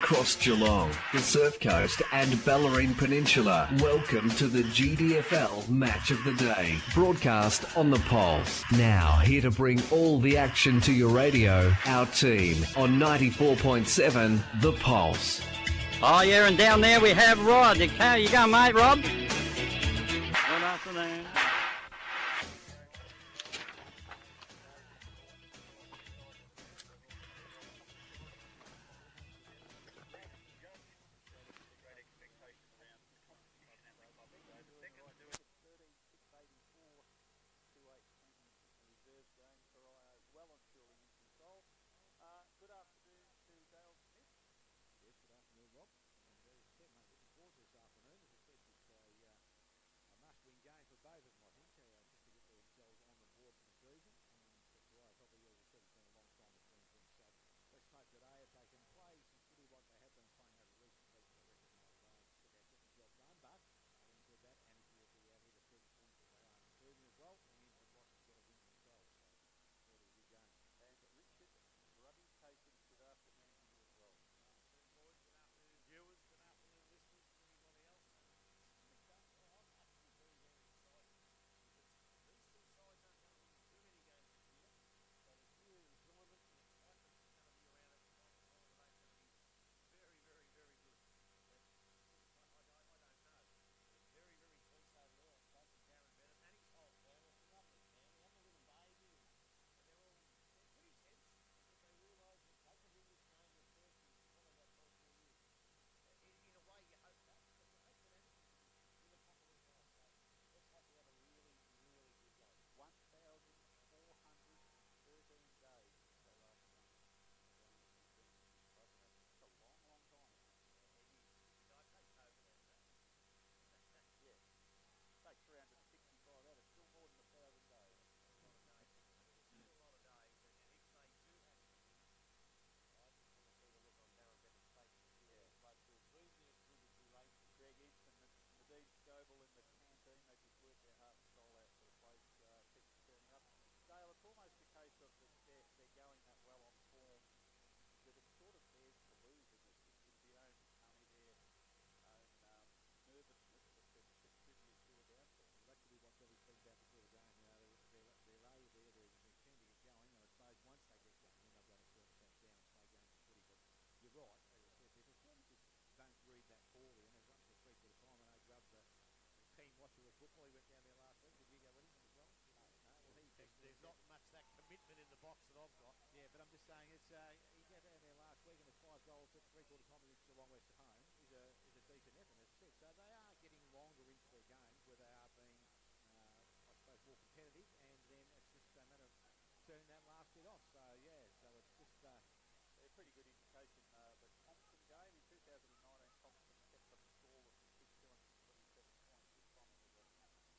across Geelong, the Surf Coast and Bellarine Peninsula. Welcome to the GDFL Match of the Day, broadcast on the Pulse. Now, here to bring all the action to your radio, our team on 94.7 The Pulse. Oh yeah, and down there we have Rod. How you going, mate, Rob? Good afternoon. There's not much that commitment in the box that I've got. Yeah, but I'm just saying he got down there last week and there's 5 goals at three-quarter time against Geelong West at home is a decent effort, as I said. So they are getting longer into their games where they are being, I suppose, more competitive, and then it's just a matter of turning that last bit off. So, yeah, so it's just a pretty good indication. The Thompson game in 2019, Thompson kept them scoreless and kicked 227 points. This time it was a 79-point margin,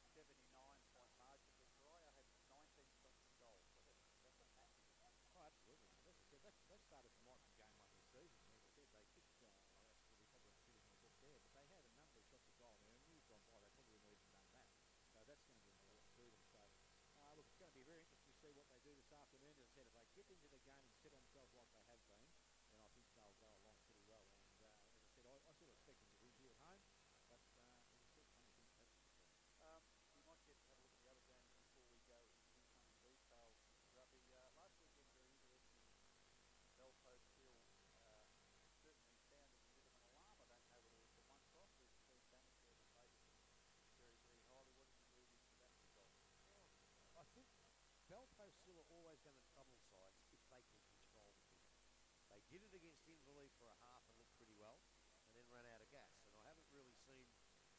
but Corio had 19 shots and goals. So that's a massive. Oh, absolutely. As I said, they started from right from game 1 this season. As I said, they kicked, we probably won't finish on the book there, but they had a number of shots at goal. Now, in years gone by, they probably wouldn't have even done that. So that's going to be important to them. So, look, it's going to be very interesting to see what they do this afternoon. As I said, if they get into the game and set on themselves like they have been, then I think they'll go along pretty well. And as I said, I sort of expect them to win here at home. But as I said, some of the things have to be said. We might get to have a look at the other games before we go into incoming details. Rugby, last weekend, very interesting. Belpost Hill certainly sounded a bit of an alarm. I don't know whether it was the one cross or it's been Bannister that rated them very, very highly. What did you read into that result? I think Belpost Hill are always going to trouble sides if they can control the kick. They did it against Inverleigh for a half and looked pretty well, and then ran out of gas. And I haven't really seen,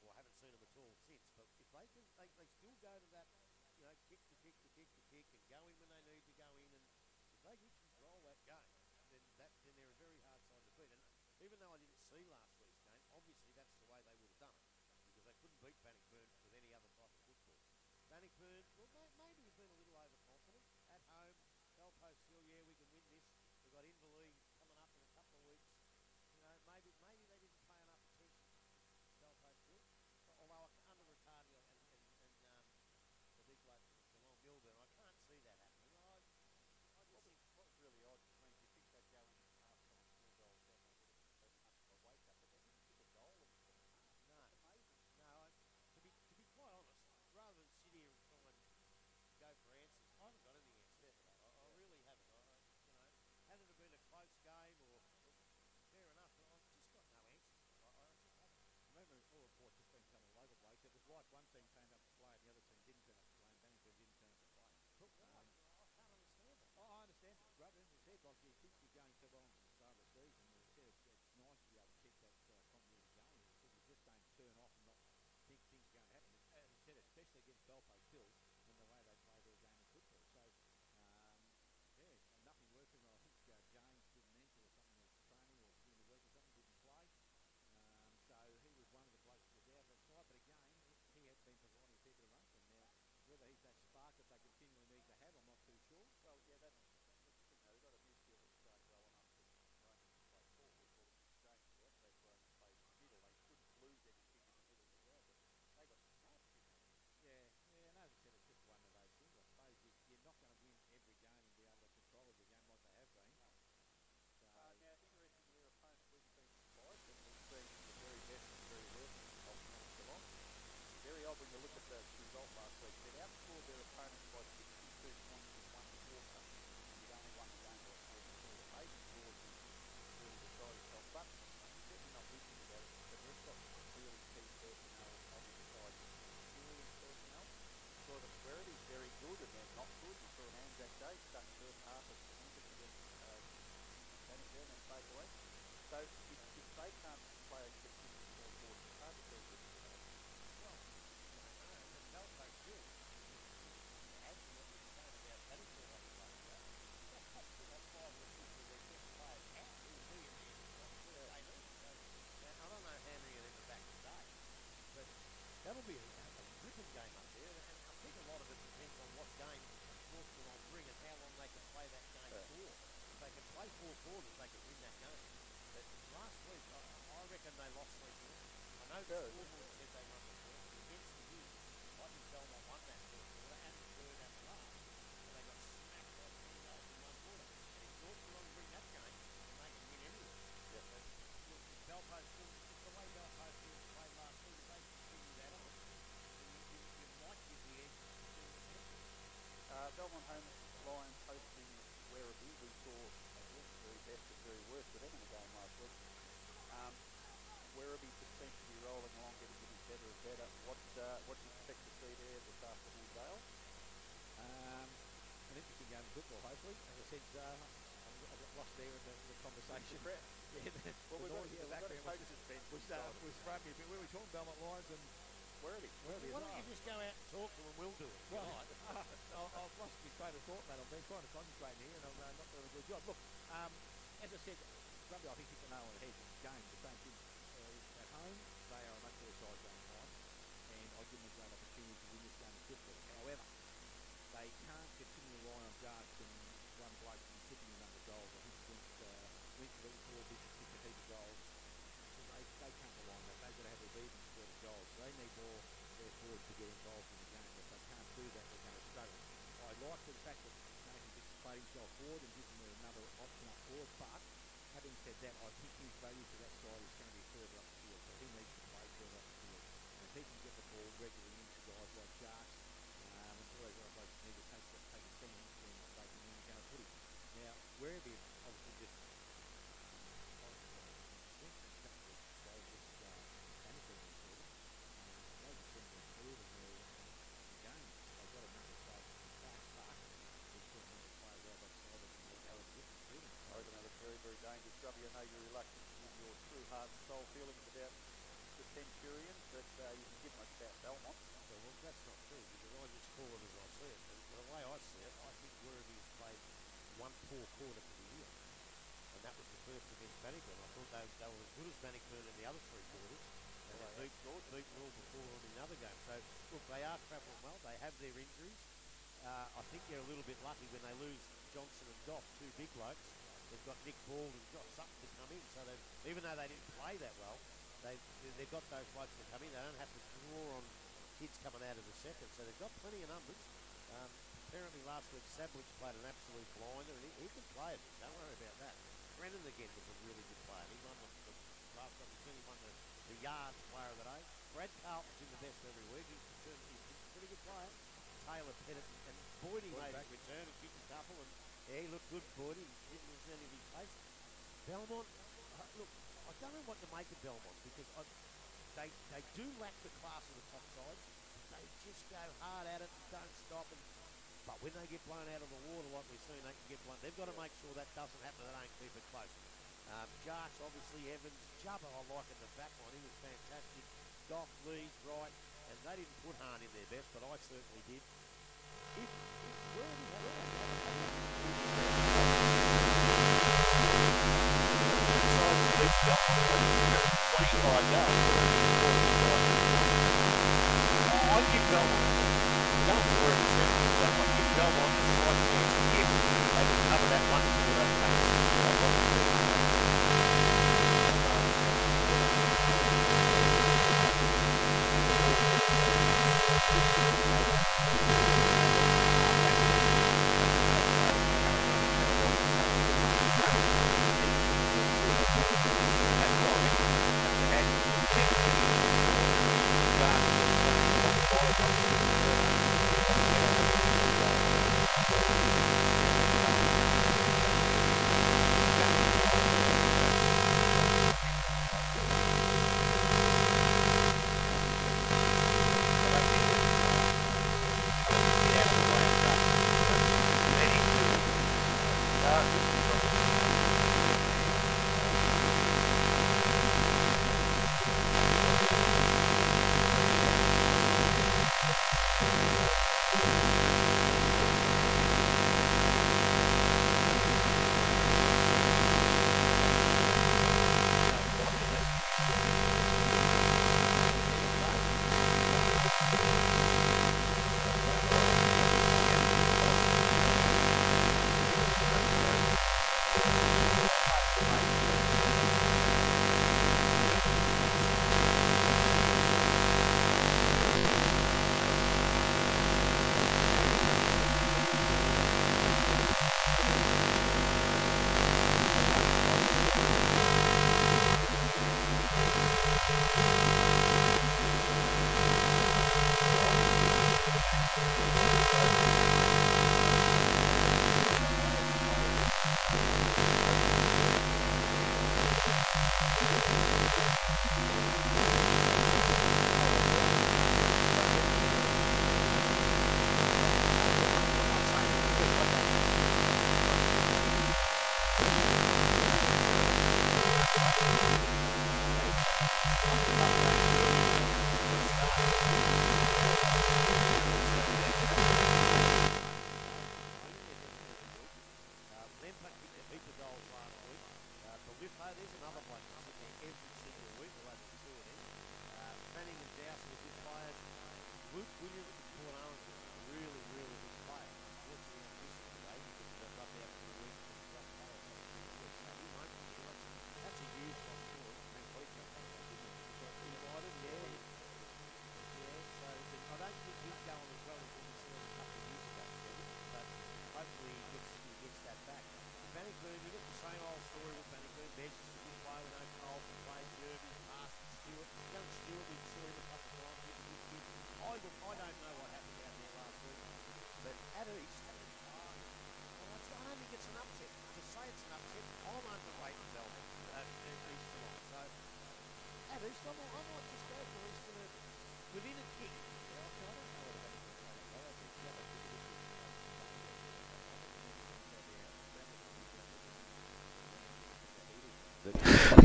or I haven't seen them at all since. But if they can, they still go to that, kick to kick to kick to kick, and go in when they need to go in. And if they can control that game, then they're a very hard side to beat. And even though I didn't see last week's game, obviously that's the way they would have done it, because they couldn't beat Bannockburn with any other type of football. Bannockburn, well, maybe have been a little overconfident at home. Belpost Hill, yeah, we can win this. We've got Inverleigh coming up in a couple of weeks. Maybe they didn't pay enough attention to Belpost Hill. Although under Retadio and the big bloke from Geelong, Milburn, I can't see that happening. I just think what was really odd, I mean, you think they'd go in half time 4 goals down, they would have like you think you're going so well into the start of the season. As I said, it's nice to be able to keep that continuity going. As I said, you just don't turn off and not think things are going to happen. As I said, especially against Belpost Hills and the way they play their game of football. So, yeah, nothing worse than I think James did an ankle or something at training or during the week or something, didn't play. So he was one of the blokes that was out of that side. But again, he has been providing a fair bit of run for them. Now, whether he's that spark that they continually need to have, I'm not too sure. Well, yeah, that's the thing. They've got a midfield that's starting well enough to Roman to play forward. Well, James was out, so Roman played in the middle. They couldn't lose anything in the middle of the ground, but they got smashed in there. Yeah, and as I said, it's just one of those things. I suppose you're not going to win every game and be able to control every game like they have been. No. So, Now, interestingly, their opponent we've been surprised, and we've seen the very best and the very worst of Geelong. Very odd when you look at the result last week. They'd outscored their opponents by 62 points in one quarter. You'd only won the game by 44. 8 scores is really beside itself, but you're certainly not losing about it. But they've got some really key personnel on the side. Experienced personnel. Saw that Werrity's very good and they're not good. You saw an Anzac Day stuck first half of Anzac against Bannister and take away. So if they can't play a consistent small forward, it's hard to tell what's going to happen. Well, I don't know, the Belfast Hill, to add to what you were saying about Bannister like last year, that popped to like 5 or 6 of their best players out. Who will be in the end of the day? So, now, I don't know how many of them are back today, but that'll be a gripping game up there, and I think a lot of it depends on what game North Geelong bring and how long they can play that game for. If they can play 4 quarters, they can win that game. But last week, I reckon they lost 3 points. I know the scoreboard said they won the first. Against the Hills, I think Belmont won that first quarter and the third and the last. And they got smacked by 20 goals in one quarter. And if North Geelong bring that game, then they can win anywhere. Yep. But look, if Belpost Hills, just the way Belpost Hills played last week, if they continue that on, then you might give the edge to the Panthers. Belmont Home Lions hosting Werribee. We saw the very best and very worst of them in the game last week. Werribee just seems to be rolling along, getting better and better. What do you expect to see there this afternoon, Dale? an interesting game of football, hopefully. As I said, I got lost there in the conversation. Yeah, we've got a coach's bench was throwing me a bit. We were talking Belmont Lions and Werribee. Why don't you just go out and talk to them? We'll do it. Well, I've lost my train of thought, mate. I've been trying to concentrate here, and I'm not doing a good job. Look, as I said, Rugby, I think, hit the nail on the head in this game. The same thing. At home, they are a much better side than home, and I give them a great opportunity to win this game of football. However, they can't continue to rely on Jarks and one bloke from tipping a number of goals. I think went to the 4 big kick a heap of goals. They can't rely on that. They've got to have a even spread of goals. So they need more their forwards to get involved in the game. If they can't do that, they're going to struggle. I like the fact that Anakie just played himself forward and gives them another option up forward, but having said that, I think his value to that side is going to be further up the field, so he needs to play further up the field. And if he can get the ball regularly into guys like Jarks, and all those other folks need to take a stand, then they can win the game of footy. Now, Werribee obviously just very, very dangerous. Grubby, I know you're reluctant to give your true heart and soul feelings about the Centurions, but you can give much about Belmont. Well, that's not true, because I just call it as I see it. And the way I see it, I think Werribee's played 1 poor quarter for the year. And that was the first against Bannockburn. I thought they were as good as Bannockburn in the other 3 quarters. And they beat all before on in the other game. So, look, they are travelling well. They have their injuries. I think they're a little bit lucky when they lose Johnson and Goff, 2 big blokes. They've got Nick Ball who's got something to come in. So even though they didn't play that well, they've got those blokes to come in. They don't have to draw on kids coming out of the second. So they've got plenty of numbers. Apparently last week Sablich played an absolute blinder, and he can play it. Don't worry about that. Brennan again was a really good player. He won the last time. He won the yards player of the day. Brad Carlton's in the best every week. He's a pretty good player. Taylor Pettit and Boydie made a return and kicked a couple, and he looked good. Boydie didn't lose any of his pace. Belmont, look, I don't know what to make of Belmont, because they do lack the class of the top sides. They just go hard at it and don't stop. And But when they get blown out of the water like we've seen, they can get blown. They've got to make sure that doesn't happen. They don't keep it close. Jarks, obviously, Evans, Jubba I like in the back line. He was fantastic. Doc, Lees, Wright, and they didn't put Hahn in their best, but I certainly did. If Worthy had I'd give Belmont. Don't worry, but I'd give Belmont the right chance if they can cover that one for those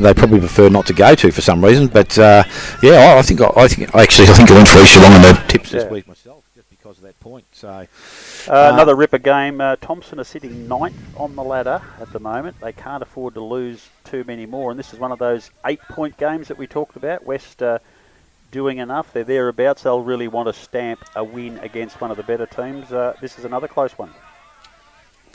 they probably prefer not to go to for some reason. But I think I went for East Geelong in the tips this week myself, just because of that point. So another ripper game. Thompson are sitting 9th on the ladder at the moment. They can't afford to lose too many more, and this is one of those 8-point games that we talked about. West doing enough. They're thereabouts. They'll really want to stamp a win against one of the better teams. This is another close one.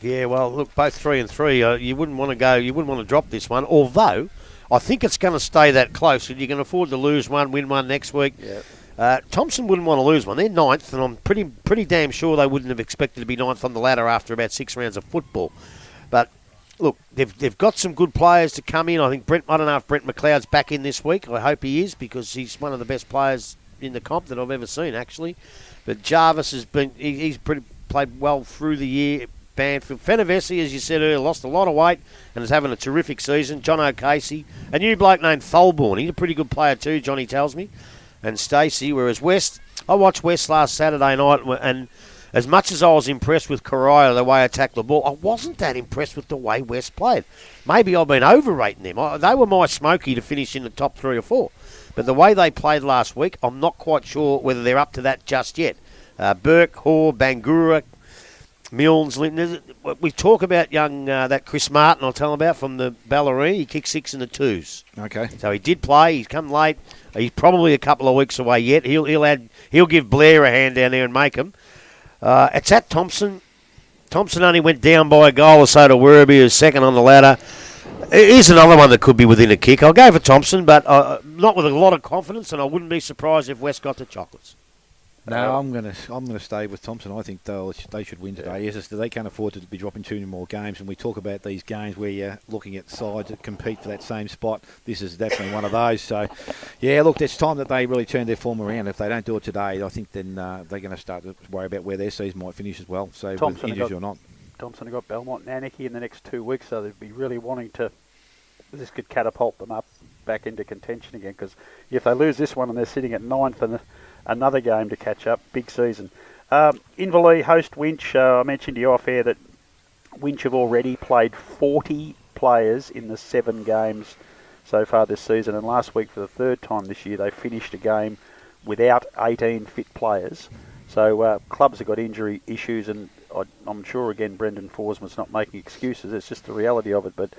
Yeah, well, look, both 3 and 3. You wouldn't want to go. You wouldn't want to drop this one. Although, I think it's going to stay that close. You can afford to lose one, win one next week. Yep. Thompson wouldn't want to lose one. They're 9th, and I'm pretty damn sure they wouldn't have expected to be 9th on the ladder after about 6 rounds of football. But look, they've got some good players to come in. I think I don't know if Brent McLeod's back in this week. I hope he is, because he's one of the best players in the comp that I've ever seen, actually. But Jarvis has been he's played well through the year. Banfield. Fenavesi, as you said earlier, lost a lot of weight and is having a terrific season. John O'Casey, a new bloke named Tholborn. He's a pretty good player too, Johnny tells me. And Stacey, whereas West, I watched West last Saturday night, and as much as I was impressed with Corio, the way I attacked the ball, I wasn't that impressed with the way West played. Maybe I've been overrating them. They were my smoky to finish in the top 3 or 4. But the way they played last week, I'm not quite sure whether they're up to that just yet. Burke, Hoare, Bangura, Milnes, Linton. We talk about young that Chris Martin I'll tell him about from the Ballerine. He kicked 6 in the 2s. Okay. So he did play. He's come late. He's probably a couple of weeks away yet. He'll give Blair a hand down there and make him. It's at Thompson. Thompson only went down by a goal or so to Werribee, who's second on the ladder. Here's another one that could be within a kick. I'll go for Thompson, but not with a lot of confidence, and I wouldn't be surprised if West got the chocolates. No, I'm gonna stay with Thompson. I think they should win today. Yes, they can't afford to be dropping too many more games. And we talk about these games where you're looking at sides that compete for that same spot. This is definitely one of those. So, yeah, look, it's time that they really turn their form around. If they don't do it today, I think then they're going to start to worry about where their season might finish as well. So, with injuries or not. Thompson have got Belmont and Anakie in the next 2 weeks, so they'd be really wanting to. This could catapult them up back into contention again. Because if they lose this one and they're sitting at 9th and another game to catch up, big season. Inverleigh host Winch. I mentioned to you off air that Winch have already played 40 players in the 7 games so far this season, and last week for the 3rd time this year they finished a game without 18 fit players. So clubs have got injury issues, and I'm sure again Brendan Forsman's not making excuses. It's just the reality of it, but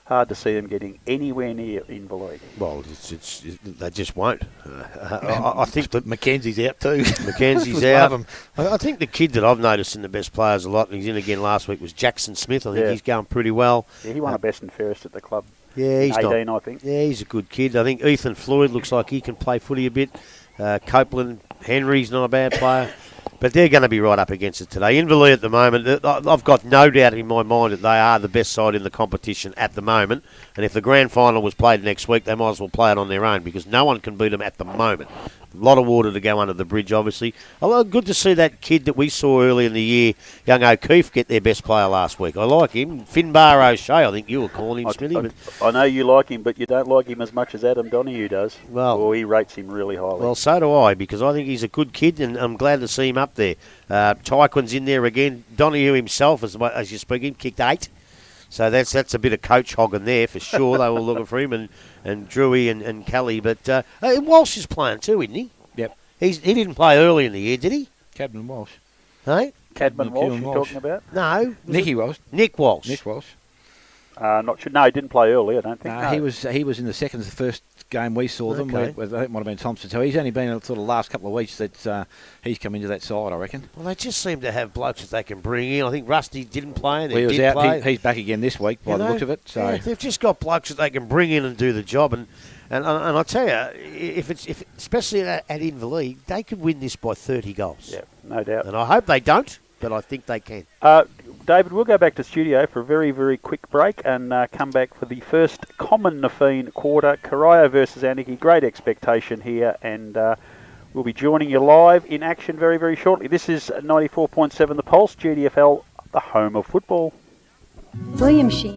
hard to see them getting anywhere near Inverleigh. Well, they just won't. I think that Mackenzie's out too. Mackenzie's out. I think the kid that I've noticed in the best players a lot, and he's in again last week, was Jackson Smith. I think he's going pretty well. Yeah, he won a best and fairest at the club. Yeah, he's 18, I think. Yeah, he's a good kid. I think Ethan Floyd looks like he can play footy a bit. Copeland, Henry's not a bad player. But they're going to be right up against it today. Inverleigh at the moment, I've got no doubt in my mind that they are the best side in the competition at the moment. And if the grand final was played next week, they might as well play it on their own because no one can beat them at the moment. A lot of water to go under the bridge, obviously. Although good to see that kid that we saw early in the year, young O'Keefe, get their best player last week. I like him. Finbar O'Shea, I think you were calling him, Smithy. I know you like him, but you don't like him as much as Adam Donoghue does. Well, he rates him really highly. Well, so do I, because I think he's a good kid, and I'm glad to see him up there. Tyquin's in there again. Donoghue himself, as you're speaking, kicked 8. So that's a bit of coach hogging there for sure. They were looking for him, and Drewy and Kelly. But Walsh is playing too, isn't he? Yep. He didn't play early in the year, did he? Cadman Walsh. Hey? Cadman Walsh you're talking about? No. Nicky Walsh. Nick Walsh. Nick Walsh. Not sure. No, he didn't play early, I don't think. No. He was in the first game we saw them. I think it might have been Thompson. So he's only been in sort of the last couple of weeks that he's come into that side, I reckon. Well, they just seem to have blokes that they can bring in. I think Rusty didn't play. And he was out. Play. He's back again this week by the looks of it. So yeah, they've just got blokes that they can bring in and do the job. And I tell you, if especially at Inverleigh, they could win this by 30 goals. Yeah, no doubt. And I hope they don't, but I think they can. David, we'll go back to studio for a very, very quick break and come back for the first common Nafeen quarter. Corio versus Anakie. Great expectation here, and we'll be joining you live in action very, very shortly. This is 94.7 The Pulse, GDFL, the home of football. William Sheen.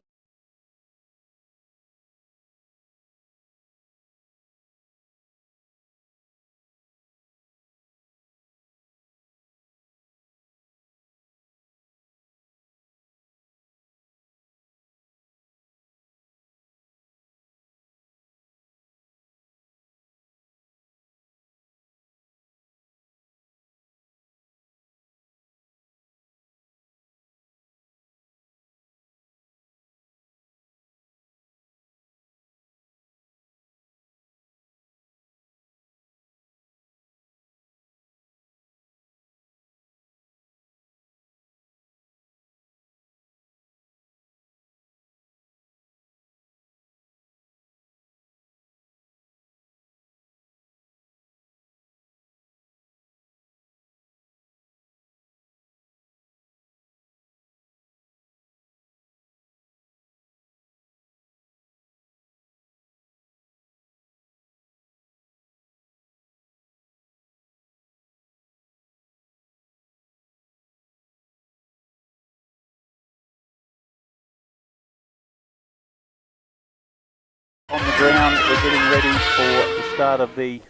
On the ground, we're getting ready for the start of the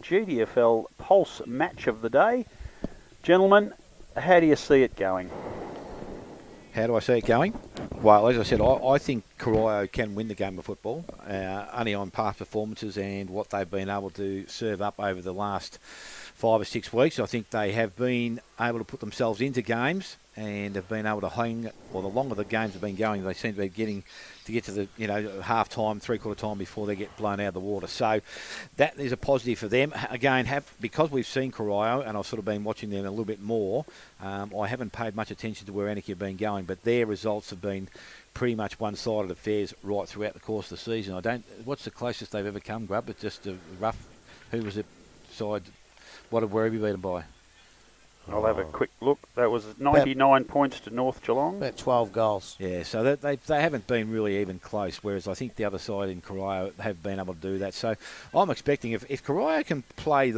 GDFL Pulse match of the day. Gentlemen, How do you see it going? How do I see it going? Well, as I said, I think Corio can win the game of football, only on past performances and what they've been able to serve up over the last 5 or 6 weeks. I think they have been able to put themselves into games and have been able to hang, or the longer the games have been going, they seem to be getting to get to the half time, three-quarter time before they get blown out of the water. So that is a positive for them. Again, because we've seen Corio and I've sort of been watching them a little bit more, I haven't paid much attention to where Anakie have been going, but their results have been pretty much one-sided affairs right throughout the course of the season. What's the closest they've ever come, Grub? It's just a rough. Who was it? Side? What did Werribee beat them by? I'll have a quick look. That was 99 points to North Geelong. About 12 goals. Yeah, so they haven't been really even close, whereas I think the other side in Corio have been able to do that. So I'm expecting if Corio can play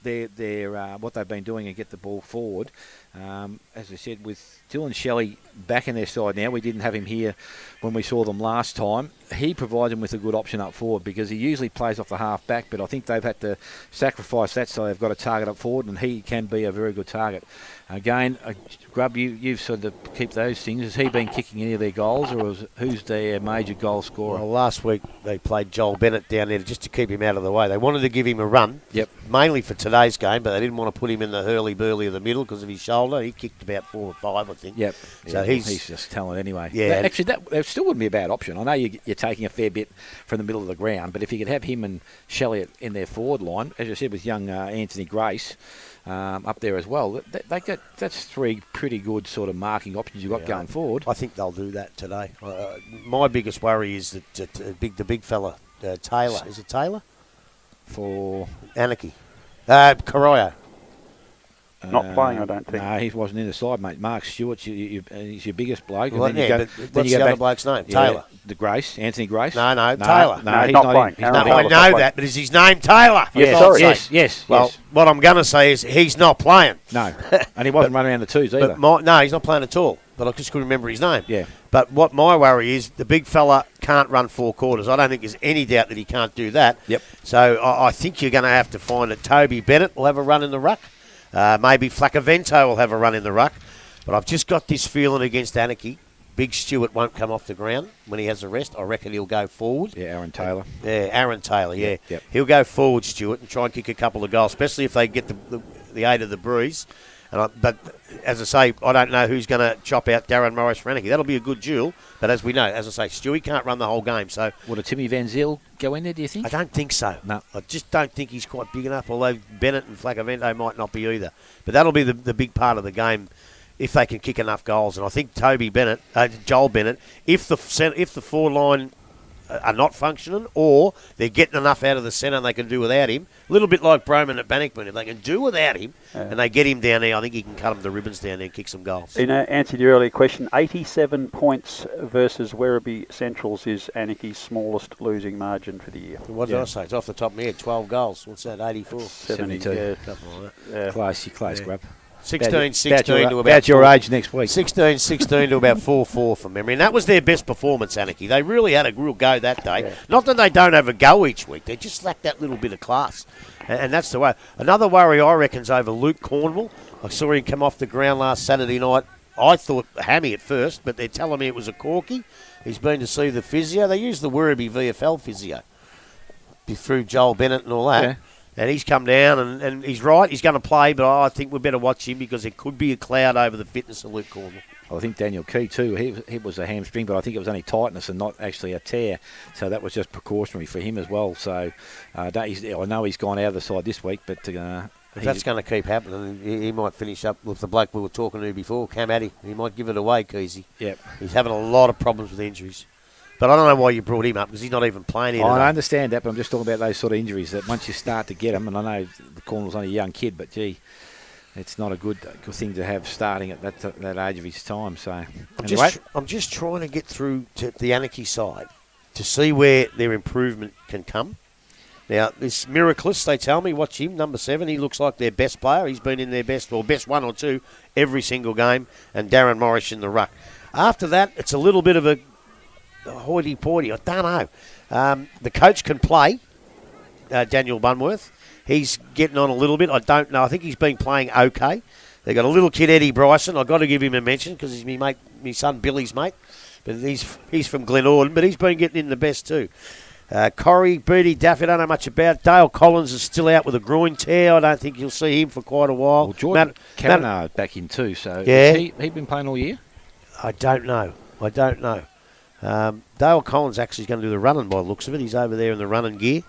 their what they've been doing and get the ball forward, as I said, with Dylan Shelley back in their side now, we didn't have him here when we saw them last time. He provides them with a good option up forward because he usually plays off the half back, but I think they've had to sacrifice that, so they've got a target up forward, and he can be a very good target. Again, Grub, you've sort of keep those things. Has he been kicking any of their goals, or who's their major goal scorer? Well, last week they played Joel Bennett down there just to keep him out of the way. They wanted to give him a run, mainly for today's game, but they didn't want to put him in the hurly-burly of the middle because of his shoulder. He kicked about 4 or 5, I think. Yep. So he's just talent anyway. Yeah. Actually, that still wouldn't be a bad option. I know you're taking a fair bit from the middle of the ground, but if you could have him and Shelley in their forward line, as I said, with young Anthony Grace up there as well, that's 3 pretty good sort of marking options you've got going forward. I think they'll do that today. My biggest worry is that the big fella, Taylor. Is it Taylor? For Anakie. Corio. Not playing, I don't think. No, he wasn't in the side, mate. Mark Stewart's he's your biggest bloke. Well, but what's the other bloke's name? Yeah, Taylor. The Grace, Anthony Grace. No, Taylor. No, he's not playing. I know that, but is his name Taylor? Yes. Well, what I'm going to say is he's not playing. No, and he wasn't running around the twos either. No, he's not playing at all. But I just couldn't remember his name. Yeah. But what my worry is, the big fella can't run 4 quarters. I don't think there's any doubt that he can't do that. Yep. So I think you're going to have to find that Toby Bennett will have a run in the ruck. Maybe Flacavento will have a run in the ruck. But I've just got this feeling against Anakie. Big Stewart won't come off the ground when he has a rest. I reckon he'll go forward. Yeah, Aaron Taylor. Aaron Taylor, yeah. Yep. He'll go forward, Stewart, and try and kick a couple of goals, especially if they get the aid of the breeze. But as I say, I don't know who's going to chop out Darren Morris for Anakie. That'll be a good duel. But as we know, as I say, Stewie can't run the whole game. So would a Timmy Van Zyl go in there, do you think? I don't think so. No. I just don't think he's quite big enough, although Bennett and Flacavento might not be either. But that'll be the big part of the game if they can kick enough goals. And I think Joel Bennett, if the 4 line are not functioning, or they're getting enough out of the centre and they can do without him. A little bit like Broman at Bannockburn. If they can do without him and they get him down there, I think he can cut them to ribbons down there and kick some goals. In answer to your earlier question, 87 points versus Werribee Centrals is Anakie's smallest losing margin for the year. What did I say? It's off the top of my head. 12 goals. What's that? 84? 72. Yeah. Something like that. Yeah. Close, Grub. 16-16 to about your age next week. 16-16 to about 4-4 from memory. And that was their best performance, Anakie. They really had a real go that day. Yeah. Not that they don't have a go each week. They just lack that little bit of class. And that's the way. Another worry, I reckon, is over Luke Cornwall. I saw him come off the ground last Saturday night. I thought hammy at first, but they're telling me it was a corky. He's been to see the physio. They use the Werribee VFL physio through Joel Bennett and all that. Yeah. And he's come down, and he's right. He's going to play, but I think we better watch him because there could be a cloud over the fitness of Luke Cornwall. I think Daniel Key too. He was a hamstring, but I think it was only tightness and not actually a tear. So that was just precautionary for him as well. So I know he's gone out of the side this week, but if that's going to keep happening, he might finish up with the bloke we were talking to before, Cam Addy. He might give it away, Keezy. Yep. He's having a lot of problems with injuries. But I don't know why you brought him up because he's not even playing here. I understand that, but I'm just talking about those sort of injuries that once you start to get them, and I know the Cornwall's only a young kid, but gee, it's not a good thing to have starting at that age of his time. So I'm just trying to get through to the Anakie side to see where their improvement can come. Now, this Miraculous, they tell me, watch him, number 7. He looks like their best player. He's been in their best 1 or 2 every single game, and Darren Morris in the ruck. After that, it's a little bit of a hoity-toity. I don't know. The coach can play, Daniel Bunworth. He's getting on a little bit. I don't know. I think he's been playing okay. They got a little kid, Eddie Bryson. I've got to give him a mention because he's my son Billy's mate. But he's from Glen Orden, but he's been getting in the best too. Corio, Beatty, Daffy, I don't know much about. Dale Collins is still out with a groin tear. I don't think you'll see him for quite a while. Well, Jordan Kavanagh back in too, so yeah. Has he been playing all year? I don't know. Dale Collins actually is going to do the running by the looks of it. He's over there in the running gear.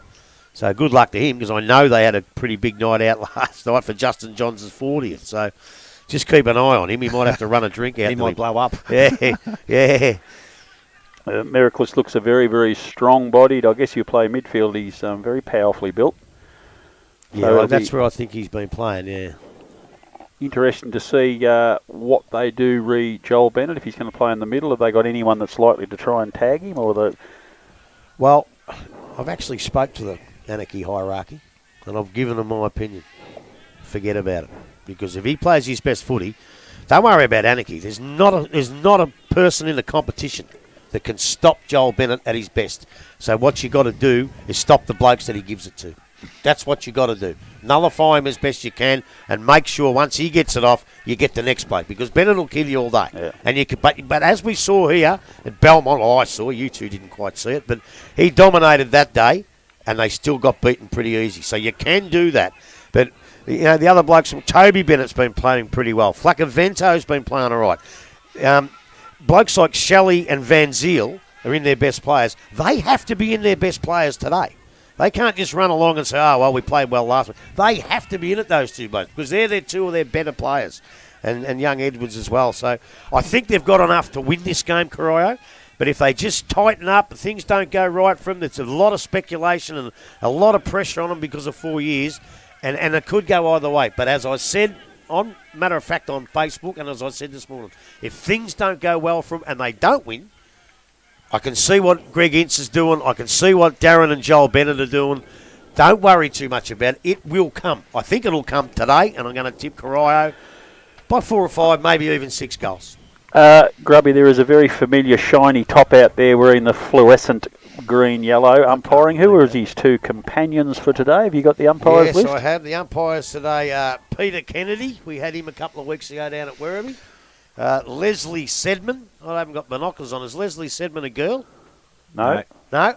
So good luck to him because I know they had a pretty big night out last night for Justin Johns' 40th. So just keep an eye on him. He might have to run a drink out. He might blow up. Yeah. Miracles looks a very, very strong-bodied. I guess you play midfield. He's very powerfully built. Yeah, So that's where I think he's been playing, yeah. Interesting to see what they do re Joel Bennett, if he's going to play in the middle. Have they got anyone that's likely to try and tag him? Well, I've actually spoke to the Anakie hierarchy, and I've given them my opinion. Forget about it. Because if he plays his best footy, don't worry about Anakie. There's not a person in the competition that can stop Joel Bennett at his best. So what you got to do is stop the blokes that he gives it to. That's what you got to do. Nullify him as best you can, and make sure once he gets it off, you get the next bloke because Bennett will kill you all day. Yeah. And you could, but as we saw here at Belmont, I saw, you two didn't quite see it, but he dominated that day, and they still got beaten pretty easy. So you can do that, but the other blokes, Toby Bennett's been playing pretty well. Flacavento's been playing all right. Blokes like Shelley and Van Ziel are in their best players. They have to be in their best players today. They can't just run along and say, oh, well, we played well last week. They have to be in it, those two blokes, because they're their two of their better players, and young Edwards as well. So I think they've got enough to win this game, Corio. But if they just tighten up, things don't go right for them, there's a lot of speculation and a lot of pressure on them because of 4 years, and it could go either way. But as I said, matter of fact, on Facebook, and as I said this morning, if things don't go well for them and they don't win, I can see what Greg Ince is doing. I can see what Darren and Joel Bennett are doing. Don't worry too much about it. It will come. I think it'll come today, and I'm going to tip Corio by 4 or 5, maybe even 6 goals. Grubby, there is a very familiar shiny top out there wearing the fluorescent green-yellow umpiring. Who are his two companions for today? Have you got the umpires list? Yes, I have. The umpires today, Peter Kennedy. We had him a couple of weeks ago down at Werribee. Leslie Sedman. I haven't got binoculars on. Is Leslie Sedman a girl? No. No?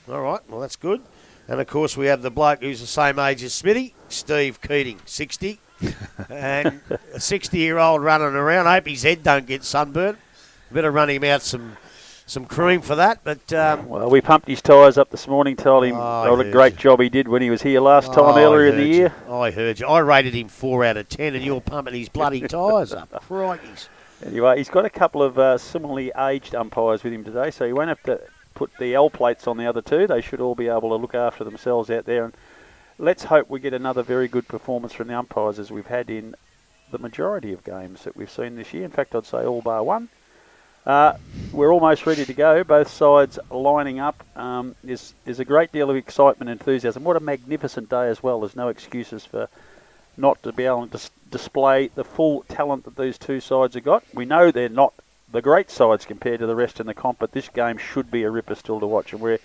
All right. Well, that's good. And, of course, we have the bloke who's the same age as Smithy, Steve Keating, 60. And a 60-year-old running around. I hope his head don't get sunburned. Better run him out some cream for that. But well, we pumped his tyres up this morning, told him what a great job he did when he was here last time earlier in the year. I heard you. I rated him 4 out of 10, and you're pumping his bloody tyres up. Crikeys. Anyway, he's got a couple of similarly aged umpires with him today, so he won't have to put the L plates on the other two. They should all be able to look after themselves out there. And let's hope we get another very good performance from the umpires as we've had in the majority of games that we've seen this year. In fact, I'd say all bar one. We're almost ready to go. Both sides lining up. There's a great deal of excitement and enthusiasm. What a magnificent day as well. There's no excuses for not to be able to display the full talent that these two sides have got. We know they're not the great sides compared to the rest in the comp, but this game should be a ripper still to watch. And we're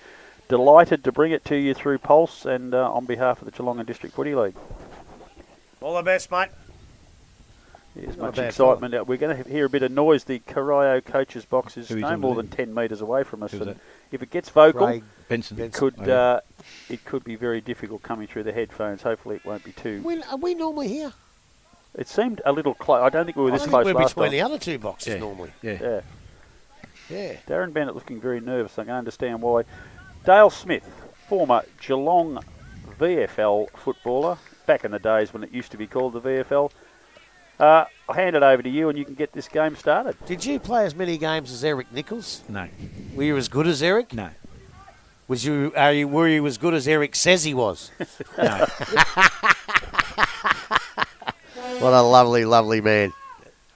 delighted to bring it to you through Pulse and on behalf of the Geelong and District Footy League. All the best, mate. There's much excitement. We're going to hear a bit of noise. The Corio coach's box is no more than 10 metres away from us. And if it gets vocal, it could be very difficult coming through the headphones. Hopefully it won't be too... Are we normally here? It seemed a little close. I don't think we were this close last time. We're between the other two boxes normally. Yeah. Darren Bennett looking very nervous. I can understand why. Dale Smith, former Geelong VFL footballer, back in the days when it used to be called the VFL. I'll hand it over to you and you can get this game started. Did you play as many games as Eric Nichols? No. Were you as good as Eric? No. Were you as good as Eric says he was? No. What a lovely, lovely man.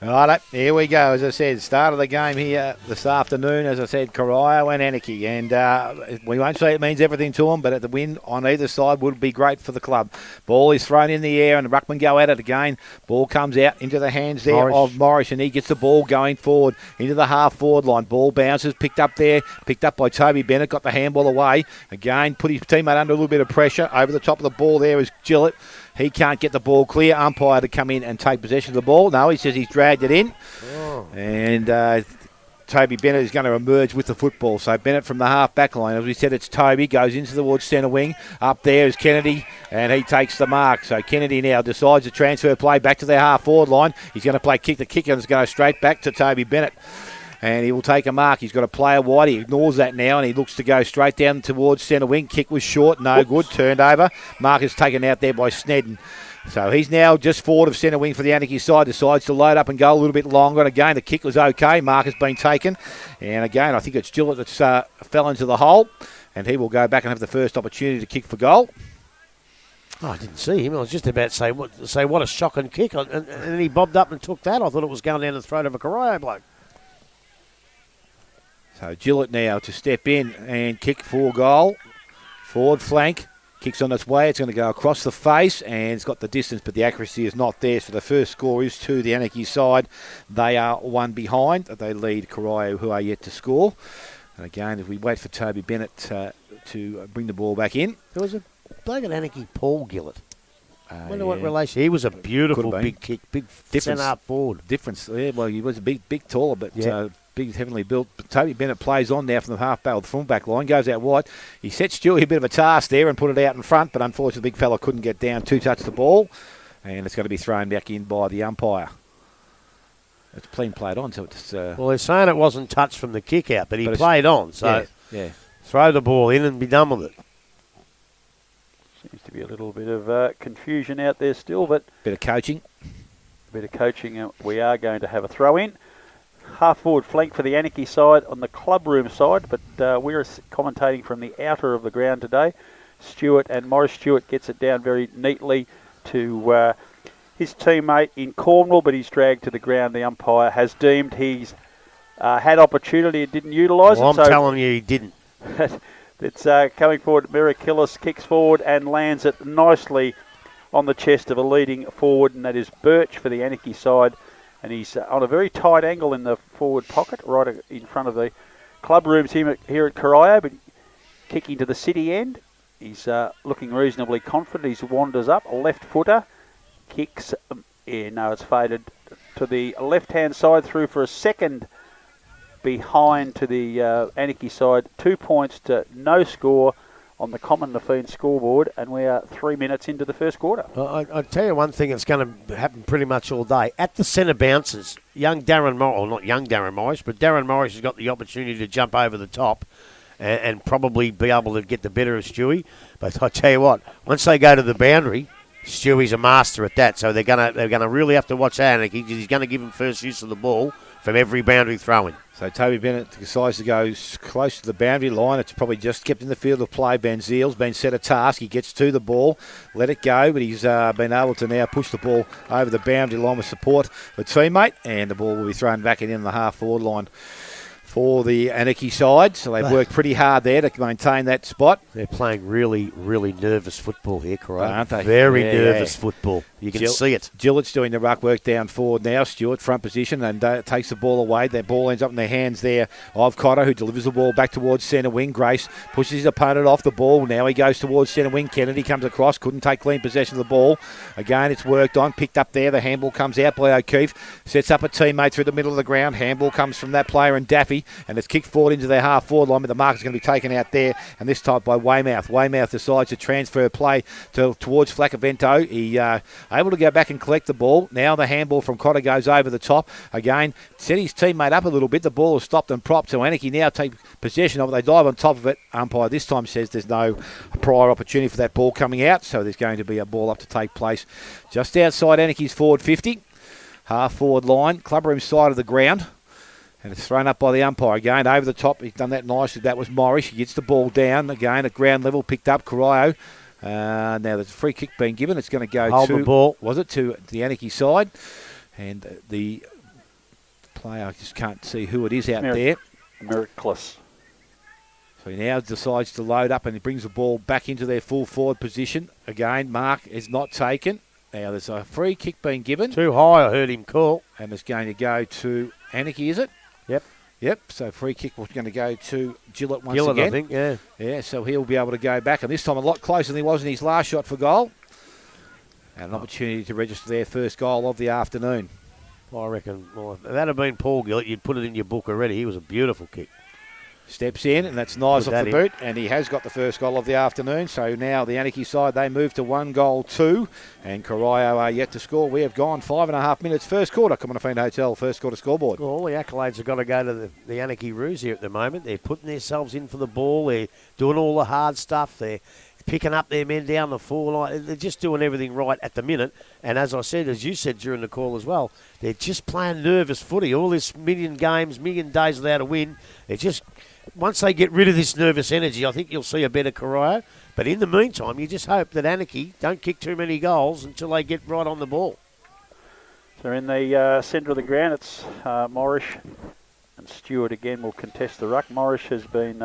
Right, here we go. As I said, start of the game here this afternoon. As I said, Corio and Anakie. And we won't say it means everything to them, but at the win on either side would be great for the club. Ball is thrown in the air and the ruckman go at it again. Ball comes out into the hands there of Morris, and he gets the ball going forward into the half-forward line. Ball bounces, picked up by Toby Bennett, got the handball away. Again, put his teammate under a little bit of pressure. Over the top of the ball there is Gillett. He can't get the ball clear. Umpire to come in and take possession of the ball. No, he says he's dragged it in. And Toby Bennett is going to emerge with the football. So Bennett from the half-back line. As we said, it's Toby. Goes into towards centre wing. Up there is Kennedy, and he takes the mark. So Kennedy now decides to transfer play back to their half-forward line. He's going to play kick the kick, and it's going straight back to Toby Bennett. And he will take a mark. He's got a player wide. He ignores that now, and he looks to go straight down towards centre wing. Kick was short. No good. Turned over. Mark is taken out there by Snedden. So he's now just forward of centre wing for the Anakie side. Decides to load up and go a little bit longer. And again, the kick was okay. Mark has been taken. And again, I think it's Gillett that's fell into the hole. And he will go back and have the first opportunity to kick for goal. Oh, I didn't see him. I was just about to say what a shocking kick. And then he bobbed up and took that. I thought it was going down the throat of a Corio bloke. So Gillett now to step in and kick for goal. Forward flank. Kicks on its way. It's going to go across the face, and it's got the distance, but the accuracy is not there. So the first score is to the Anakie side. They are one behind. They lead Corio, who are yet to score. And again, if we wait for Toby Bennett to bring the ball back in. There was a bloke at Anakie, Paul Gillett. I wonder what relation. He was a beautiful big kick, big centre-up forward. Difference. Yeah, well, he was a big taller, but big, heavily built. But Toby Bennett plays on now from the half-back or the full-back line, goes out wide. He set Stewie a bit of a task there and put it out in front, but unfortunately the big fella couldn't get down to touch the ball, and it's going to be thrown back in by the umpire. It's clean played on, so it's... well, they're saying it wasn't touched from the kick out, but he played on, so throw the ball in and be done with it. Seems to be a little bit of confusion out there still, but... Bit of coaching. We are going to have a throw-in. Half-forward flank for the Anakie side on the clubroom side, but we're commentating from the outer of the ground today. Stewart and Morris Stewart gets it down very neatly to his teammate in Cornwall, but he's dragged to the ground. The umpire has deemed he's had opportunity and didn't utilise it. I'm telling you he didn't. It's coming forward. Miracillis kicks forward and lands it nicely on the chest of a leading forward, and that is Birch for the Anakie side. And he's on a very tight angle in the forward pocket, right in front of the club rooms here at Corio, but kicking to the city end. He's looking reasonably confident. He wanders up, a left footer, kicks. It's faded to the left-hand side through for a second behind to the Anakie side. 2 points to no score on the Common Lafine scoreboard, and we are 3 minutes into the first quarter. I'll tell you one thing that's going to happen pretty much all day. At the centre bounces, young Darren Morris, or not young Darren Morris, but Darren Morris has got the opportunity to jump over the top and probably be able to get the better of Stewie. But I tell you what, once they go to the boundary, Stewie's a master at that. So they're gonna really have to watch Anakie because he's going to give him first use of the ball from every boundary throw-in. So Toby Bennett decides to go close to the boundary line. It's probably just kept in the field of play. Ben Zeal's been set a task. He gets to the ball, let it go, but he's been able to now push the ball over the boundary line with support of a teammate, and the ball will be thrown back in the half-forward line for the Anakie side. So they've worked pretty hard there to maintain that spot. They're playing really, really nervous football here, Corio. Aren't they? Very nervous football. You can see it. Gillett's doing the ruck work down forward now. Stewart, front position, and takes the ball away. Their ball ends up in their hands there of Cotter, who delivers the ball back towards centre wing. Grace pushes his opponent off the ball. Now he goes towards centre wing. Kennedy comes across, couldn't take clean possession of the ball. Again, it's worked on, picked up there. The handball comes out by O'Keefe. Sets up a teammate through the middle of the ground. Handball comes from that player and Daffy, and it's kicked forward into their half-forward line, but the mark is going to be taken out there, and this time by Weymouth. Weymouth decides to transfer play towards Flacavento. He able to go back and collect the ball. Now the handball from Cotter goes over the top. Again, set his teammate up a little bit. The ball is stopped and propped, so Anakie now take possession of it. They dive on top of it. Umpire this time says there's no prior opportunity for that ball coming out, so there's going to be a ball up to take place just outside Anakie's forward 50. Half-forward line, clubroom side of the ground. And it's thrown up by the umpire again over the top. He's done that nicely. That was Morris. He gets the ball down again at ground level, picked up Corio. Now there's a free kick being given. It's going to go Hold the ball. Was it to the Anakie side? And the player, I just can't see who it is out there. Miracillis. So he now decides to load up and he brings the ball back into their full forward position. Again, mark is not taken. Now there's a free kick being given. Too high, I heard him call. And it's going to go to Anakie, is it? Yep, so free kick was going to go to Gillett once again. I think, yeah. Yeah, so he'll be able to go back, and this time a lot closer than he was in his last shot for goal. And an opportunity to register their first goal of the afternoon. I reckon, well, if that had been Paul Gillett, you'd put it in your book already. He was a beautiful kick. Steps in, and that's nice Put off that the in. boot, and he has got the first goal of the afternoon. So now the Anakie side, they move to 1-2, and Corio are yet to score. We have gone 5.5 minutes. First quarter, Commonwealth Hotel, first quarter scoreboard. Well, all the accolades have got to go to the Anakie Roos here at the moment. They're putting themselves in for the ball. They're doing all the hard stuff. They're picking up their men down the four line. They're just doing everything right at the minute. And as I said, as you said during the call as well, they're just playing nervous footy. All this million games, million days without a win. They're just... Once they get rid of this nervous energy, I think you'll see a better Corio. But in the meantime, you just hope that Anakie don't kick too many goals until they get right on the ball. So in the centre of the ground, it's Morris and Stewart again will contest the ruck. Morris has been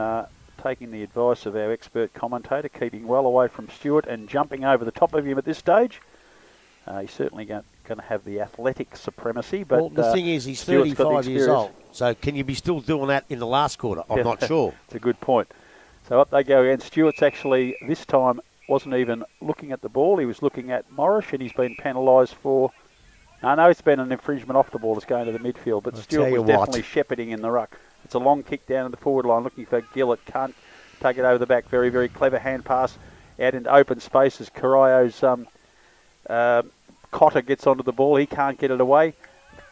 taking the advice of our expert commentator, keeping well away from Stewart and jumping over the top of him at this stage. He's certainly going to have the athletic supremacy. But well, the thing is, he's Stewart's got the 35 years experience. old. So can you be still doing that in the last quarter? I'm not sure. It's a good point. So up they go again. Stewart's actually, this time, wasn't even looking at the ball. He was looking at Morris, and he's been penalised for... I know it's been an infringement off the ball that's going to the midfield, but Stewart was definitely shepherding in the ruck. It's a long kick down to the forward line, looking for Gillett. Can't take it over the back. Very, very clever hand pass out into open spaces. Corio's Cotter gets onto the ball. He can't get it away.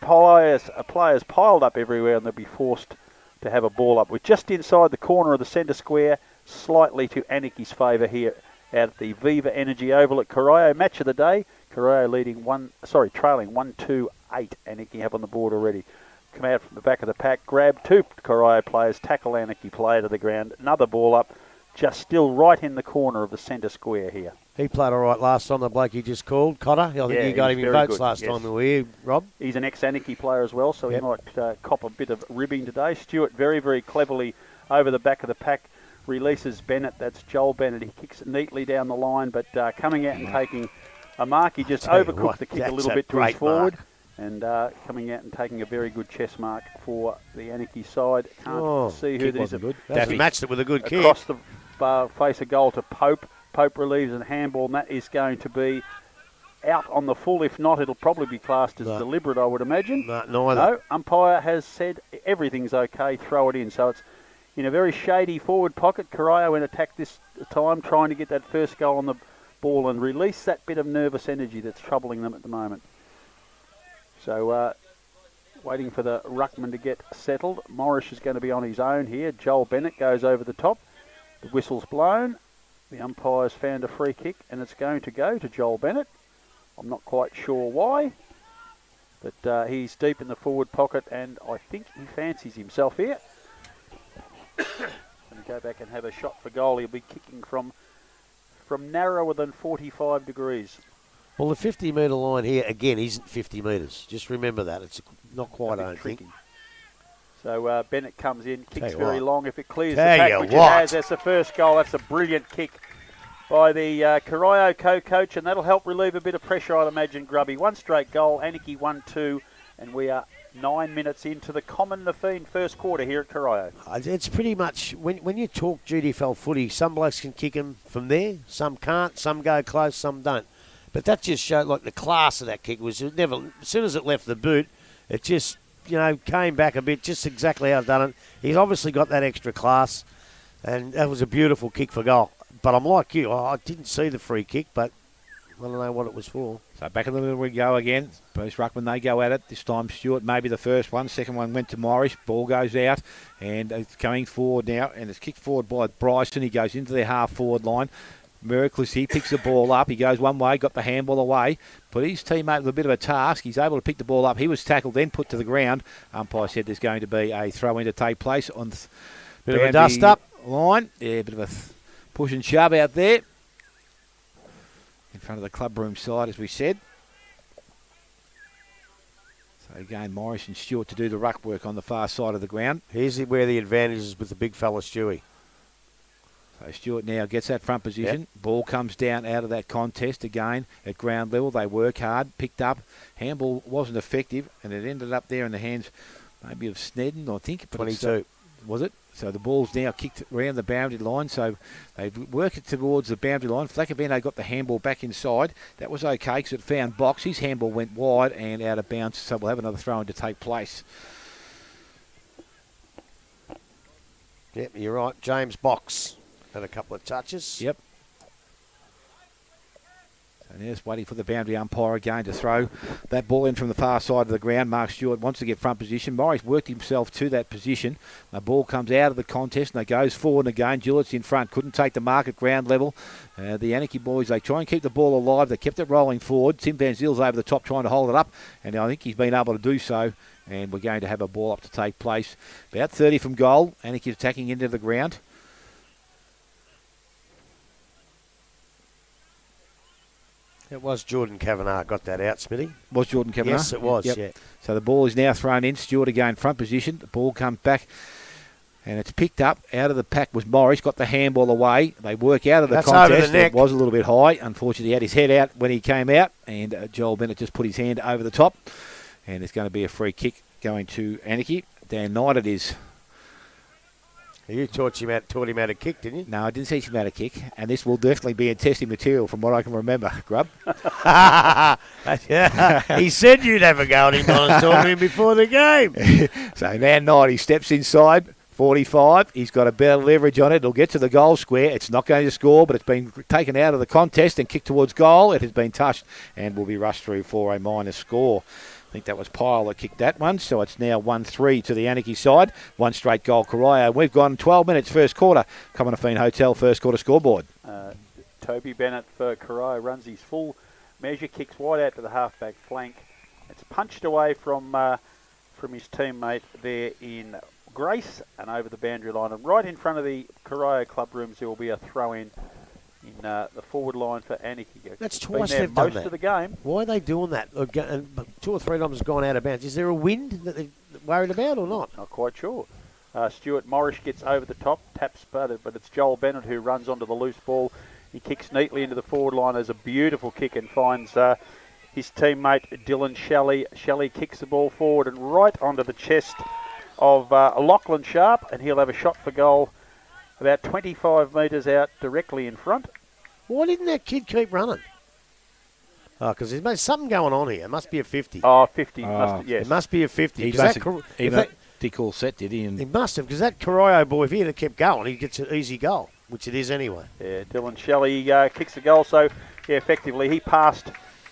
Players piled up everywhere, and they'll be forced to have a ball up. We're just inside the corner of the centre square, slightly to Anakie's favour here out at the Viva Energy Oval at Corio. Match of the day. Corio trailing 1-2-8. Anakie have on the board already. Come out from the back of the pack, grab two Corio players, tackle Anakie player to the ground. Another ball up, just still right in the corner of the centre square here. He played all right last time, the bloke you just called, Cotter. I think you got him in votes last time we were here, Rob. He's an ex-Anakie player as well, so he might cop a bit of ribbing today. Stewart very, very cleverly over the back of the pack, releases Bennett. That's Joel Bennett. He kicks it neatly down the line, but coming out and taking a mark. He just overcooked the kick a little bit to his forward. And coming out and taking a very good chest mark for the Anakie side. Can't see who this is. Daffy matched it with a good kick. Across the face of goal to Pope. Pope relieves and handball, and that is going to be out on the full. If not, it'll probably be classed as deliberate, I would imagine. No, umpire has said everything's okay, throw it in. So it's in a very shady forward pocket. Corio in attack this time, trying to get that first goal on the ball and release that bit of nervous energy that's troubling them at the moment. So waiting for the ruckman to get settled. Morris is going to be on his own here. Joel Bennett goes over the top. The whistle's blown. The umpire's found a free kick, and it's going to go to Joel Bennett. I'm not quite sure why, but he's deep in the forward pocket, and I think he fancies himself here. Going to go back and have a shot for goal. He'll be kicking from narrower than 45 degrees. Well, the 50-metre line here, again, isn't 50 metres. Just remember that. It's not quite, I don't think. So Bennett comes in, kicks very long. If it clears the pack, which it has, that's the first goal. That's a brilliant kick by the Corio co-coach, and that'll help relieve a bit of pressure, I'd imagine, Grubby. One straight goal, Anakie 1-2, and we are 9 minutes into the Common Nafeen first quarter here at Corio. It's pretty much, when you talk GDFL footy, some blokes can kick them from there, some can't, some go close, some don't. But that just showed, like, the class of that kick was never, as soon as it left the boot, it just, came back a bit, just exactly how it's done it. He's obviously got that extra class, and that was a beautiful kick for goal. But I'm like you, I didn't see the free kick, but I don't know what it was for. So back in the middle we go again. Both ruckman, they go at it. This time Stewart, maybe the first one. Second one went to Morris. Ball goes out, and it's coming forward now, and it's kicked forward by Bryson. He goes into their half-forward line. Miraculous, he picks the ball up. He goes one way, got the handball away. Put his teammate with a bit of a task. He's able to pick the ball up. He was tackled, then put to the ground. Umpire said there's going to be a throw-in to take place on the bit of a dust-up line. Yeah, a bit of a push and shove out there in front of the clubroom side, as we said. So again, Morris and Stewart to do the ruck work on the far side of the ground. Here's where the advantage is with the big fella Stewie. So Stewart now gets that front position. Yep. Ball comes down out of that contest again at ground level. They work hard, picked up. Handball wasn't effective, and it ended up there in the hands maybe of Snedden, I think. But 22. was it? So the ball's now kicked around the boundary line. So they work it towards the boundary line. Flacabeno got the handball back inside. That was okay because it found Box. His handball went wide and out of bounds. So we'll have another throw-in to take place. Yep, you're right. James Box had a couple of touches. Yep. And just waiting for the boundary umpire again to throw that ball in from the far side of the ground. Mark Stewart wants to get front position. Morris worked himself to that position. The ball comes out of the contest and it goes forward again. Gillett's in front. Couldn't take the mark at ground level. The Anakie boys, they try and keep the ball alive. They kept it rolling forward. Tim Van Ziel's over the top trying to hold it up. And I think he's been able to do so. And we're going to have a ball up to take place. About 30 from goal. Anakie attacking into the ground. It was Jordan Kavanagh got that out, Smitty. Was Jordan Kavanagh? Yes, it was, Yep. yeah. So the ball is now thrown in. Stewart again, front position. The ball comes back and it's picked up. Out of the pack was Morris, got the handball away. They work out of the That's contest. over the neck. It was a little bit high. Unfortunately, he had his head out when he came out and Joel Bennett just put his hand over the top. And it's going to be a free kick going to Anakie. Dan Knight it is. You taught him how to kick, didn't you? No, I didn't teach him how to kick. And this will definitely be in testing material from what I can remember, Grub. He said you'd have a go at him when I was talking to him before the game. So now Knight, he steps inside. 45. He's got a better leverage on it. It'll get to the goal square. It's not going to score, but it's been taken out of the contest and kicked towards goal. It has been touched and will be rushed through for a minus score. I think that was Pyle that kicked that one, so it's now 1-3 to the Anakie side. One straight goal, Corio. We've gone 12 minutes first quarter. Commonafine Hotel first quarter scoreboard. Toby Bennett for Corio runs his full measure, kicks wide out to the halfback flank. It's punched away from his teammate there in Grace and over the boundary line. And right in front of the Corio club rooms, there will be a throw-in in the forward line for Anakie. That's It's twice been there they've done most that. of the game. Why are they doing that? And 2 or 3 times it's gone out of bounds. Is there a wind that they're worried about or not? Not quite sure. Stuart Morris gets over the top, taps but it's Joel Bennett who runs onto the loose ball. He kicks neatly into the forward line. There's a beautiful kick and finds his teammate Dylan Shelley. Shelley kicks the ball forward and right onto the chest of Lachlan Sharp, and he'll have a shot for goal about 25 metres out directly in front. Why didn't that kid keep running? Oh, because there's something going on here. It must be a 50. Oh, 50, Oh. yes. It must be a 50. He 'cause must that have, Cor- he if must- that- Dick all set, did he? And he must have, because that Corio boy, if he had kept going, he gets an easy goal, which it is anyway. Yeah, Dylan Shelley kicks the goal. So, yeah, effectively, he passed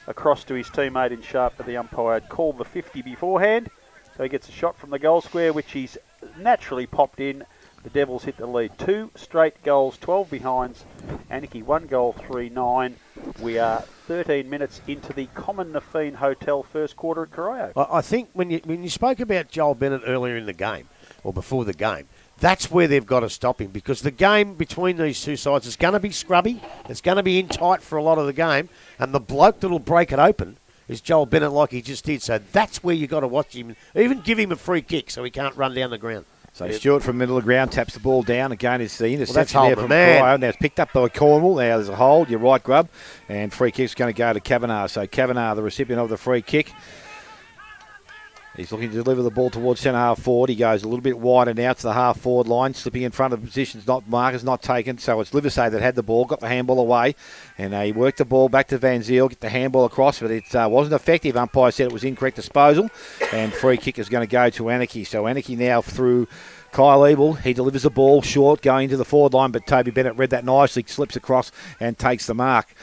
across to his teammate in Sharp, but the umpire had called the 50 beforehand. So he gets a shot from the goal square, which he's naturally popped in. The Devils hit the lead. 2 straight goals, 12 behinds. Anakie 1 goal, 3-9. We are 13 minutes into the Commonafine Hotel first quarter at Corio. I think when you spoke about Joel Bennett earlier in the game, or before the game, that's where they've got to stop him, because the game between these two sides is going to be scrubby. It's going to be in tight for a lot of the game, and the bloke that'll break it open is Joel Bennett like he just did. So that's where you got to watch him. Even give him a free kick so he can't run down the ground. so Stewart from middle of the ground taps the ball down. Again, it's the interception holding there the from man. Corio. Now it's picked up by Cornwall. Now there's a hold. You're right, Grub. And free kick's going to go to Kavanagh. So Kavanagh, the recipient of the free kick. He's looking to deliver the ball towards centre half forward. He goes a little bit wider now to the half forward line, slipping in front of positions. Markers not taken, so it's Livesey that had the ball, got the handball away, and he worked the ball back to Van Ziel, get the handball across, but it wasn't effective. Umpire said it was incorrect disposal, and free kick is going to go to Anakie. So Anakie now through Kyle Ebel. He delivers the ball short, going to the forward line, but Toby Bennett read that nicely, slips across and takes the mark.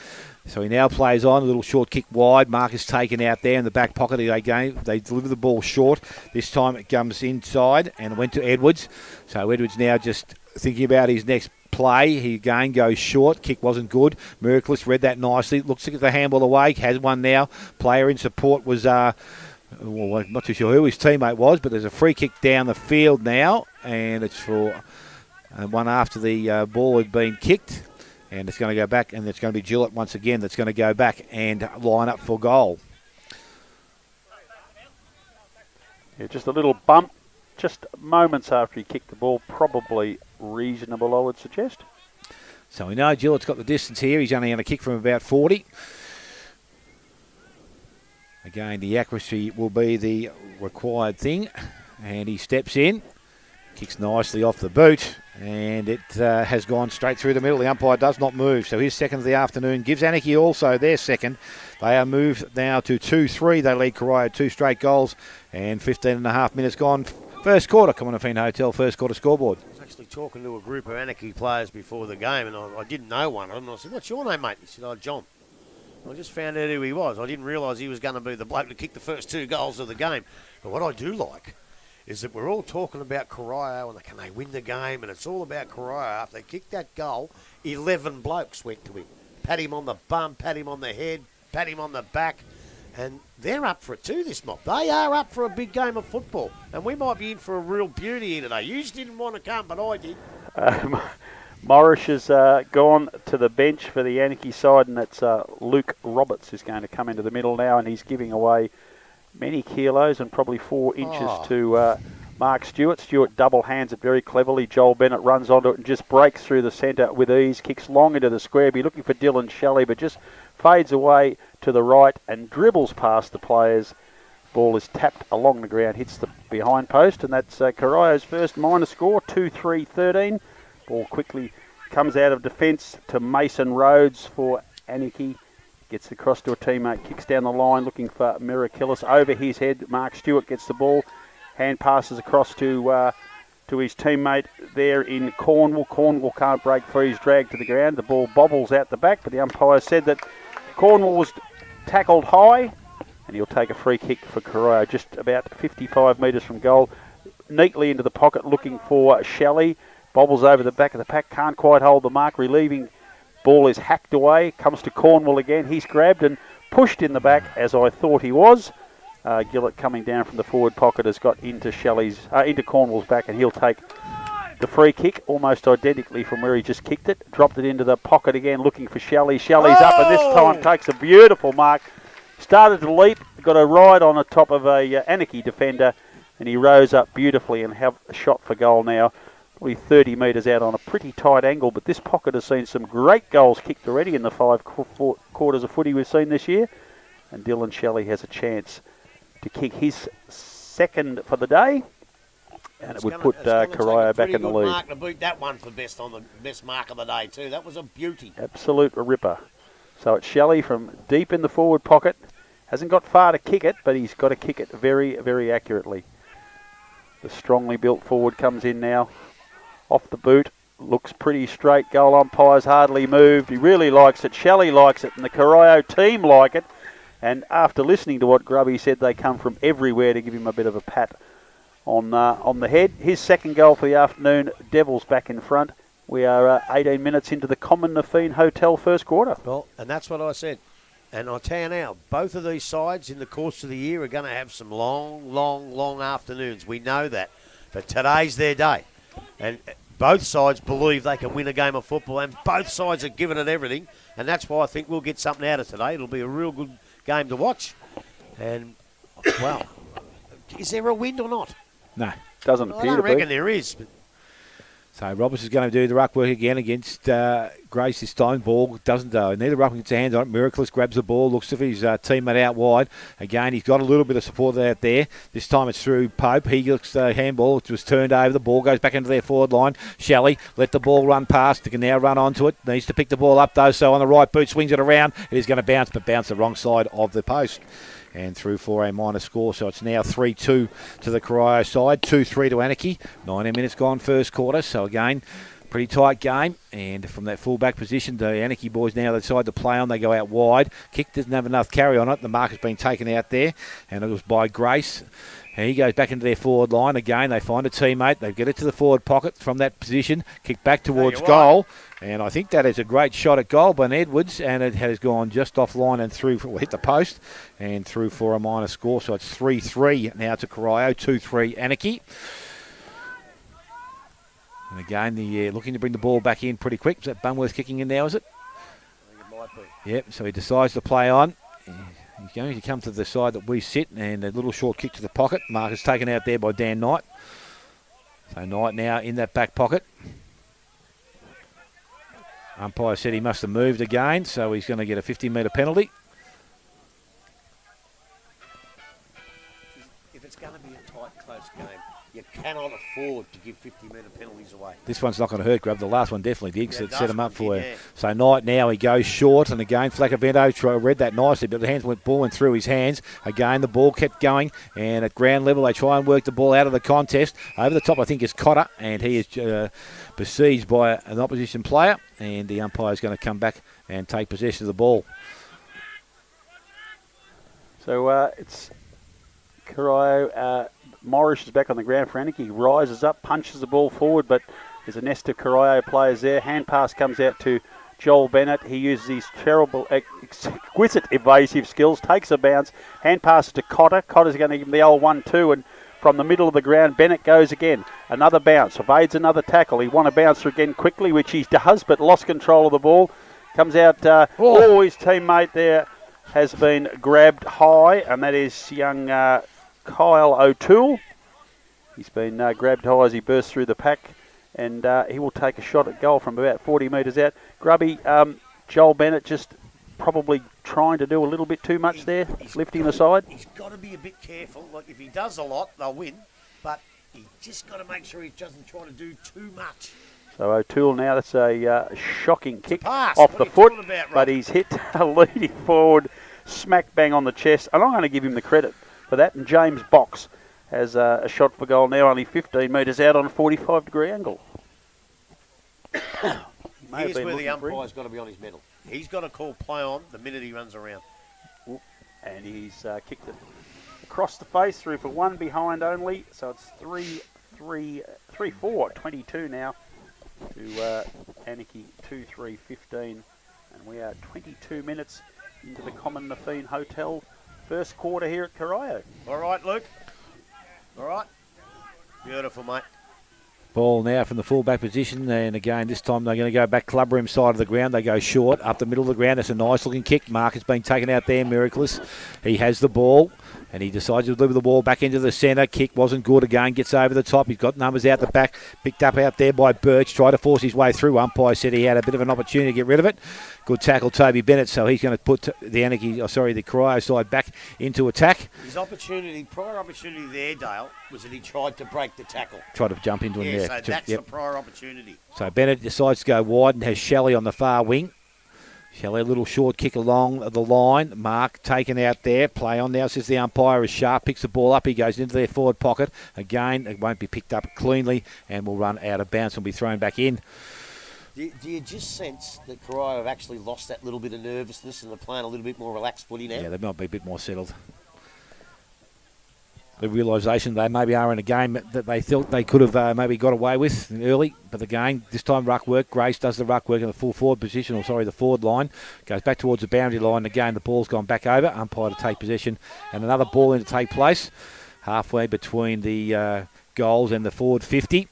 So he now plays on, a little short kick wide. Mark is taken out there in the back pocket. They deliver the ball short. This time it comes inside and went to Edwards. So Edwards now just thinking about his next play. He again goes short. Kick wasn't good. Merklis read that nicely. Looks to get the handball away. Has one now. Player in support was, well, I'm not too sure who his teammate was, but there's a free kick down the field now. And it's for one after the ball had been kicked. And it's going to go back, and it's going to be Gillett once again that's going to go back and line up for goal. Yeah, just a little bump, just moments after he kicked the ball. Probably reasonable, I would suggest. So we know Gillett's got the distance here. He's only going to kick from about 40. Again, the accuracy will be the required thing. And he steps in. Kicks nicely off the boot, and it has gone straight through the middle. The umpire does not move, so his second of the afternoon gives Anakie also their second. They are moved now to 2-3. They lead Corio 2 straight goals, and 15 and a half minutes gone. First quarter, come on, Affine Hotel, first quarter scoreboard. I was actually talking to a group of Anakie players before the game, and I didn't know one of them. I said, "What's your name, mate?" He said, "Oh, John." I just found out who he was. I didn't realise he was going to be the bloke to kick the first 2 goals of the game. But what I do like is that we're all talking about Corio and can they win the game, and it's all about Corio. After they kicked that goal, 11 blokes went to him. Pat him on the bum, pat him on the head, pat him on the back. And they're up for it too, this mob. They are up for a big game of football. And we might be in for a real beauty here today. You just didn't want to come, but I did. Morris has gone to the bench for the Anakie side, and that's Luke Roberts who's going to come into the middle now, and he's giving away many kilos and probably 4 inches to Mark Stewart. Stewart double hands it very cleverly. Joel Bennett runs onto it and just breaks through the centre with ease, kicks long into the square. Be looking for Dylan Shelley, but just fades away to the right and dribbles past the players. Ball is tapped along the ground, hits the behind post, and that's Corio's first minor score, 2-3-13. Ball quickly comes out of defence to Mason Rhodes for Anakie. Gets across to a teammate, kicks down the line looking for Mirakilis. Over his head, Mark Stewart gets the ball. Hand passes across to his teammate there in Cornwall. Cornwall can't break free. He's dragged to the ground. The ball bobbles out the back, but the umpire said that Cornwall was tackled high, and he'll take a free kick for Corio just about 55 metres from goal. Neatly into the pocket looking for Shelley. Bobbles over the back of the pack, can't quite hold the mark. Relieving ball is hacked away, comes to Cornwall again. He's grabbed and pushed in the back, as I thought he was. Gillett coming down from the forward pocket has got into into Cornwall's back, and he'll take the free kick almost identically from where he just kicked it. Dropped it into the pocket again, looking for Shelley. Shelley's up, and this time takes a beautiful mark. Started to leap, got a ride on the top of a Anakie defender, and he rose up beautifully and have a shot for goal now. Probably 30 metres out on a pretty tight angle, but this pocket has seen some great goals kicked already in the 5 quarters of footy we've seen this year. And Dylan Shelley has a chance to kick his second for the day, and it would put Corio back in the lead. Mark to beat that one for best on the best mark of the day too. That was a beauty. Absolute ripper. So it's Shelley from deep in the forward pocket. Hasn't got far to kick it, but he's got to kick it very, very accurately. The strongly built forward comes in now. Off the boot, looks pretty straight. Goal umpire's hardly moved. He really likes it. Shelley likes it, and the Corio team like it. And after listening to what Grubby said, they come from everywhere to give him a bit of a pat on the head. His second goal for the afternoon. Devils back in front. We are 18 minutes into the Common Affine Hotel first quarter. Well, and that's what I said. And I tell you now, both of these sides in the course of the year are going to have some long, long, long afternoons. We know that. But today's their day. And both sides believe they can win a game of football, and both sides are giving it everything. And that's why I think we'll get something out of today. It'll be a real good game to watch. And, well, is there a wind or not? No. Doesn't I appear don't to be. reckon there is. But So Roberts is going to do the ruck work again against Grace this time. Ball doesn't go. Neither ruck gets a hand on it. Miraculous grabs the ball, looks for his teammate out wide. Again, he's got a little bit of support out there. This time it's through Pope. He looks the handball. It was turned over. The ball goes back into their forward line. Shelley let the ball run past. They can now run onto it. Needs to pick the ball up though. So on the right boot, swings it around. It is going to bounce, but bounce the wrong side of the post. And through for a minor score, so it's now 3-2 to the Corio side, 2-3 to Anakie. 19 minutes gone first quarter, so again, pretty tight game. And from that full-back position, the Anakie boys now decide to play on. They go out wide. Kick doesn't have enough carry on it. The mark has been taken out there, and it was by Grace. And he goes back into their forward line again. They find a teammate. They get it to the forward pocket from that position. Kick back towards goal. And I think that is a great shot at goal by Edwards. And it has gone just offline and through, hit the post and through for a minor score. So it's 3-3 now to Corio, 2-3 Anakie. And again, looking to bring the ball back in pretty quick. Is that Bunworth kicking in now, is it? I think it might be. Yep, so he decides to play on. He's going to come to the side that we sit, and a little short kick to the pocket. Mark is taken out there by Dan Knight. So Knight now in that back pocket. Umpire said he must have moved again, so he's going to get a 50-metre penalty. If it's going to be a tight, close game, You cannot afford to give 50-metre penalties away. This one's not going to hurt, Grub. The last one definitely did, because Yeah, it set him up for you. yeah. So Knight now, he goes short, and again, Flaccavento read that nicely, but the hands went balling through his hands. Again, the ball kept going, and at ground level, they try and work the ball out of the contest. Over the top, I think, is Cotter, and he is besieged by an opposition player, and the umpire is going to come back and take possession of the ball. So it's Corio. Morris is back on the ground for Anakie. He rises up, punches the ball forward, but there's a nest of Corio players there. Hand pass comes out to Joel Bennett. He uses his terrible, exquisite evasive skills, takes a bounce, hand passes to Cotter. Cotter's going to give him the old 1-2, and from the middle of the ground, Bennett goes again. Another bounce, evades another tackle. He won a bounce again quickly, which he does, but lost control of the ball. Comes out, his teammate there has been grabbed high, and that is young Kyle O'Toole. He's been grabbed high as he bursts through the pack, and he will take a shot at goal from about 40 metres out. Grubby, Joel Bennett just probably trying to do a little bit too much there, lifting the side. He's got to be a bit careful. Like, if he does a lot, they'll win, but he's just got to make sure he doesn't try to do too much. So O'Toole now, that's a shocking kick pass. off What the are you foot, talking about, Rob? but he's hit leading forward, smack bang on the chest, and I'm going to give him the credit for that. And James Box has a shot for goal now, only 15 metres out on a 45-degree angle. Here's where the umpire's got to be on his medal. He's got to call play on the minute he runs around. And he's kicked it across the face, through for one, behind only. So it's 3-4, 22 now to Anakie 2-3, 15. And we are 22 minutes into the Common Nafeen Hotel first quarter here at Corio. All right, Luke. All right. Beautiful, mate. Ball now from the full-back position, and again, this time they're going to go back club room side of the ground. They go short, up the middle of the ground. That's a nice-looking kick. Mark has been taken out there, miraculous. He has the ball, and he decides to deliver the ball back into the centre. Kick wasn't good again, gets over the top. He's got numbers out the back, picked up out there by Birch, tried to force his way through. Umpire said he had a bit of an opportunity to get rid of it. Good tackle, Toby Bennett, so he's going to put the Corio side back into attack. His prior opportunity there, Dale, was that he tried to break the tackle. Tried to jump into him there. So that's the prior opportunity. So Bennett decides to go wide and has Shelley on the far wing. Shelley, a little short kick along the line. Mark taken out there. Play on now, says the umpire. Is Sharp, picks the ball up. He goes into their forward pocket. Again, it won't be picked up cleanly and will run out of bounds and be thrown back in. Do you just sense that Corio have actually lost that little bit of nervousness and they're playing a little bit more relaxed footy now? Yeah, they might be a bit more settled. The realisation they maybe are in a game that they thought they could have maybe got away with early, but again, this time ruck work. Grace does the ruck work in the full forward position, the forward line. Goes back towards the boundary line. Again, the ball's gone back over. Umpire to take possession, and another ball in to take place. Halfway between the goals and the forward 50.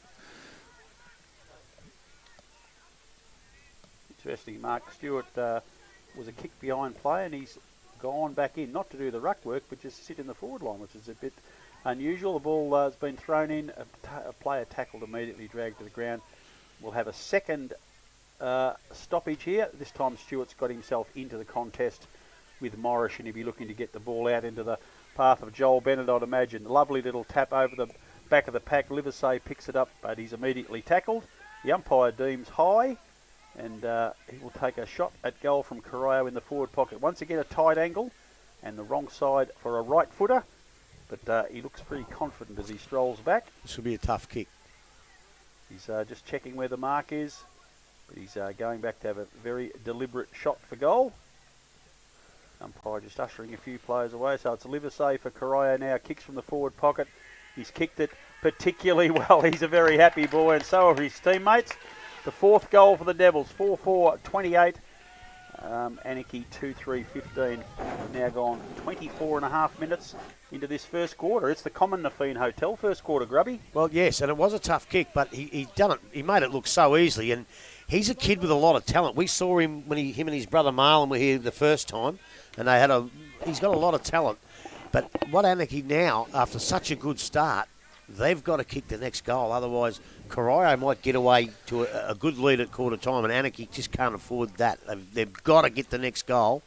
Interesting, Mark Stewart was a kick behind play, and he's gone back in, not to do the ruck work, but just sit in the forward line, which is a bit unusual. The ball has been thrown in, a player tackled immediately, dragged to the ground. We'll have a second stoppage here. This time Stewart's got himself into the contest with Morris, and he'll be looking to get the ball out into the path of Joel Bennett, I'd imagine. Lovely little tap over the back of the pack. Livesey picks it up, but he's immediately tackled. The umpire deems high, and he will take a shot at goal from Corio in the forward pocket. Once again, a tight angle and the wrong side for a right footer, but he looks pretty confident as he strolls back. This will be a tough kick. He's just checking where the mark is, but he's going back to have a very deliberate shot for goal. Umpire just ushering a few players away, so it's Livesey for Corio now. Kicks from the forward pocket. He's kicked it particularly well. He's a very happy boy, and so are his teammates. The fourth goal for the Devils, 4-4, 28. Anakie 2-3, 15. Now gone 24 and a half minutes into this first quarter. It's the Common Nafeen Hotel first quarter, Grubby. Well, yes, and it was a tough kick, but he done it. He made it look so easily, and he's a kid with a lot of talent. We saw him when him and his brother Marlon were here the first time, and he's got a lot of talent. But what Anakie now, after such a good start, they've got to kick the next goal. Otherwise, Corio might get away to a good lead at quarter time, and Anakie just can't afford that. They've got to get the next goal,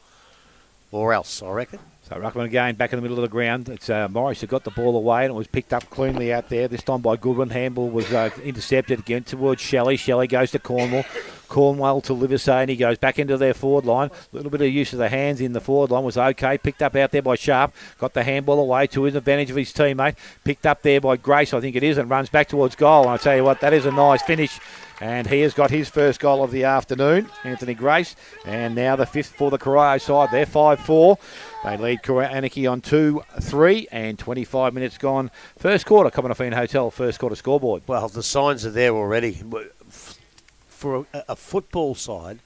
or else, I reckon. So Ruckman again back in the middle of the ground. It's Morris who got the ball away and it was picked up cleanly out there. This time by Goodwin. Handball was intercepted again towards Shelley. Shelley goes to Cornwall. Cornwell to Livesey and he goes back into their forward line. A little bit of use of the hands in the forward line was okay. Picked up out there by Sharp. Got the handball away to his advantage of his teammate. Picked up there by Grace, I think it is, and runs back towards goal. And I tell you what, that is a nice finish. And he has got his first goal of the afternoon, Anthony Grace. And now the fifth for the Corio side. They're 5-4. They lead Anakie on 2-3 and 25 minutes gone. First quarter, Commonwealth Hotel, first quarter scoreboard. Well, the signs are there already. For a football side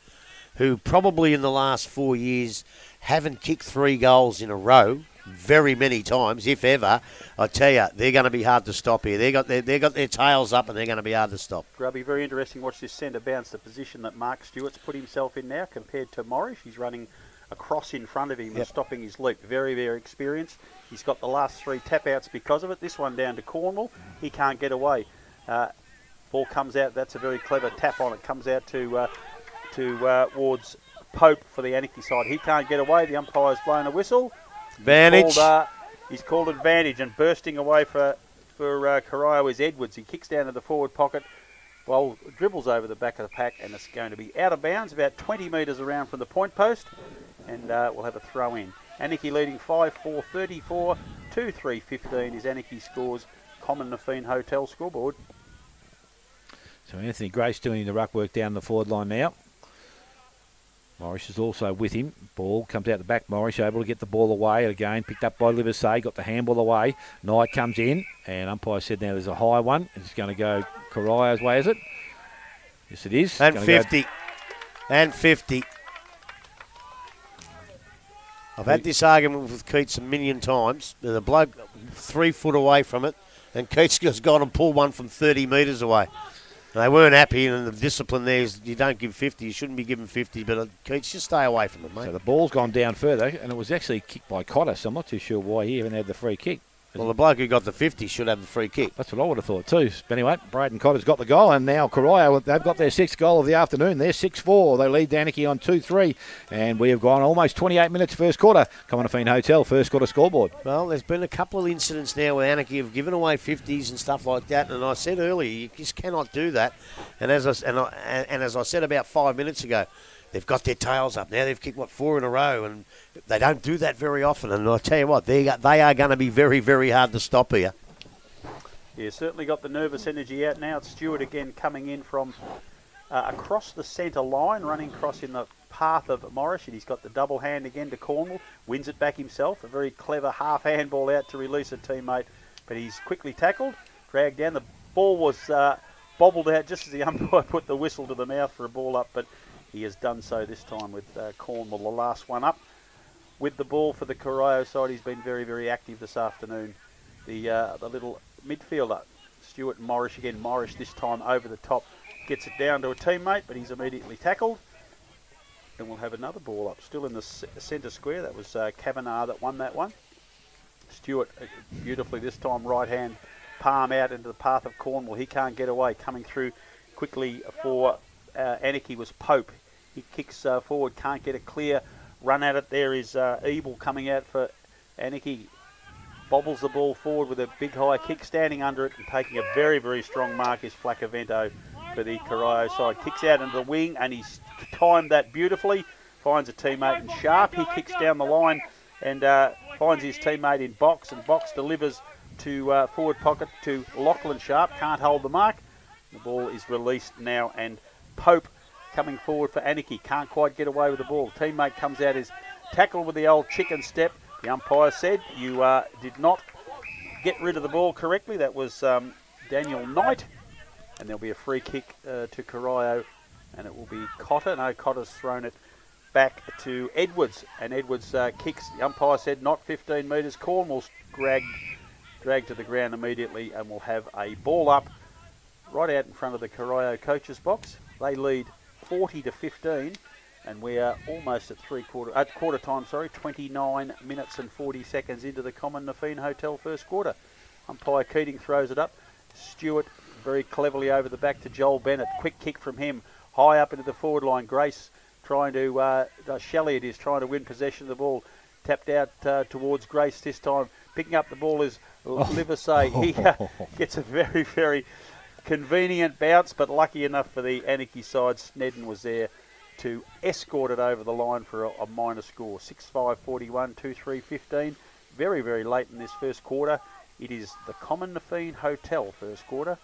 who probably in the last 4 years haven't kicked 3 goals in a row very many times, if ever, I tell you, they're going to be hard to stop here. They got their tails up and they're going to be hard to stop. Grubby, very interesting. Watch this centre bounce, the position that Mark Stewart's put himself in now compared to Morris. He's running across in front of him and stopping his leap. Very, very experienced. He's got the last 3 tap-outs because of it. This one down to Cornwall. He can't get away. Ball comes out. That's a very clever tap on it. Comes out towards Pope for the Anakie side. He can't get away. The umpire's blown a whistle. Advantage. He's called advantage, and bursting away for Corio is Edwards. He kicks down to the forward pocket. Well, dribbles over the back of the pack, and it's going to be out of bounds, about 20 metres around from the point post, and we'll have a throw in. Anakie leading 5-4, 34, 2-3, 15 is Anakie scores. Common Nafeen Hotel scoreboard. So Anthony Grace doing the ruck work down the forward line now. Morris is also with him. Ball comes out the back. Morris able to get the ball away again. Picked up by Livesey. Got the handball away. Knight comes in. And umpire said now there's a high one. It's going to go Corio's way, is it? Yes, it is. And 50. And 50. I've had this argument with Keats a million times. There's a bloke 3 foot away from it. And Keats has gone and pulled one from 30 metres away. They weren't happy, and the discipline there is you don't give 50. You shouldn't be given 50, but Keats, just stay away from it, mate. So the ball's gone down further, and it was actually kicked by Cotter, so I'm not too sure why he even had the free kick. Well, the bloke who got the 50 should have the free kick. That's what I would have thought too. But anyway, Braden Cotter's got the goal, and now Corio, they've got their 6th goal of the afternoon. They're 6-4. They lead Anakie on 2-3, and we have gone almost 28 minutes first quarter. Commonwealth Hotel, first quarter scoreboard. Well, there's been a couple of incidents now where Anakie have given away 50s and stuff like that, and I said earlier, you just cannot do that. And as I said about 5 minutes ago, they've got their tails up. Now they've kicked, 4 in a row, and they don't do that very often. And I tell you what, they are going to be very, very hard to stop here. Yeah, certainly got the nervous energy out now. It's Stewart again coming in from across the centre line, running across in the path of Morris. And he's got the double hand again to Cornwall. Wins it back himself. A very clever half handball out to release a teammate. But he's quickly tackled, dragged down. The ball was bobbled out just as the umpire put the whistle to the mouth for a ball up. But he has done so this time with Cornwall, the last one up. With the ball for the Corio side, he's been very, very active this afternoon. The little midfielder, Stewart and Morris again. Morris this time over the top. Gets it down to a teammate, but he's immediately tackled. And we'll have another ball up. Still in the centre square. That was Kavanagh that won that one. Stewart beautifully this time, right hand palm out into the path of Cornwall. He can't get away. Coming through quickly for Anakie was Pope. He kicks forward, can't get a clear run at it. There is Ebel coming out for Anakie. Bobbles the ball forward with a big high kick, standing under it and taking a very, very strong mark is Flacavento for the Corio side. Kicks out into the wing and he's timed that beautifully. Finds a teammate in Sharp. He kicks down the line and finds his teammate in Box, and Box delivers to forward pocket to Lachlan Sharp. Can't hold the mark. The ball is released now, and Pope coming forward for Anakie. Can't quite get away with the ball. Teammate comes out, is tackled with the old chicken step. The umpire said you did not get rid of the ball correctly. That was Daniel Knight. And there'll be a free kick to Corio, and it will be Cotter. No, Cotter's thrown it back to Edwards, and Edwards kicks. The umpire said not 15 metres. Cornwall's dragged to the ground immediately, and we'll have a ball up right out in front of the Corio coaches box. They lead 40-15, and we are almost at quarter time. 29 minutes and 40 seconds into the Common Nafeen Hotel first quarter. Umpire Keating throws it up. Stewart very cleverly over the back to Joel Bennett. Quick kick from him, high up into the forward line. Grace trying to Shelley it is trying to win possession of the ball. Tapped out towards Grace this time. Picking up the ball is Livesey. He gets a very, very convenient bounce, but lucky enough for the Anakie side, Snedden was there to escort it over the line for a minor score. 6-5, 41, 2-3, 15. Very, very late in this first quarter. It is the Common Nafeen Hotel first quarter.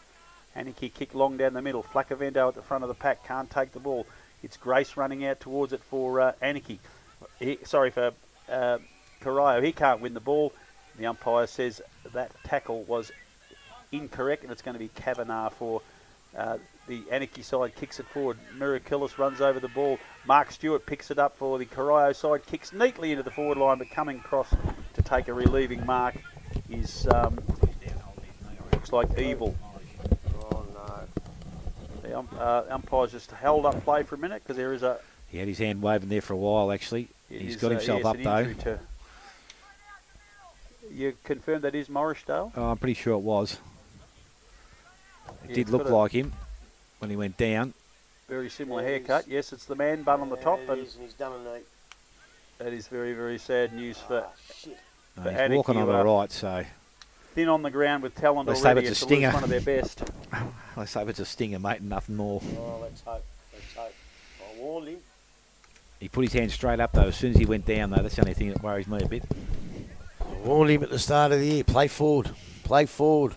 Anakie kick long down the middle. Flacavento at the front of the pack, can't take the ball. It's Grace running out towards it for Anakie. For Corio. He can't win the ball. The umpire says that tackle was incorrect, and it's going to be Kavanagh for the Anakie side. Kicks it forward. Miraculous runs over the ball. Mark Stewart picks it up for the Corio side. Kicks neatly into the forward line, but coming across to take a relieving mark is looks like Evil. Oh, no. The umpire's just held up play for a minute because there is a... He had his hand waving there for a while, actually. He's got himself up, though. You confirmed that is Morrisdale? Oh, I'm pretty sure it was. It did look like him when he went down. Very similar haircut. Yes, it's the man bun on the top. And he's done a knee. That is very, very sad news for Shit. No, he's walking on all right, so... Thin on the ground with talent Let's already. say it's a stinger. One of their best. Let's hope it's a stinger, mate, and nothing more. Oh, let's hope. Let's hope. I warned him. He put his hand straight up, though, as soon as he went down, though. That's the only thing that worries me a bit. I warned him at the start of the year. Play forward. Play forward.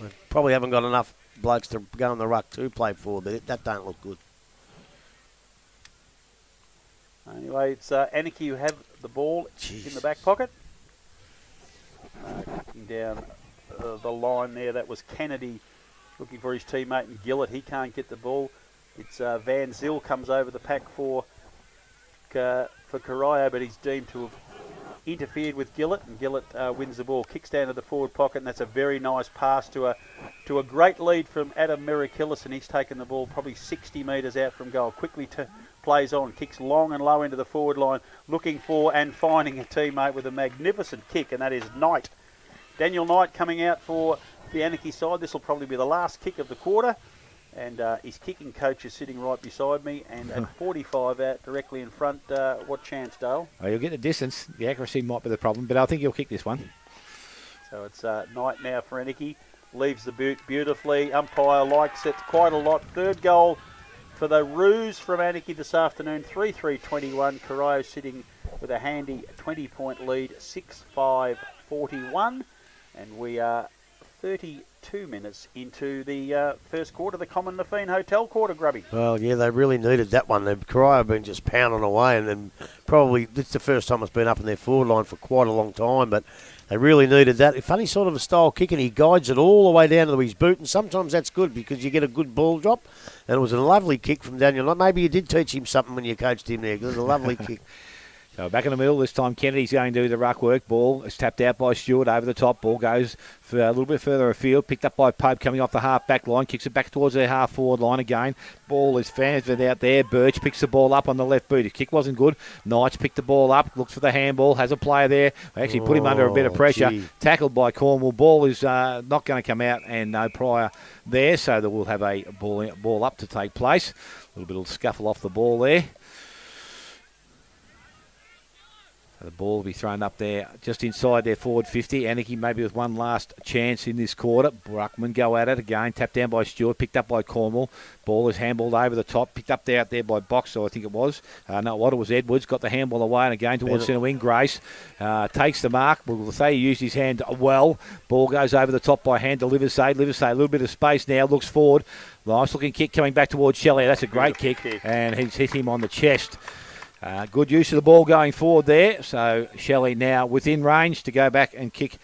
We probably haven't got enough blokes to go in the ruck to play forward, but that don't look good. Anyway, it's Anakie who have the ball in the back pocket. Kicking down the line there. That was Kennedy looking for his teammate and Gillett. He can't get the ball. It's Van Zyl comes over the pack for Corio, but he's deemed to have interfered with Gillett, and Gillett wins the ball. Kicks down to the forward pocket, and that's a very nice pass to a great lead from Adam Miraculous, and he's taken the ball probably 60 metres out from goal. Quickly plays on, kicks long and low into the forward line, looking for and finding a teammate with a magnificent kick, and that is Knight. Daniel Knight coming out for the Anakie side. This will probably be the last kick of the quarter, and his kicking coach is sitting right beside me, and at 45 out directly in front. What chance, Dale? Oh, you'll get the distance. The accuracy might be the problem, but I think he'll kick this one. So it's Knight now for Anakie. Leaves the boot beautifully. Umpire likes it quite a lot. Third goal for the Roos from Anakie this afternoon. 3-3-21. Corio sitting with a handy 20-point lead. 6-5-41. And we are 32 minutes into the first quarter. The Common Nafeen Hotel quarter, Grubby. Well, yeah, they really needed that one. The Corio have been just pounding away, and then probably it's the first time it's been up in their forward line for quite a long time, but they really needed that. Funny sort of a style kick, and he guides it all the way down to his boot, and sometimes that's good because you get a good ball drop, and it was a lovely kick from Daniel. Maybe you did teach him something when you coached him there, because it was a lovely kick. So back in the middle, this time Kennedy's going to do the ruck work. Ball is tapped out by Stewart over the top. Ball goes for a little bit further afield. Picked up by Pope coming off the half-back line. Kicks it back towards their half-forward line again. Ball is fanfed out there. Birch picks the ball up on the left boot. His kick wasn't good. Knights picked the ball up. Looks for the handball. Has a player there. They actually put him under a bit of pressure. Gee. Tackled by Cornwall. Ball is not going to come out, and no prior there. So that we'll have a ball up to take place. A little bit of scuffle off the ball there. The ball will be thrown up there just inside their forward 50. Anakie maybe with one last chance in this quarter. Bruckman go at it again. Tapped down by Stewart. Picked up by Cornwall. Ball is handballed over the top. Picked up there out there by Boxer, I think it was. No, what it was Edwards. Got the handball away and again towards centre wing. Grace takes the mark. We'll say he used his hand well. Ball goes over the top by hand to Livesey. Livesey, a little bit of space now. Looks forward. Nice looking kick coming back towards Shelley. That's a great kick. And he's hit him on the chest. Good use of the ball going forward there. So Shelley now within range to go back and kick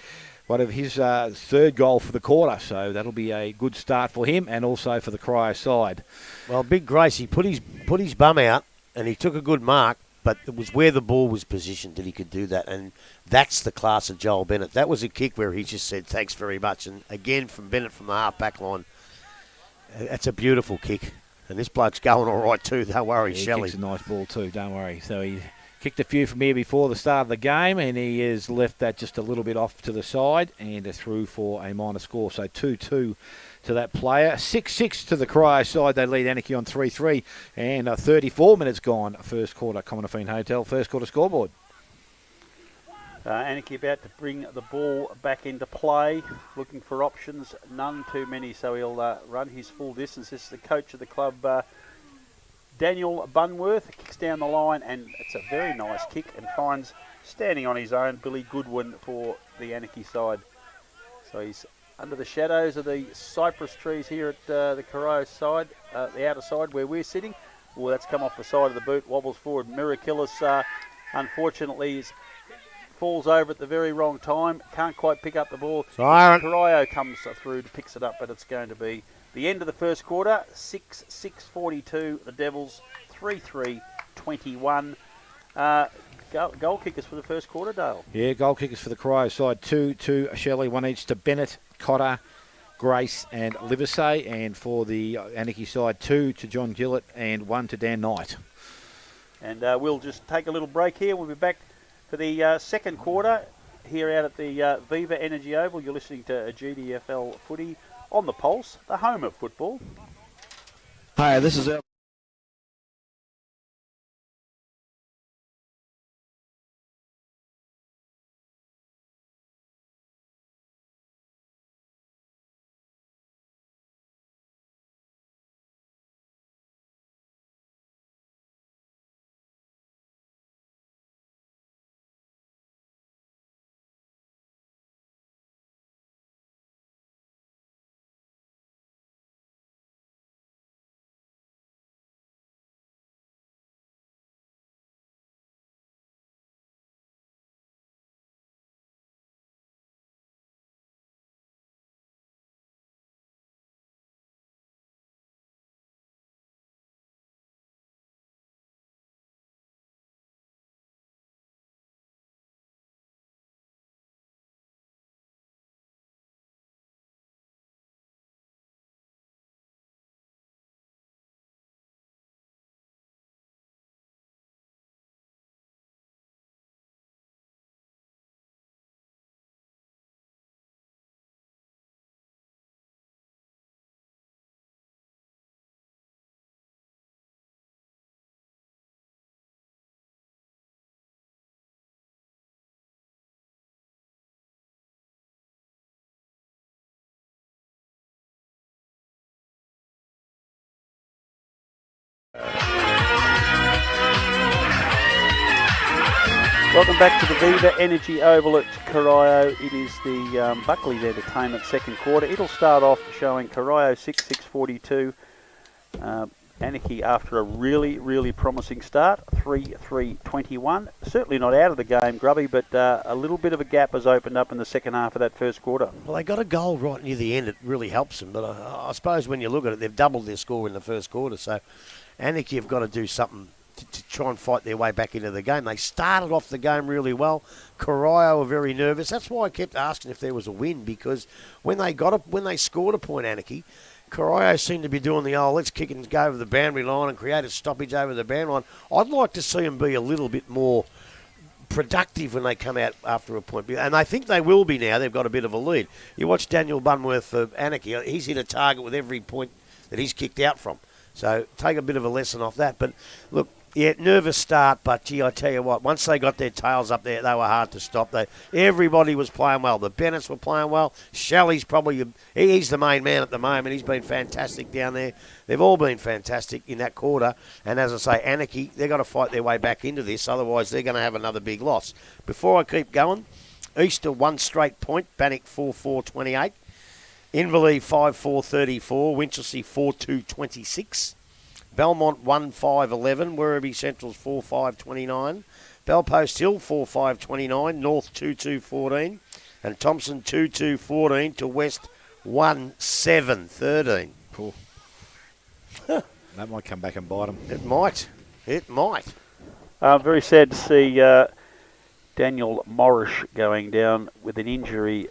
one of his third goal for the quarter. So that'll be a good start for him and also for the Corio side. Well, Big Grace, he put his bum out and he took a good mark, but it was where the ball was positioned that he could do that. And that's the class of Joel Bennett. That was a kick where he just said, thanks very much. And again, from Bennett from the half-back line, that's a beautiful kick. And this bloke's going all right too, don't worry, Shelley. He kicks a nice ball too, don't worry. So he kicked a few from here before the start of the game, and he has left that just a little bit off to the side and through for a minor score. So 2-2 to that player. 6-6 to the Corio side. They lead Anakie on 3-3, and 34 minutes gone. First quarter, Common Nafeen Hotel. First quarter scoreboard. Anakie about to bring the ball back into play, looking for options, none too many, so he'll run his full distance. This is the coach of the club, Daniel Bunworth, kicks down the line, and it's a very nice kick, and finds, standing on his own, Billy Goodwin for the Anakie side. So he's under the shadows of the cypress trees here at the Corio side, the outer side where we're sitting. Well, that's come off the side of the boot, wobbles forward. Miraculous, unfortunately, falls over at the very wrong time. Can't quite pick up the ball. Siren. Corio comes through, picks it up, but it's going to be the end of the first quarter. 6-6-42. The Devils 3-3-21. Goal kickers for the first quarter, Dale. Yeah, goal kickers for the Corio side. 2 to Shelley, 1 each to Bennett, Cotter, Grace and Livesey. And for the Anakie side, 2 to John Gillett and 1 to Dan Knight. And we'll just take a little break here. We'll be back for the second quarter here out at the Viva Energy Oval. You're listening to a GDFL footy on the Pulse, the home of football. Hi, this is El. Welcome back to the Viva Energy Oval at Corio. It is the Buckley's Entertainment second quarter. It'll start off showing Corio 6-6-42. Anakie, after a really, really promising start, 3-3-21. Certainly not out of the game, Grubby, but a little bit of a gap has opened up in the second half of that first quarter. Well, they got a goal right near the end. It really helps them. But I suppose when you look at it, they've doubled their score in the first quarter. So Anakie have got to do something to try and fight their way back into the game. They started off the game really well. Corio were very nervous. That's why I kept asking if there was a win, because when they scored a point, Anakie, Corio seemed to be doing the old, let's kick and go over the boundary line and create a stoppage over the boundary line. I'd like to see them be a little bit more productive when they come out after a point. And I think they will be now. They've got a bit of a lead. You watch Daniel Bunworth for Anakie. He's hit a target with every point that he's kicked out from. So take a bit of a lesson off that. But look, yeah, nervous start, but gee, I tell you what, once they got their tails up there, they were hard to stop. Everybody was playing well. The Bennetts were playing well. Shelley's probably, he's the main man at the moment. He's been fantastic down there. They've all been fantastic in that quarter. And as I say, Anakie, they've got to fight their way back into this, otherwise they're going to have another big loss. Before I keep going, Easter 1 straight point, Bannock 4-4-28. Inverleigh 5-4-34, Winchelsea 4-2-26. Belmont 1-5-11, Werribee Central's 4-5-29, Belpost Hill 4-5-29, North 2-2-14, and Thompson 2-2-14 to West 1-7-13. Cool. That might come back and bite them. It might. It might. Very sad to see Daniel Morris going down with an injury,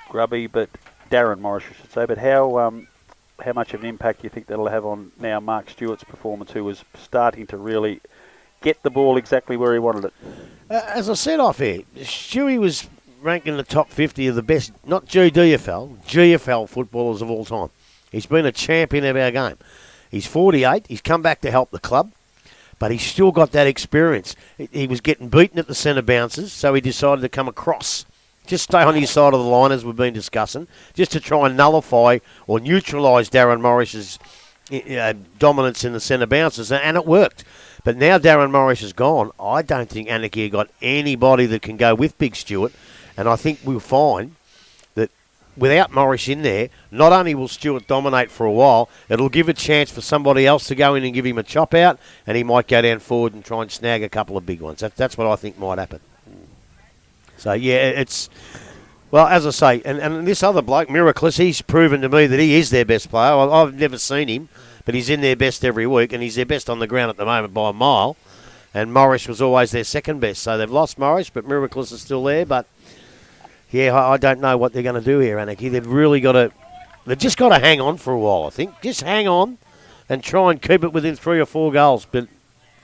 Grubby, but Darren Morris, I should say. But how much of an impact do you think that'll have on now Mark Stewart's performance, who was starting to really get the ball exactly where he wanted it? As I said off air, Stewie was ranked in the top 50 of the best, not GFL footballers of all time. He's been a champion of our game. He's 48. He's come back to help the club. but he's still got that experience. He was getting beaten at the centre bounces, so he decided to come across. Just stay on his side of the line, as we've been discussing, just to try and nullify or neutralise Darren Morris's dominance in the centre bounces, and it worked. But now Darren Morris is gone. I don't think Anakie got anybody that can go with Big Stewart, and I think we'll find that without Morris in there, not only will Stewart dominate for a while, it'll give a chance for somebody else to go in and give him a chop out, and he might go down forward and try and snag a couple of big ones. That's what I think might happen. So, yeah, it's... Well, as I say, and this other bloke, Miraclis, he's proven to me that he is their best player. I've never seen him, but he's in their best every week, and he's their best on the ground at the moment by a mile. And Morris was always their second best. So they've lost Morris, but Miraclis is still there. But, yeah, I don't know what they're going to do here, Anakie. They've just got to hang on for a while, I think. Just hang on and try and keep it within 3 or 4 goals. But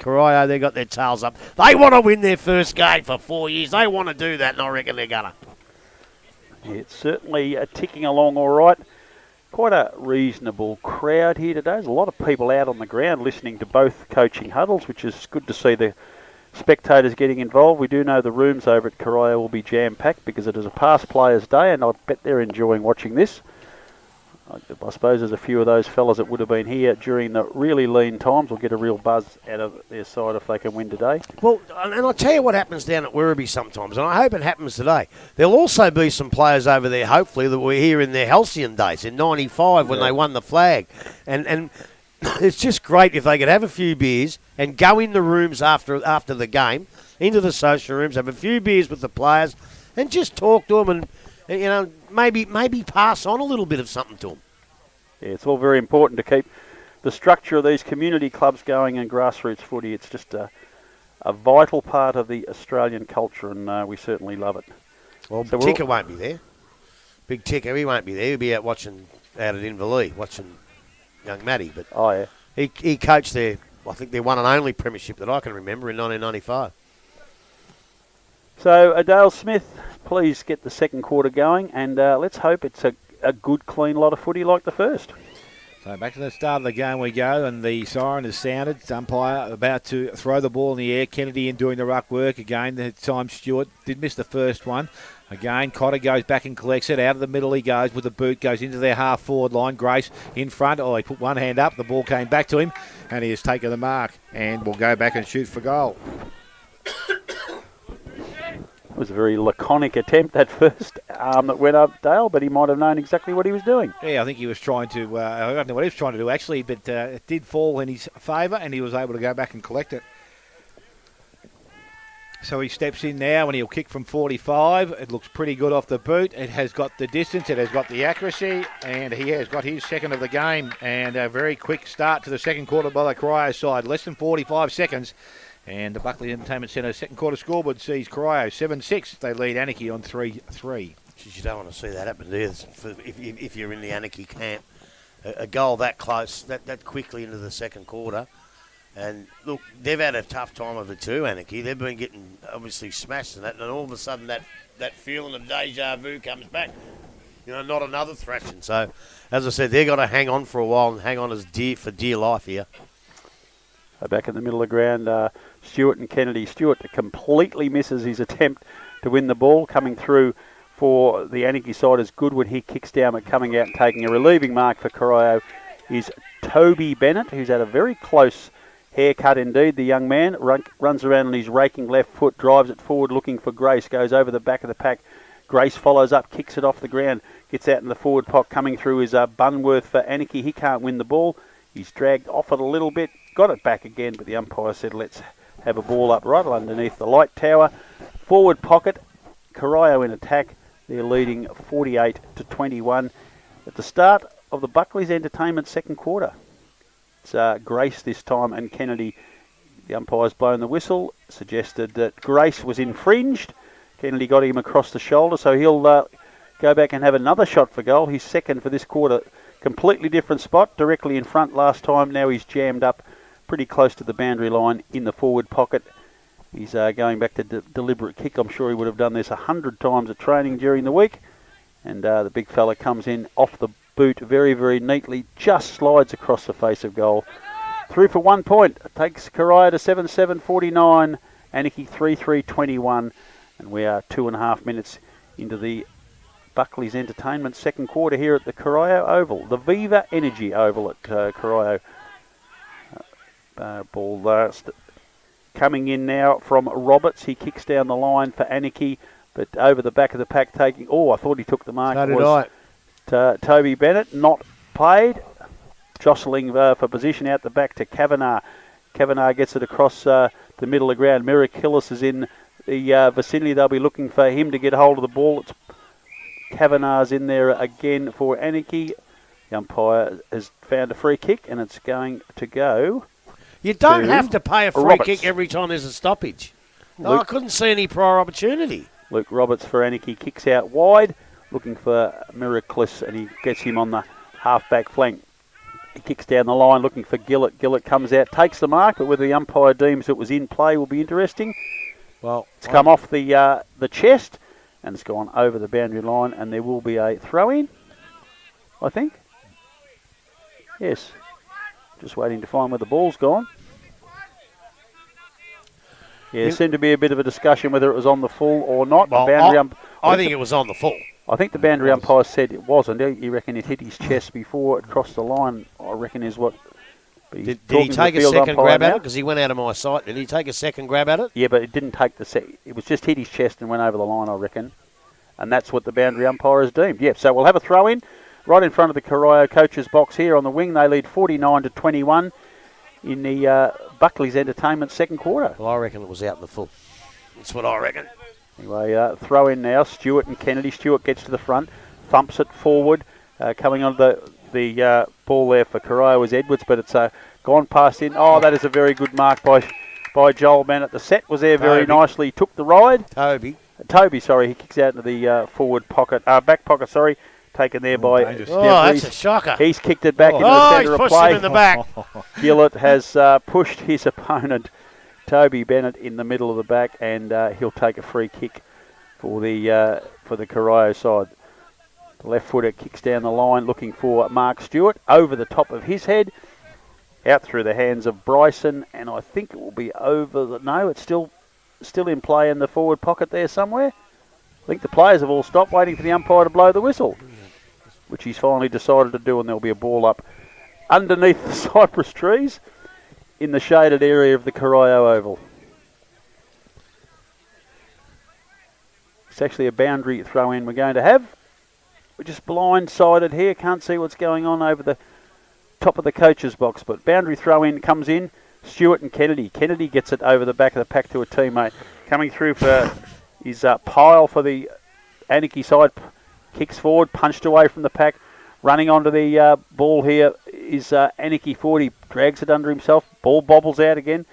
Corio, they got their tails up. They want to win their first game for 4 years. They want to do that, and I reckon they're going to. It's certainly ticking along all right. Quite a reasonable crowd here today. There's a lot of people out on the ground listening to both coaching huddles, which is good to see the spectators getting involved. We do know the rooms over at Corio will be jam-packed because it is a past players' day, and I bet they're enjoying watching this. I suppose there's a few of those fellas that would have been here during the really lean times will get a real buzz out of their side if they can win today. Well, and I'll tell you what happens down at Werribee sometimes, and I hope it happens today. There'll also be some players over there, hopefully, that were here in their halcyon days, in 95 when they won the flag. And it's just great if they could have a few beers and go in the rooms after the game, into the social rooms, have a few beers with the players, and just talk to them and, you know, maybe pass on a little bit of something to them. Yeah, it's all very important to keep the structure of these community clubs going and grassroots footy. It's just a vital part of the Australian culture, and we certainly love it. Well, so Ticker won't be there. Big Ticker, he won't be there. He'll be out watching out at Inverleigh, watching young Matty. But oh yeah, he coached their, I think their one and only premiership that I can remember in 1995. So Adele Smith, please get the second quarter going, and let's hope it's a good, clean lot of footy like the first. So back to the start of the game we go, and the siren has sounded. Umpire about to throw the ball in the air. Kennedy in doing the ruck work. Again, the time Stewart did miss the first one. Again, Cotter goes back and collects it. Out of the middle he goes with the boot, goes into their half-forward line. Grace in front. Oh, he put one hand up. The ball came back to him, and he has taken the mark and will go back and shoot for goal. It was a very laconic attempt, that first arm that went up Dale, but he might have known exactly what he was doing. Yeah, I think he was trying to, I don't know what he was trying to do actually, but it did fall in his favour and he was able to go back and collect it. So he steps in now and he'll kick from 45. It looks pretty good off the boot. It has got the distance, it has got the accuracy, and he has got his second of the game. And a very quick start to the second quarter by the Corio side. Less than 45 seconds. And the Buckley Entertainment Centre second quarter scoreboard sees Corio 7-6. They lead Anakie on 3-3. You don't want to see that happen, do you? If you're in the Anakie camp. A goal that close, that quickly into the second quarter. And look, they've had a tough time of it too, Anakie. They've been getting obviously smashed and that, and all of a sudden that feeling of deja vu comes back. You know, not another thrashing. So, as I said, they've got to hang on for a while and hang on as dear life here. Back in the middle of the ground, Stewart and Kennedy. Stewart completely misses his attempt to win the ball. Coming through for the Anakie side is good when he kicks down, but coming out and taking a relieving mark for Corio is Toby Bennett, who's had a very close haircut indeed. The young man runs around on his raking left foot, drives it forward looking for Grace, goes over the back of the pack. Grace follows up, kicks it off the ground, gets out in the forward pocket. Coming through is Bunworth for Anakie. He can't win the ball. He's dragged off it a little bit, got it back again, but the umpire said let's have a ball up right underneath the light tower. Forward pocket, Corio in attack. They're leading 48-21 at the start of the Buckley's Entertainment second quarter. It's Grace this time and Kennedy. The umpire's blown the whistle, suggested that Grace was infringed. Kennedy got him across the shoulder, so he'll go back and have another shot for goal. He's second for this quarter. Completely different spot, directly in front last time. Now he's jammed up pretty close to the boundary line in the forward pocket. He's going back to deliberate kick. I'm sure he would have done this 100 times at training during the week. And the big fella comes in off the boot very, very neatly, just slides across the face of goal. Through for 1 point. Takes Corio to 7-7-49. Anakie 3-3-21. And we are 2.5 minutes into the Buckley's Entertainment second quarter here at the Corio Oval. The Viva Energy Oval at Corio. Ball coming in now from Roberts. He kicks down the line for Anakie, but over the back of the pack taking... Oh, I thought he took the mark. So did I. Toby Bennett, not played. Jostling for position out the back to Kavanagh. Kavanagh gets it across the middle of the ground. Miracillis is in the vicinity. They'll be looking for him to get hold of the ball. It's Kavanagh's in there again for Anakie. The umpire has found a free kick, and it's going to go. You don't have to pay a free Roberts. kick every time there's a stoppage. No, I couldn't see any prior opportunity. Luke Roberts for Anakie kicks out wide, looking for Miracillis, and he gets him on the half-back flank. He kicks down the line looking for Gillett. Gillett comes out, takes the mark, but whether the umpire deems it was in play will be interesting. Well, It's come off the chest, and it's gone over the boundary line, and there will be a throw-in, I think. Yes. Just waiting to find where the ball's gone. Yeah, there seemed to be a bit of a discussion whether it was on the full or not. Well, the boundary I think it was on the full. I think the boundary umpire said it wasn't. He reckon it hit his chest before it crossed the line, I reckon is what... Did he take a second grab at it? Because he went out of my sight. Did he take a second grab at it? Yeah, but it didn't take it was just hit his chest and went over the line, I reckon. And that's what the boundary umpire has deemed. Yeah, so we'll have a throw-in right in front of the Corio coach's box here on the wing. They lead 49-21 in the Buckley's Entertainment second quarter. Well, I reckon it was out in the full. That's what I reckon. Anyway, throw in now. Stewart and Kennedy. Stewart gets to the front, thumps it forward. Coming on the ball there for Corio is Edwards, but it's gone past in. Oh, that is a very good mark by Joel Bennett. The set was there very nicely. He took the ride. Toby, sorry. He kicks out into the forward pocket, back pocket, sorry. Taken there by... that's a shocker. He's kicked it back into the centre of he's play. pushed him in the back. Gillett has pushed his opponent, Toby Bennett, in the middle of the back, and he'll take a free kick for the Corio side. The left footer kicks down the line looking for Mark Stewart over the top of his head, out through the hands of Bryson, and I think it will be over the... No, it's still in play in the forward pocket there somewhere. I think the players have all stopped waiting for the umpire to blow the whistle, which he's finally decided to do, and there'll be a ball up underneath the cypress trees in the shaded area of the Corio Oval. It's actually a boundary throw-in we're going to have. We're just blindsided here, can't see what's going on over the top of the coach's box, but boundary throw-in comes in. Stewart and Kennedy. Kennedy gets it over the back of the pack to a teammate. Coming through for his pile for the Anakie side. Kicks forward, punched away from the pack. Running onto the ball here is Anakie forward. He drags it under himself. Ball bobbles out again.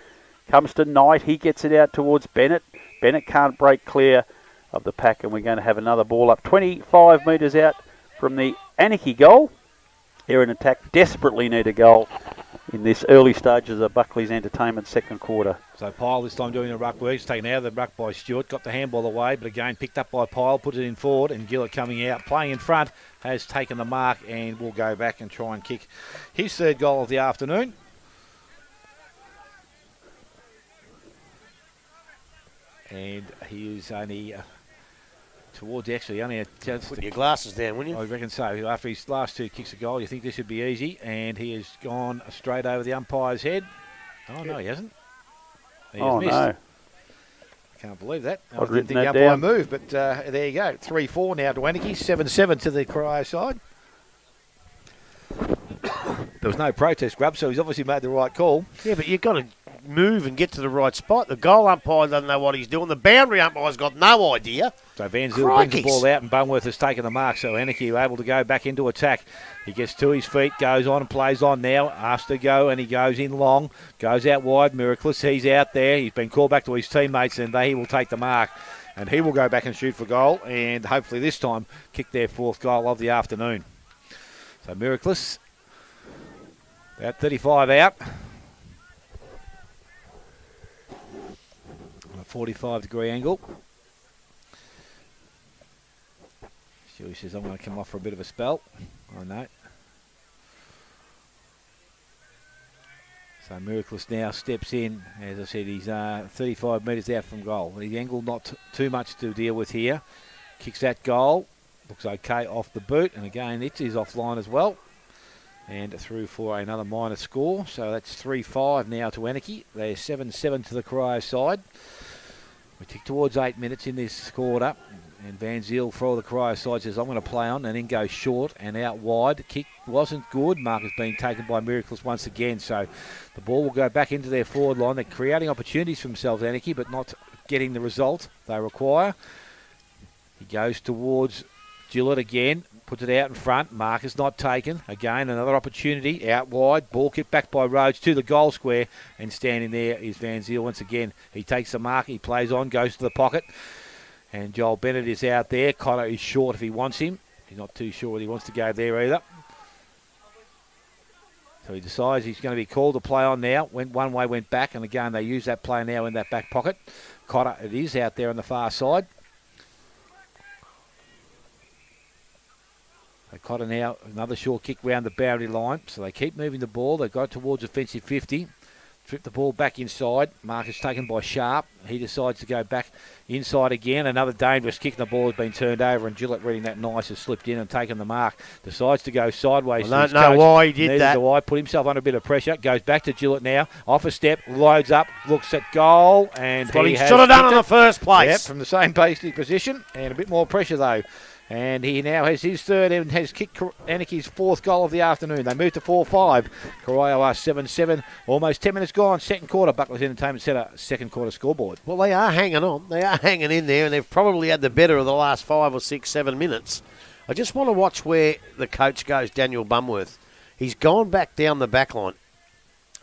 Comes to Knight. He gets it out towards Bennett. Bennett can't break clear of the pack, and we're going to have another ball up 25 metres out from the Anakie goal. They're in attack, desperately need a goal in this early stages of Buckley's Entertainment second quarter. So Pyle this time doing the ruck work. It's taken out of the ruck by Stewart. Got the handball away, but again picked up by Pyle. Put it in forward, and Gillett coming out. Playing in front has taken the mark and will go back and try and kick his third goal of the afternoon. And he is only... towards actually only a chance. Put your glasses down, wouldn't you? I reckon so. After his last two kicks of goal, you think this should be easy, and he has gone straight over the umpire's head. Oh no, he hasn't. He has missed. No! I can't believe that. I I've didn't think the written that umpire down. moved, but there you go. 3-4 now to Anakie, 7-7 to the Corio side. There was no protest, Grub, so he's obviously made the right call. Yeah, but you've got to move and get to the right spot. The goal umpire doesn't know what he's doing. The boundary umpire's got no idea. So Van Zyl brings the ball out, and Bunworth has taken the mark, so Anakie able to go back into attack. He gets to his feet, goes on and plays on now, asked to go, and he goes in long, goes out wide. Miracillis, he's out there. He's been called back to his teammates, and he will take the mark. And he will go back and shoot for goal, and hopefully this time kick their fourth goal of the afternoon. So Miracillis, about 35 out. On a 45-degree angle. Stewie says, I'm going to come off for a bit of a spell. I know. So Miraculous now steps in. As I said, he's 35 metres out from goal. The angle not too much to deal with here. Kicks that goal. Looks okay off the boot. And again, it is offline as well. And through for another minor score. So that's 3-5 now to Anakie. They're 7-7 to the Corio side. We tick towards 8 minutes in this quarter. And Van Zyl for the Corio side says, I'm going to play on, and then goes short and out wide. The kick wasn't good. Mark has been taken by Miracles once again. So the ball will go back into their forward line. They're creating opportunities for themselves, Anakie, but not getting the result they require. He goes towards Gillett again. Puts it out in front. Mark is not taken. Again, another opportunity out wide. Ball kicked back by Rhodes to the goal square. And standing there is Van Zyl once again. He takes the mark. He plays on, goes to the pocket. And Joel Bennett is out there. Cotter is short if he wants him. He's not too sure whether he wants to go there either. So he decides he's going to be called to play on now. Went one way, went back. And again, they use that play now in that back pocket. Cotter, it is out there on the far side. So Cotter now, another short kick round the boundary line. So they keep moving the ball. They go towards offensive 50. Trip the ball back inside. Mark is taken by Sharp. He decides to go back inside again. Another dangerous kick. The ball has been turned over, and Gillett, reading that nice, has slipped in and taken the mark. Decides to go sideways. I don't know why he did that. Do I. Put himself under a bit of pressure. Goes back to Gillett now. Off a step. Loads up. Looks at goal. And That's what he has should have done in kicked the it. first place. Yep, from the same basic position. And a bit more pressure, though. And he now has his third and has kicked Anakie's fourth goal of the afternoon. They move to 4-5. Corio are 7-7. Almost 10 minutes gone. Second quarter. Buckley's Entertainment Centre. Second quarter scoreboard. Well, they are hanging on. They are hanging in there, and they've probably had the better of the last 5 or 6, 7 minutes. I just want to watch where the coach goes, Daniel Bumworth. He's gone back down the back line.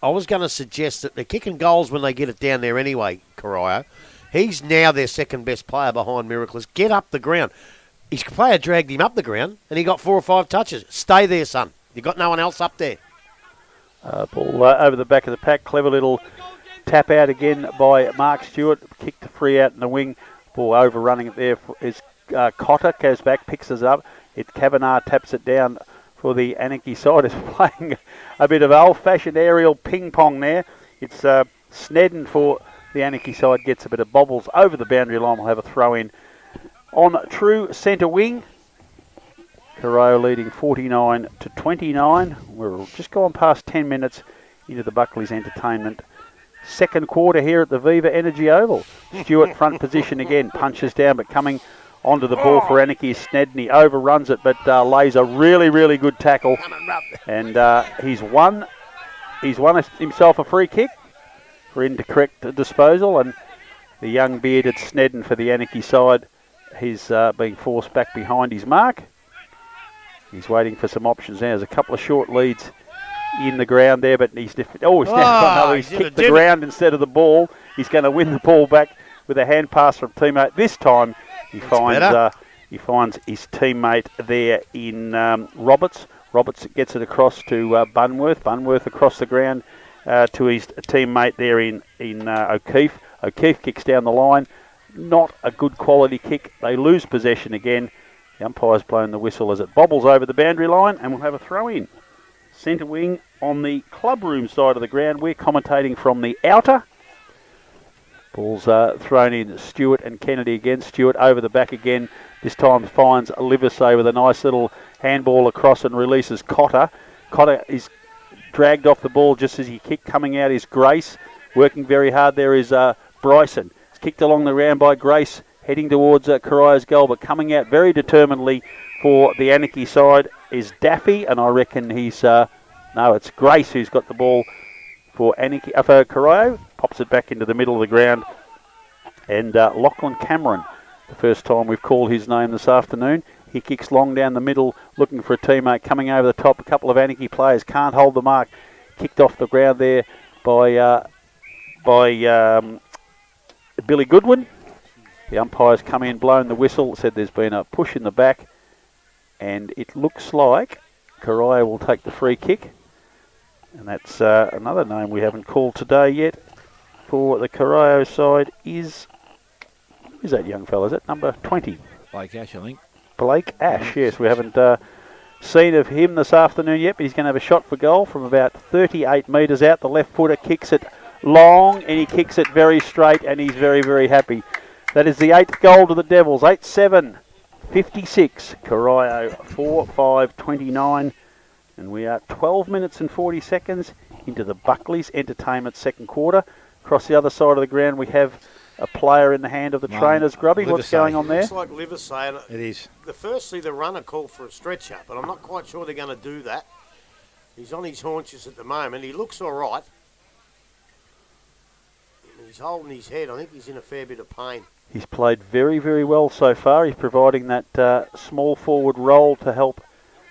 I was going to suggest that they're kicking goals when they get it down there anyway, Corio. He's now their second best player behind Miracles. Get up the ground. His player dragged him up the ground, and he got 4 or 5 touches. Stay there, son. You've got no one else up there. Ball over the back of the pack. Clever little tap out again by Mark Stewart. Kicked the free out in the wing. Ball overrunning it there is Cotter. Goes back, picks us up. Kavanagh taps it down for the Anakie side. Is playing a bit of old-fashioned aerial ping-pong there. It's Snedden for the Anakie side. Gets a bit of bobbles over the boundary line. We'll have a throw-in on true centre wing. Corio leading 49-29. We're just gone past 10 minutes into the Buckley's Entertainment second quarter here at the Viva Energy Oval. Stewart front position again, punches down, but coming onto the ball for Anakie is Snedden. He overruns it, but lays a really, really good tackle. And he's won himself a free kick for incorrect disposal. And the young bearded Snedden for the Anakie side, he's being forced back behind his mark. He's waiting for some options now. There's a couple of short leads in the ground there, but he's kicked the ground instead of the ball. He's going to win the ball back with a hand pass from teammate. This time he finds his teammate there in Roberts. Roberts gets it across to Bunworth. Bunworth across the ground to his teammate there in O'Keefe. O'Keefe kicks down the line. Not a good quality kick. They lose possession again. The umpire's blown the whistle as it bobbles over the boundary line, and we'll have a throw-in. Centre wing on the club room side of the ground. We're commentating from the outer. Ball's thrown in. Stewart and Kennedy again. Stewart over the back again. This time finds Livesey with a nice little handball across and releases Cotter. Cotter is dragged off the ball just as he kicked. Coming out is Grace. Working very hard there is Bryson. It's kicked along the round by Grace, heading towards Corio's goal, but coming out very determinedly for the Anakie side is Daffy, and I reckon he's it's Grace who's got the ball for Anakie. For Corio, pops it back into the middle of the ground, and Lachlan Cameron, the first time we've called his name this afternoon. He kicks long down the middle, looking for a teammate coming over the top. A couple of Anakie players can't hold the mark. Kicked off the ground there by Billy Goodwin. The umpire's come in, blown the whistle, said there's been a push in the back, and it looks like Corio will take the free kick. And that's another name we haven't called today yet for the Corio side is that young fella? Is that number 20? Blake Ash, I think. Blake Ash, yes. We haven't seen of him this afternoon yet, but he's going to have a shot for goal from about 38 metres out. The left footer kicks it long, and he kicks it very straight, and he's very, very happy. That is the 8th goal to the Devils. 8-7, 56. Corio 4-5, 29. And we are 12 minutes and 40 seconds into the Buckley's Entertainment second quarter. Across the other side of the ground, we have a player in the hand of the trainers. Grubby, what's going on there? It's like Livesey. It is. Firstly, the runner called for a stretch up, but I'm not quite sure they're going to do that. He's on his haunches at the moment. He looks all right. He's holding his head. I think he's in a fair bit of pain. He's played very, very well so far. He's providing that small forward role to help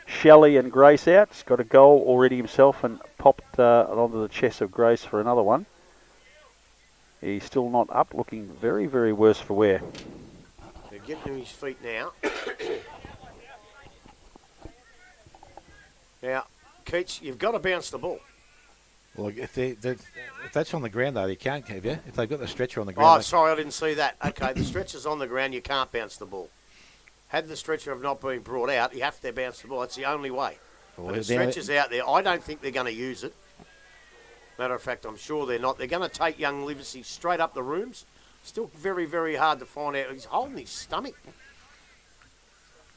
Shelley and Grace out. He's got a goal already himself and popped onto the chest of Grace for another one. He's still not up, looking very, very worse for wear. They're getting to his feet now. Now, Keats, you've got to bounce the ball. Well, if that's on the ground, though, they can't, have you? If they've got the stretcher on the ground. Oh, sorry, I didn't see that. Okay, the stretcher's on the ground, you can't bounce the ball. Had the stretcher have not been brought out, you have to bounce the ball. That's the only way. Well, the stretcher's out there. I don't think they're going to use it. Matter of fact, I'm sure they're not. They're going to take young Livesey straight up the rooms. Still very, very hard to find out. He's holding his stomach.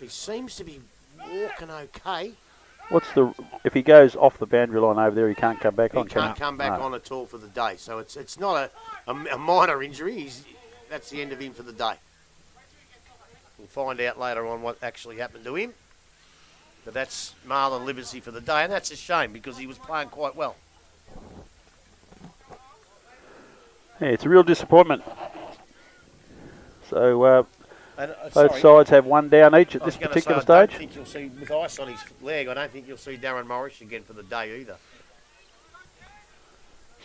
He seems to be walking okay. If he goes off the boundary line over there, he can't come back on? He can't come back on at all for the day. So it's not a minor injury. That's the end of him for the day. We'll find out later on what actually happened to him. But that's Marlon Livesey for the day, and that's a shame because he was playing quite well. Yeah, it's a real disappointment. So both sides have one down each at this particular stage. I don't think you'll see, with ice on his leg, I don't think you'll see Darren Morris again for the day either.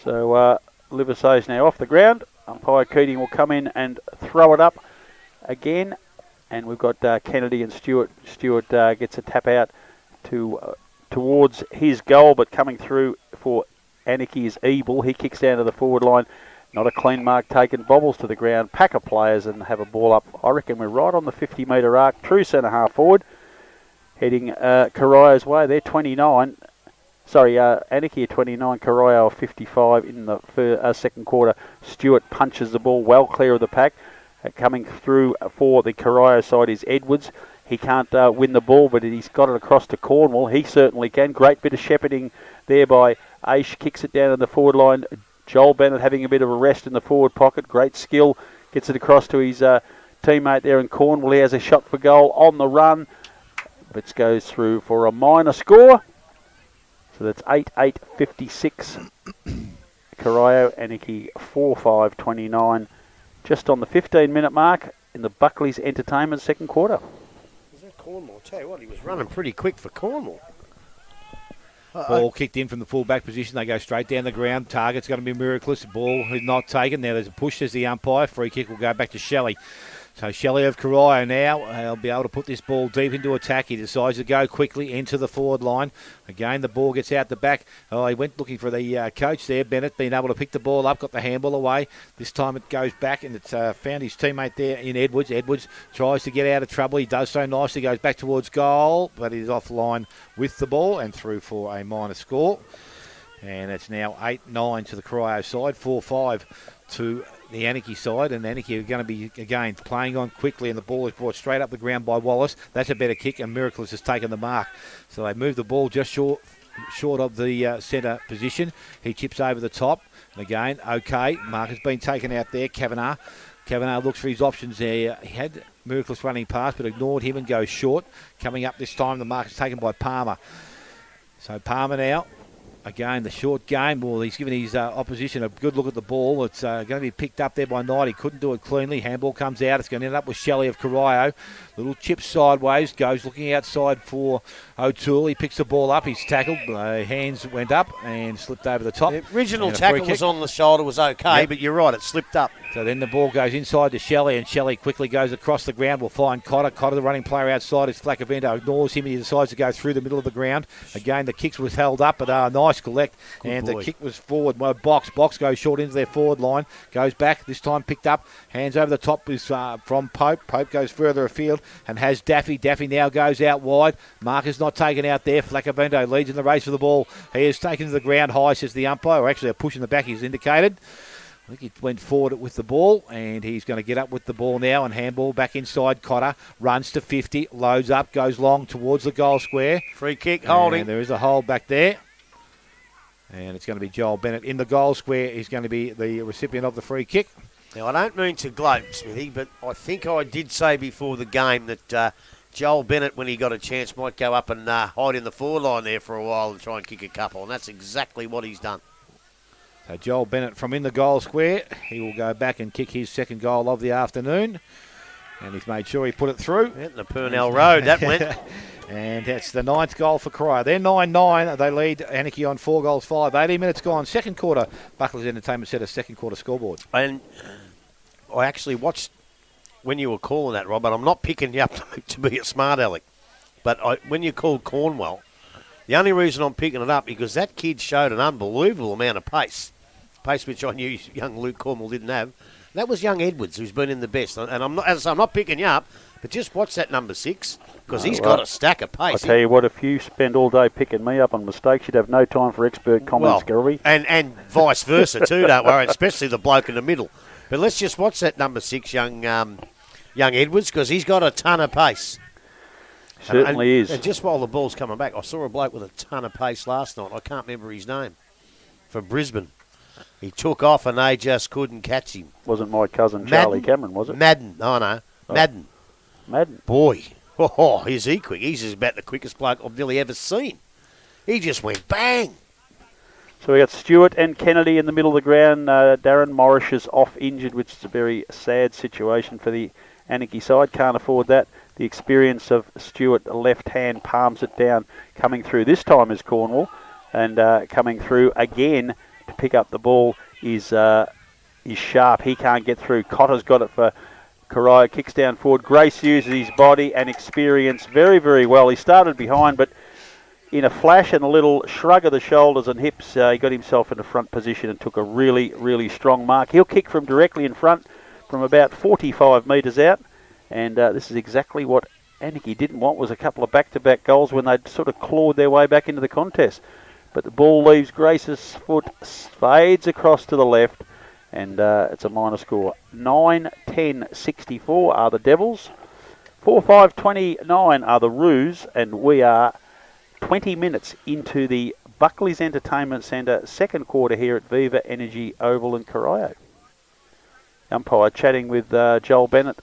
So Livesey's now off the ground. Umpire Keating will come in and throw it up again. And we've got Kennedy and Stewart. Stewart gets a tap out towards his goal, but coming through for Anakie is Ebel. He kicks down to the forward line. Not a clean mark taken. Bobbles to the ground. Pack of players and have a ball up. I reckon we're right on the 50-metre arc. True centre half forward. Heading Corio's way. They're 29. Sorry, Anakie at 29. Corio 55 in the second quarter. Stewart punches the ball well clear of the pack. Coming through for the Corio side is Edwards. He can't win the ball, but he's got it across to Cornwall. He certainly can. Great bit of shepherding there by Aish. Kicks it down in the forward line. Joel Bennett having a bit of a rest in the forward pocket. Great skill. Gets it across to his teammate there in Cornwall. He has a shot for goal on the run. But goes through for a minor score. So that's 8-8, 56. Corio, Anakie 4-5, 29. Just on the 15-minute mark in the Buckley's Entertainment second quarter. Was that Cornwall? I'll tell you what, he was running pretty quick for Cornwall. Ball kicked in from the full-back position. They go straight down the ground. Target's going to be Miraculous. Ball is not taken. Now there's a push as the umpire. Free kick will go back to Shelley. So Shelley of Corio now, he'll be able to put this ball deep into attack. He decides to go quickly into the forward line. Again, the ball gets out the back. Oh, he went looking for the coach there, Bennett, being able to pick the ball up, got the handball away. This time it goes back and it's found his teammate there in Edwards. Edwards tries to get out of trouble. He does so nicely, goes back towards goal, but he's offline with the ball and through for a minor score. And it's now 8-9 to the Corio side, 4-5 to the Anakie side, and Anakie are going to be, again, playing on quickly, and the ball is brought straight up the ground by Wallace. That's a better kick, and Miraculous has taken the mark. So they move the ball just short of the centre position. He chips over the top, and again, okay, mark has been taken out there. Kavanagh looks for his options there. He had Miraculous running past, but ignored him and goes short. Coming up this time, the mark is taken by Palmer. So Palmer now. Again, the short game. Well, he's given his opposition a good look at the ball. It's going to be picked up there by Knight. He couldn't do it cleanly. Handball comes out. It's going to end up with Shelley of Corio. Little chip sideways. Goes looking outside for O'Toole. He picks the ball up. He's tackled. Hands went up and slipped over the top. The original tackle was on the shoulder, was okay, but you're right, it slipped up. So then the ball goes inside to Shelley, and Shelley quickly goes across the ground. We'll find Cotter. Cotter, the running player outside, is Flacavento. Ignores him. He decides to go through the middle of the ground. Again, the kicks was held up, but nice nice collect. Good The boy. kick was forward. Well, Box goes short into their forward line. Goes back. This time picked up. Hands over the top is from Pope. Pope goes further afield and has Daffy. Daffy now goes out wide. Marcus not taken out there. Flacavento leads in the race for the ball. He is taken to the ground high, says the umpire, or actually a push in the back he's indicated. I think he went forward with the ball, and he's going to get up with the ball now and handball back inside. Cotter runs to 50, loads up, goes long towards the goal square. Free kick, holding. And there is a hold back there. And it's going to be Joel Bennett in the goal square. He's going to be the recipient of the free kick. Now, I don't mean to gloat, Smithy, but I think I did say before the game that Joel Bennett, when he got a chance, might go up and hide in the forward line there for a while and try and kick a couple, and that's exactly what he's done. So Joel Bennett from in the goal square. He will go back and kick his second goal of the afternoon. And he's made sure he put it through. Yeah, the Purnell Road, that went. And that's the 9th goal for Corio. They're 9-9. They lead Anakie on 4 goals, 5. 18 minutes gone. Second quarter. Buckley's Entertainment set a second quarter scoreboard. And I actually watched when you were calling that, Rob, and I'm not picking you up to be a smart aleck. But when you called Cornwell, the only reason I'm picking it up because that kid showed an unbelievable amount of pace which I knew young Luke Cornwell didn't have. That was young Edwards, who's been in the best. And I'm not, as I say, I'm not picking you up, but just watch that number 6 because he's got a stack of pace. I tell you what, if you spend all day picking me up on mistakes, you'd have no time for expert comments, Gilby. And vice versa too. Don't worry, especially the bloke in the middle. But let's just watch that number 6, young Edwards, because he's got a ton of pace. Certainly is. And just while the ball's coming back, I saw a bloke with a ton of pace last night. I can't remember his name. From Brisbane. He took off and they just couldn't catch him. Wasn't my cousin Charlie Cameron, was it? Madden. Oh, no. Madden. Madden. Boy. Oh, is he quick. He's just about the quickest bloke I've nearly ever seen. He just went bang. So we got Stewart and Kennedy in the middle of the ground. Darren Morris is off injured, which is a very sad situation for the Anakie side. Can't afford that. The experience of Stewart, left hand, palms it down. Coming through this time is Cornwall. And coming through again to pick up the ball is Sharp. He can't get through. Cotter's got it for Corio. Kicks down forward. Grace uses his body and experience very, very well. He started behind, but in a flash and a little shrug of the shoulders and hips, he got himself in the front position and took a really, really strong mark. He'll kick from directly in front from about 45 metres out. And this is exactly what Anakie didn't want, was a couple of back-to-back goals when they'd sort of clawed their way back into the contest. But the ball leaves Grace's foot, fades across to the left, and it's a minor score. 9-10-64 are the Devils. 4-5-29 are the Roos, and we are 20 minutes into the Buckley's Entertainment Centre second quarter here at Viva Energy Oval in Corio. Umpire chatting with Joel Bennett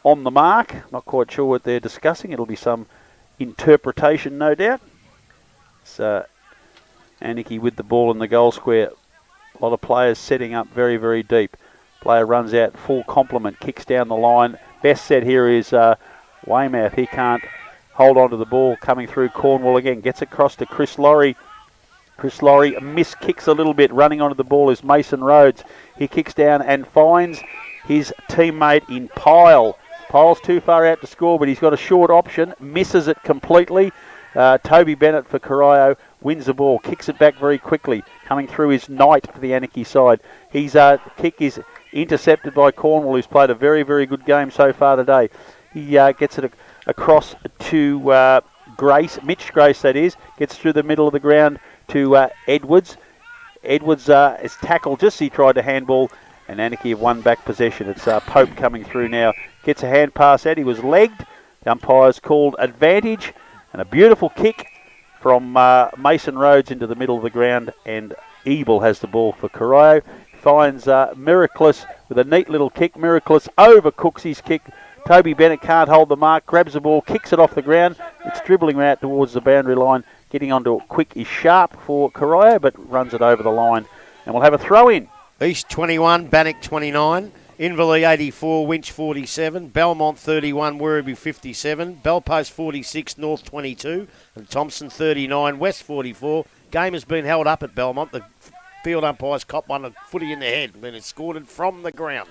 on the mark. Not quite sure what they're discussing. It'll be some interpretation, no doubt. So Anakie with the ball in the goal square. A lot of players setting up very, very deep. Player runs out full complement, kicks down the line. Best set here is Weymouth. He can't hold on to the ball. Coming through Cornwall again. Gets across to Chris Laurie. Chris Laurie miskicks a little bit. Running onto the ball is Mason Rhodes. He kicks down and finds his teammate in Pyle. Pyle's too far out to score, but he's got a short option. Misses it completely. Toby Bennett for Corio wins the ball, kicks it back very quickly. Coming through is Knight for the Anakie side. His kick is intercepted by Cornwall, who's played a very, very good game so far today. He gets it across to Grace, Mitch Grace that is, gets through the middle of the ground to Edwards. Edwards is tackled just as he tried to handball, and Anakie have won back possession. It's Pope coming through now. Gets a hand pass out. He was legged. The umpire's called advantage. And a beautiful kick from Mason Rhodes into the middle of the ground. And Ebel has the ball for Corio. Finds Miraculous with a neat little kick. Miraculous overcooks his kick. Toby Bennett can't hold the mark. Grabs the ball, kicks it off the ground. It's dribbling out towards the boundary line. Getting onto it quick is Sharp for Corio, but runs it over the line. And we'll have a throw in. East 21, Bannock 29. Inverleigh 84, Winch 47, Belmont 31, Werribee 57, Bellpost 46, North 22, and Thompson 39, West 44. Game has been held up at Belmont. The field umpires cop one a footy in the head when it's scored from the ground.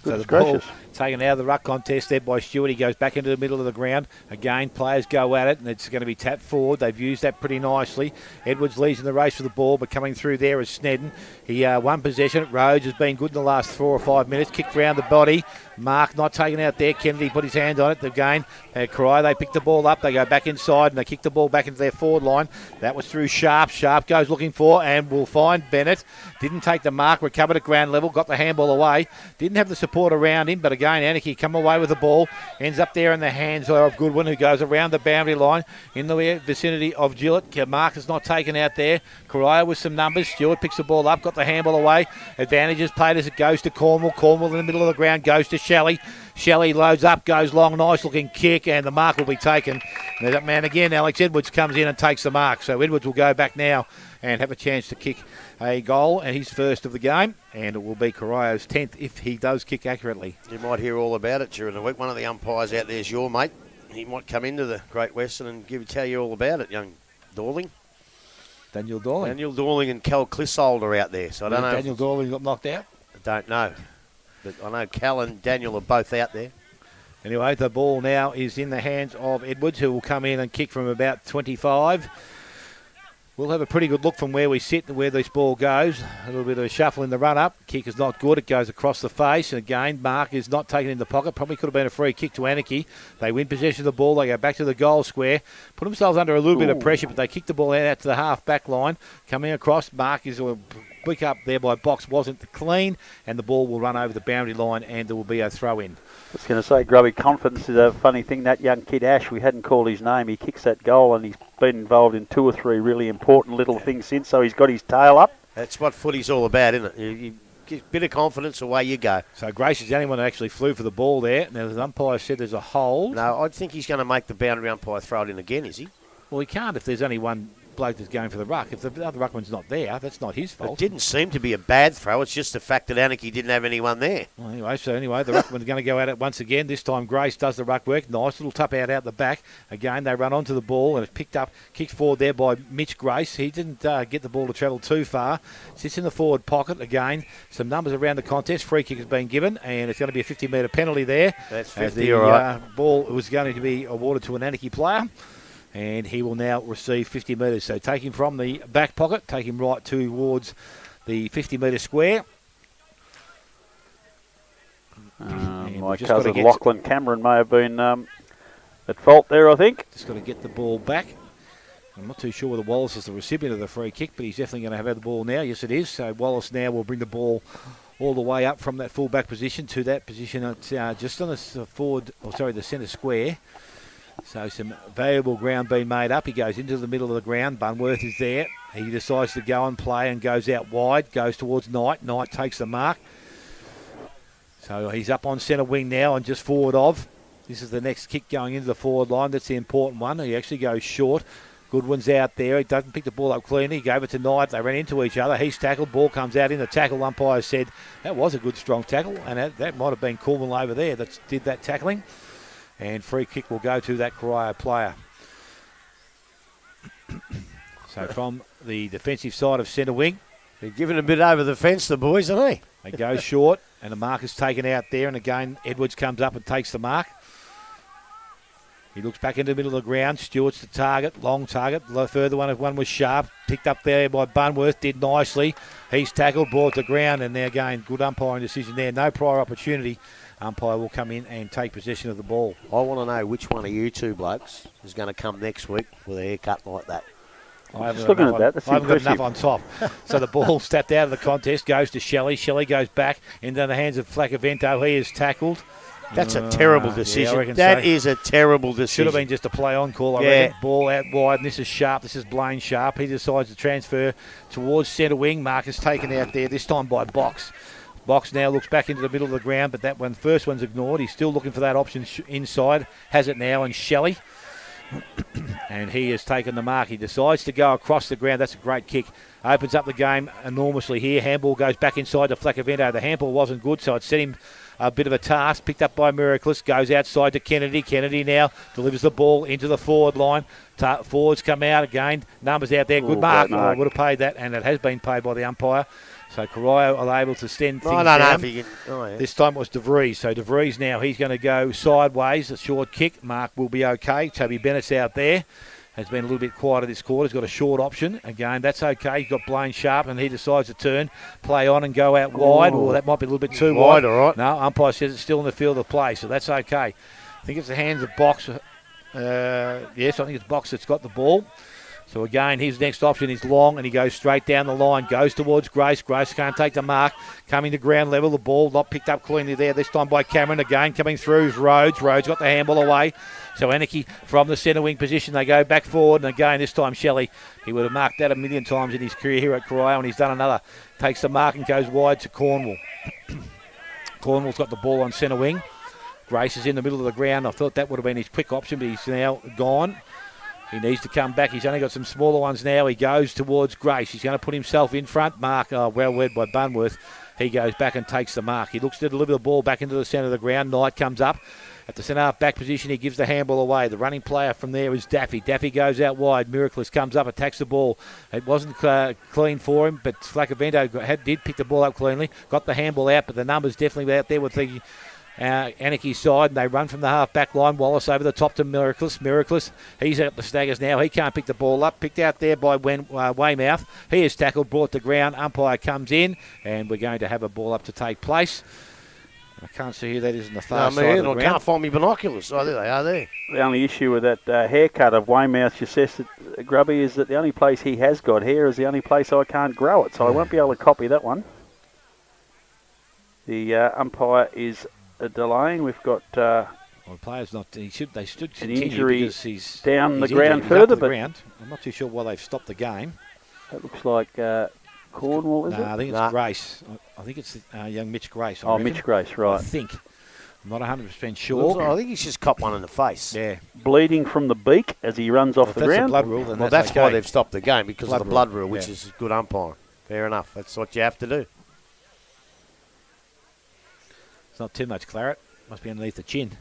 So the Goodness ball gracious. taken out of the ruck contest there by Stewart. He goes back into the middle of the ground. Again, players go at it, and it's going to be tapped forward. They've used that pretty nicely. Edwards leads in the race for the ball, but coming through there is Snedden. He won possession. Rhodes has been good in the last 4 or 5 minutes. Kicked round the body. Mark not taken out there. Kennedy put his hand on it. Again, Corio, they pick the ball up. They go back inside, and they kick the ball back into their forward line. That was through Sharp. Sharp goes looking for, and will find Bennett. Didn't take the mark. Recovered at ground level. Got the handball away. Didn't have the support around him, but again, Anakie come away with the ball. Ends up there in the hands of Goodwin, who goes around the boundary line in the vicinity of Gillett. Mark is not taken out there. Corio with some numbers. Stewart picks the ball up. Got the handball away. Advantages played as it goes to Cornwall. Cornwall in the middle of the ground goes to Shelley. Shelley loads up, goes long, nice looking kick, and the mark will be taken. And that man again, Alex Edwards, comes in and takes the mark. So Edwards will go back now and have a chance to kick a goal, and he's first of the game, and it will be Corio's 10th if he does kick accurately. You might hear all about it during the week. One of the umpires out there is your mate. He might come into the Great Western and tell you all about it, young Dorling. Daniel Dorling. Daniel Dorling and Cal Clissold are out there, so I don't know. Daniel Dorling got knocked out? I don't know. But I know Cal and Daniel are both out there. Anyway, the ball now is in the hands of Edwards, who will come in and kick from about 25. We'll have a pretty good look from where we sit and where this ball goes. A little bit of a shuffle in the run-up. Kick is not good. It goes across the face. And again, Mark is not taken in the pocket. Probably could have been a free kick to Anakie. They win possession of the ball. They go back to the goal square. Put themselves under a little bit of pressure, but they kick the ball out to the half-back line. Coming across, Mark is a pick up there by Box. Wasn't clean. And the ball will run over the boundary line, and there will be a throw-in. I was going to say, Grubby, confidence is a funny thing. That young kid, Ash, we hadn't called his name. He kicks that goal, and he's been involved in 2 or 3 really important little things since, so he's got his tail up. That's what footy's all about, isn't it? You get a bit of confidence, away you go. So Grace is the only one who actually flew for the ball there. Now, the umpire said there's a hold. No, I think he's going to make the boundary umpire throw it in again, is he? Well, he can't if there's only one bloke that's going for the ruck. If the other ruckman's not there, that's not his fault. It didn't seem to be a bad throw. It's just the fact that Anakie didn't have anyone there. Well, anyway, the ruckman's going to go at it once again. This time Grace does the ruck work. Nice little tap out the back. Again, they run onto the ball, and it's picked up, kicked forward there by Mitch Grace. He didn't get the ball to travel too far. Sits in the forward pocket. Again, some numbers around the contest. Free kick has been given, and it's going to be a 50-metre penalty there. That's 50, as the all right. Ball was going to be awarded to an Anakie player. And he will now receive 50 metres. So take him from the back pocket, take him right towards the 50-metre square. My cousin Lachlan Cameron may have been at fault there, I think. Just got to get the ball back. I'm not too sure whether Wallace is the recipient of the free kick, but he's definitely going to have the ball now. Yes, it is. So Wallace now will bring the ball all the way up from that full-back position to that position at, just on the centre square. So some valuable ground being made up. He goes into the middle of the ground. Bunworth is there. He decides to go and play and goes out wide. Goes towards Knight. Knight takes the mark. So he's up on centre wing now and just forward of. This is the next kick going into the forward line. That's the important one. He actually goes short. Goodwin's out there. He doesn't pick the ball up cleanly. He gave it to Knight. They ran into each other. He's tackled. Ball comes out in the tackle. Umpire said that was a good strong tackle, and that might have been Coleman over there that did that tackling. And free kick will go to that Corio player. So from the defensive side of centre wing. They're giving a bit over the fence, the boys, aren't they? They go short, and the mark is taken out there. And again, Edwards comes up and takes the mark. He looks back into the middle of the ground. Stewart's the target, long target. The further one was Sharp. Picked up there by Bunworth, did nicely. He's tackled, brought to ground, and there again, good umpiring decision there. No prior opportunity. Umpire will come in and take possession of the ball. I want to know which one of you two blokes is going to come next week with a haircut like that. I haven't got enough on top. So the ball stepped out of the contest, goes to Shelley. Shelley goes back into the hands of Flacavento. He is tackled. That's a terrible decision. That is a terrible decision. Should have been just a play-on call, I reckon. Ball out wide, and this is Sharp. This is Blaine Sharp. He decides to transfer towards centre wing. Mark is taken out there, this time by Box. Box now looks back into the middle of the ground, but that first one's ignored. He's still looking for that option inside. Has it now, and Shelley. And he has taken the mark. He decides to go across the ground. That's a great kick. Opens up the game enormously here. Handball goes back inside to Flacavento. The handball wasn't good, so it set him a bit of a task. Picked up by Miracles. Goes outside to Kennedy. Kennedy now delivers the ball into the forward line. Forwards come out again. Numbers out there. Good mark. I would have paid that, and it has been paid by the umpire. So Corio are able to send things I don't know down. if he can. Oh, yeah. This time it was DeVries. So DeVries now, he's going to go sideways. A short kick. Mark will be okay. Toby Bennett's out there. Has been a little bit quieter this quarter. He's got a short option. Again, that's okay. He's got Blaine Sharp, and he decides to turn, play on and go out wide. Oh, that might be a little bit too wide. All right. No, umpire says it's still in the field of play, so that's okay. I think it's the hands of Box. Yes, I think it's Box that's got the ball. So again, his next option is long, and he goes straight down the line, goes towards Grace. Grace can't take the mark. Coming to ground level, the ball not picked up cleanly there. This time by Cameron. Again, coming through is Rhodes. Rhodes got the handball away. So Anakie from the centre wing position, they go back forward. And again, this time Shelley, he would have marked that a million times in his career here at Corio, and he's done another. Takes the mark and goes wide to Cornwall. Cornwall's got the ball on centre wing. Grace is in the middle of the ground. I thought that would have been his quick option, but he's now gone. He needs to come back. He's only got some smaller ones now. He goes towards Grace. He's going to put himself in front. Mark, well read by Bunworth. He goes back and takes the mark. He looks to deliver the ball back into the centre of the ground. Knight comes up. At the centre-half back position, he gives the handball away. The running player from there is Daffy. Daffy goes out wide. Miraculous comes up, attacks the ball. It wasn't clean for him, but Flacavento did pick the ball up cleanly. Got the handball out, but the numbers definitely out there with the Anakie's side, and they run from the half-back line. Wallace over the top to Miraculous. Miraculous, he's at the staggers now. He can't pick the ball up. Picked out there by Weymouth. He is tackled, brought to ground. Umpire comes in, and we're going to have a ball up to take place. I can't see who that is in the far side of the ground. I can't find my binoculars. Oh, there they are there. The only issue with that haircut of Weymouth, you says, Grubby, is that the only place he has got hair is the only place I can't grow it, so I won't be able to copy that one. The umpire is delaying. We've got the player's not. They should continue injury because he's down he's the ground injured. further, But but I'm not too sure why they've stopped the game. That looks like Cornwall, is it? I think it's Grace. I think it's young Mitch Grace. I reckon. Mitch Grace, right. I think. I'm not 100% sure. I think he's just copped one in the face. Yeah. Bleeding from the beak as he runs off the That's ground. the blood rule. Then Well, that's why okay. they've stopped the game, because of the blood rule, which yeah. is good umpiring. Fair enough. That's what you have to do. It's not too much claret. Must be underneath the chin.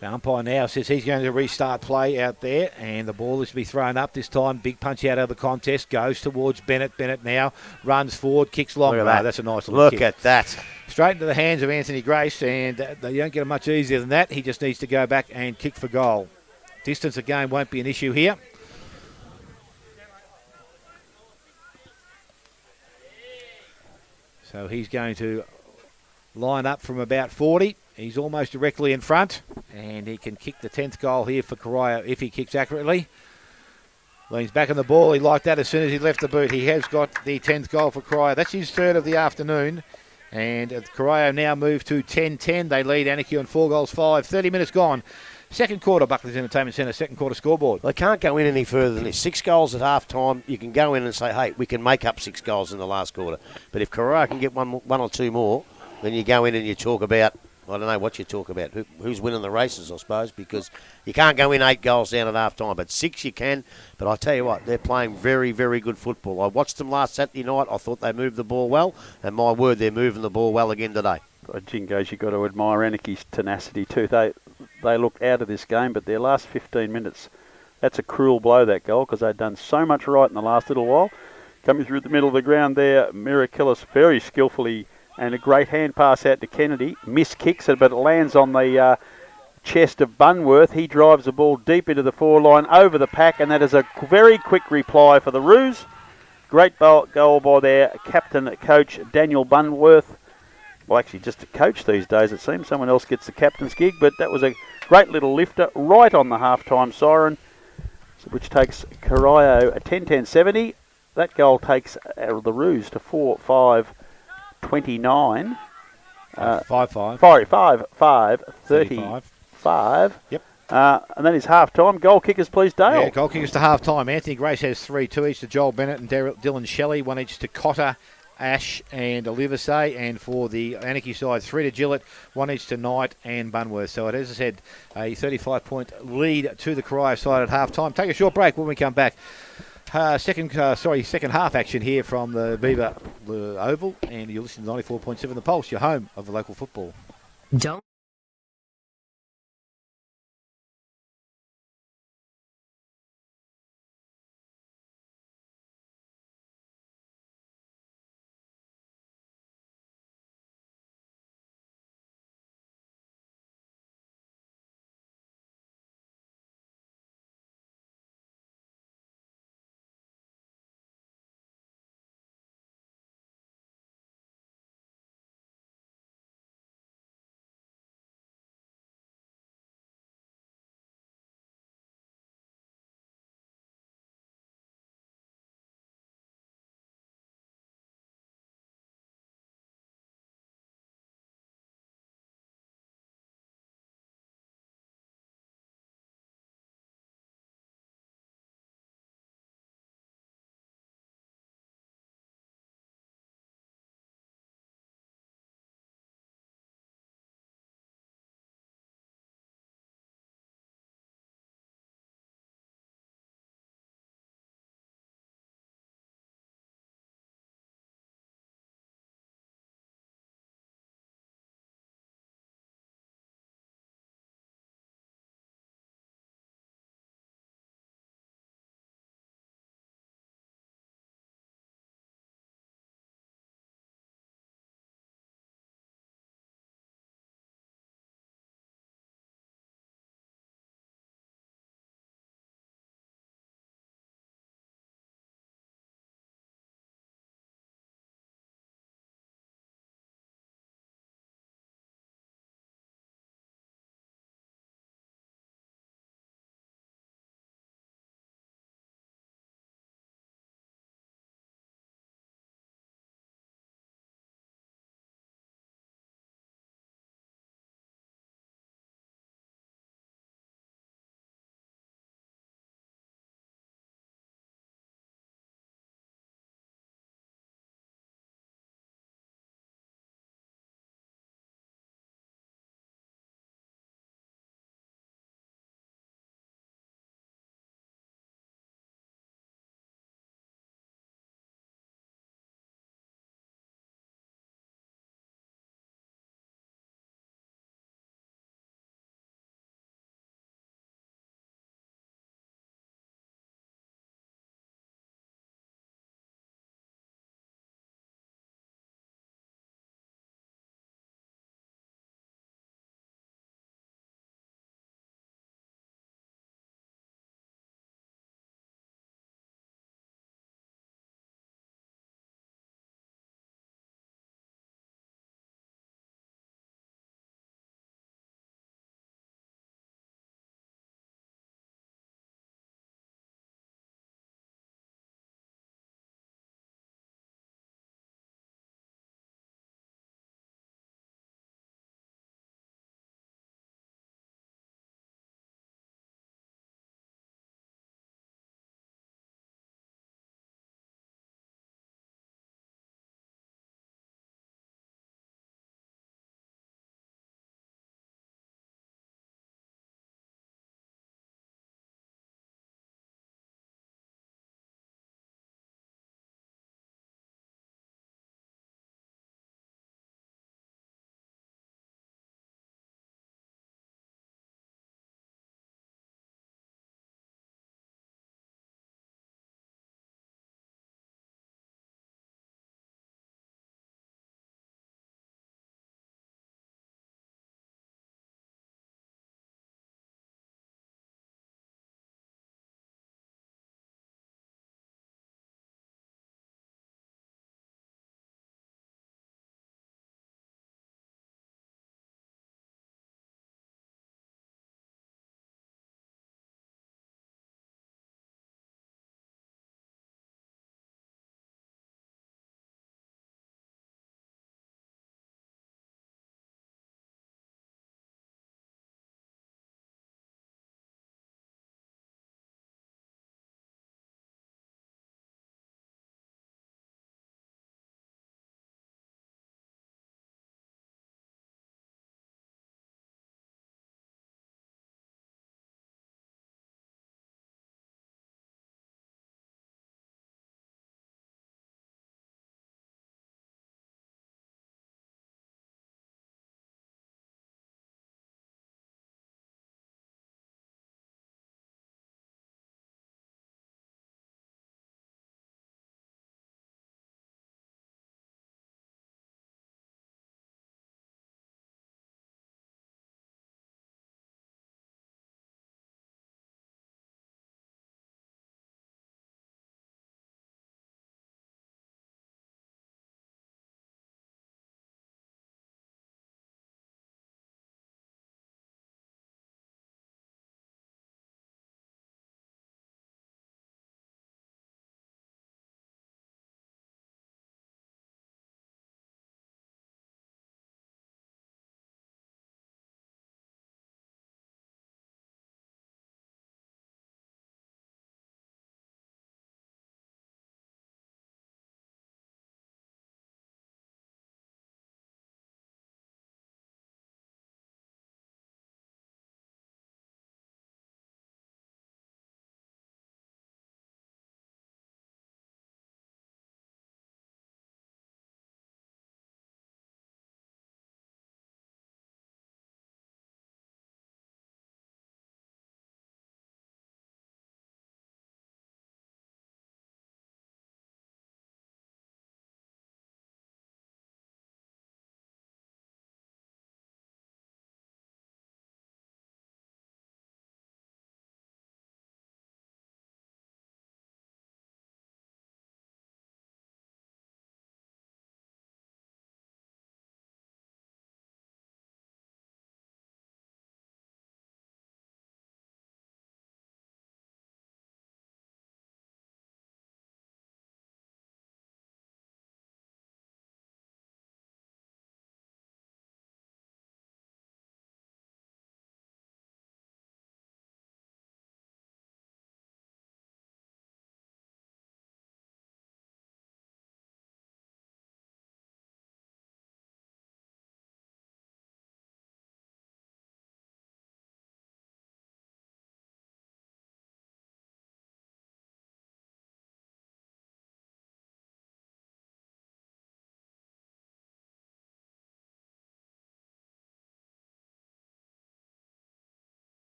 So umpire now says he's going to restart play out there, and the ball is to be thrown up this time. Big punch out of the contest. Goes towards Bennett. Bennett now runs forward, kicks long. Look at that. That's a nice little Look kick. at that. Straight into the hands of Anthony Grace, and they don't get it much easier than that. He just needs to go back and kick for goal. Distance again won't be an issue here. So he's going to line up from about 40. He's almost directly in front, and he can kick the 10th goal here for Corio if he kicks accurately. Leans back on the ball. He liked that as soon as he left the boot. He has got the 10th goal for Corio. That's his third of the afternoon. And Corio now move to 10-10. They lead Anakie on 4 goals, 5. 30 minutes gone. Second quarter, Buckley's Entertainment Centre, second quarter scoreboard. They can't go in any further than this. 6 goals at half time. You can go in and say, hey, we can make up 6 goals in the last quarter. But if Corio can get one or two more, then you go in and you talk about, I don't know what you talk about, who's winning the races, I suppose, because you can't go in 8 goals down at half time. But 6 you can. But I tell you what, they're playing very, very good football. I watched them last Saturday night. I thought they moved the ball well. And my word, they're moving the ball well again today. Jingos, you've got to admire Anakie's tenacity too. They look out of this game, but their last 15 minutes, that's a cruel blow, that goal, because they've done so much right in the last little while. Coming through the middle of the ground there, Miraculous very skillfully, and a great hand pass out to Kennedy. Miss kicks it, but it lands on the chest of Bunworth. He drives the ball deep into the four-line, over the pack, and that is a very quick reply for the Roos. Great goal by their captain, coach, Daniel Bunworth. Well, actually, just a coach these days, it seems. Someone else gets the captain's gig, but that was a great little lifter right on the half-time siren, which takes Corio a 10-10-70. That goal takes the Roos to 4-5-29. 5-5. Sorry, 5-5-35. Yep. And that is half-time. Goal kickers, please, Dale. Yeah, goal kickers to half-time. Anthony Grace has 3, 2 each to Joel Bennett and Dylan Shelley, 1 each to Cotter, Ash and Olivesay, and for the Anakie side, 3 to Gillett, 1 each to Knight and Bunworth. So it is, as I said, a 35-point lead to the Corio side at half-time. Take a short break. When we come back, second half action here from the Beaver Oval, and you're listening to 94.7 The Pulse, your home of the local football. Don't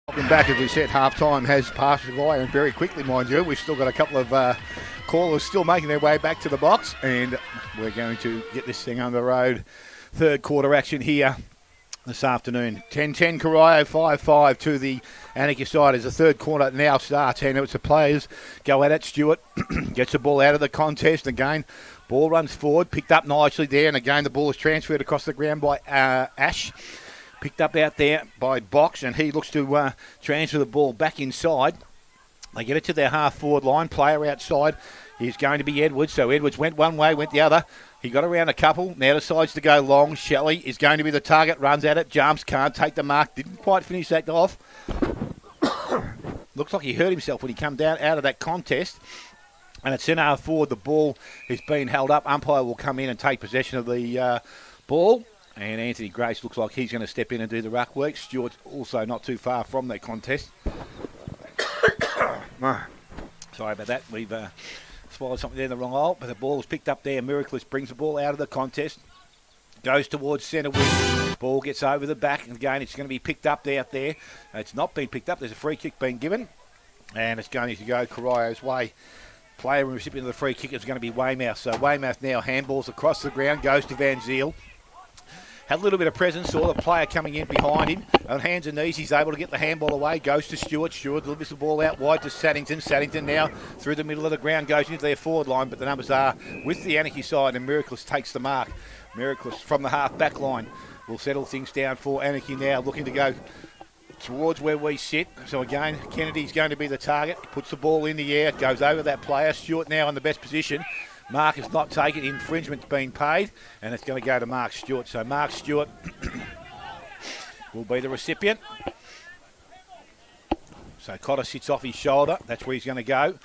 Welcome back. As we said, half-time has passed us by, and very quickly, mind you. We've still got a couple of callers still making their way back to the box, and we're going to get this thing on the road. Third quarter action here this afternoon. 10-10 Corio, 5-5 to the Anakie side as the third quarter now starts, and it's the players go at it. Stewart gets the ball out of the contest again. Ball runs forward, picked up nicely there, and again the ball is transferred across the ground by Ash. Picked up out there by Box, and he looks to transfer the ball back inside. They get it to their half-forward line. Player outside is going to be Edwards. So Edwards went one way, went the other. He got around a couple. Now decides to go long. Shelley is going to be the target. Runs at it. Jumps. Can't take the mark. Didn't quite finish that off. Looks like he hurt himself when he came down out of that contest. And it's in half forward. The ball is being held up. Umpire will come in and take possession of the ball. And Anthony Grace looks like he's going to step in and do the ruck work. Stewart's also not too far from that contest. Sorry about that. We've swallowed something there in the wrong hole. But the ball is picked up there. Miraculous brings the ball out of the contest. Goes towards centre wing. Ball gets over the back. And again, it's going to be picked up out there. It's not been picked up. There's a free kick being given. And it's going to go Corio's way. Player and recipient of the free kick is going to be Weymouth. So Weymouth now handballs across the ground. Goes to Van Ziel. Had a little bit of presence, saw the player coming in behind him. On hands and knees, he's able to get the handball away. Goes to Stewart. Stewart delivers the ball out wide to Saddington. Saddington now through the middle of the ground goes into their forward line, but the numbers are with the Anakie side, and Miraculous takes the mark. Miraculous from the half-back line will settle things down for Anakie now, looking to go towards where we sit. So again, Kennedy's going to be the target. He puts the ball in the air, goes over that player. Stewart now in the best position. Mark has not taken. Infringement's been paid, and it's going to go to Mark Stewart. So Mark Stewart will be the recipient. So Cotter sits off his shoulder. That's where he's going to go.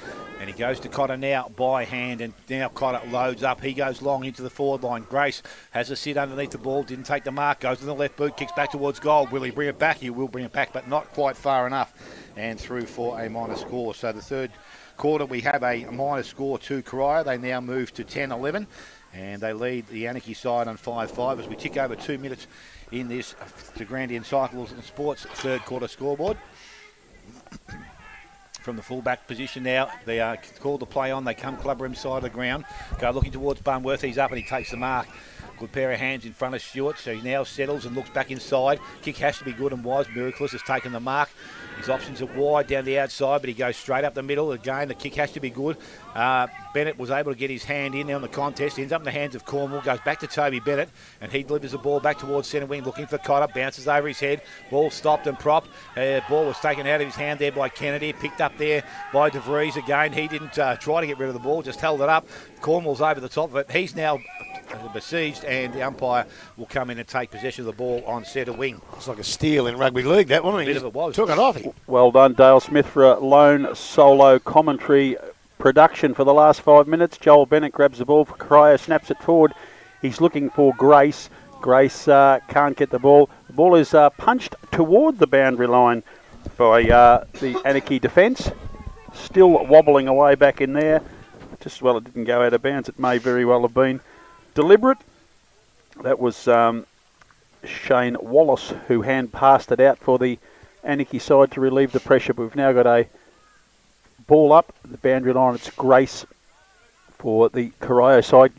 And he goes to Cotter now by hand, and now Cotter loads up. He goes long into the forward line. Grace has a sit underneath the ball, didn't take the mark, goes to the left boot, kicks back towards goal. Will he bring it back? He will bring it back, but not quite far enough. And through for a minor score. So the third quarter, we have a minor score to Corio. They now move to 10-11, and they lead the Anakie side on 5-5 as we tick over 2 minutes in this to Grandian Cycles and Sports third quarter scoreboard. From the full-back position now, they are called to play on. They come clubber him side of the ground. Go looking towards Bunworth. He's up and he takes the mark. Good pair of hands in front of Stewart, so he now settles and looks back inside. Kick has to be good and wise. Miraculous has taken the mark. His options are wide down the outside, but he goes straight up the middle. Again, the kick has to be good. Bennett was able to get his hand in there on the contest. Ends up in the hands of Cornwall. Goes back to Toby Bennett, and he delivers the ball back towards centre wing, looking for Cotter. Bounces over his head. Ball stopped and propped. Ball was taken out of his hand there by Kennedy. Picked up there by De Vries again. He didn't try to get rid of the ball, just held it up. Cornwall's over the top of it. He's now besieged, and the umpire will come in and take possession of the ball on centre wing. It's like a steal in rugby league, that one. Bit of it was. Took it off him. Well done, Dale Smith, for a lone solo commentary production for the last 5 minutes. Joel Bennett grabs the ball for Corio, snaps it forward. He's looking for Grace. Grace can't get the ball. The ball is punched toward the boundary line by the Anakie defence. Still wobbling away back in there. Just, well, it didn't go out of bounds. It may very well have been deliberate. That was Shane Wallace who hand passed it out for the Anakie side to relieve the pressure. But we've now got a ball up the boundary line. It's Grace for the Corio side.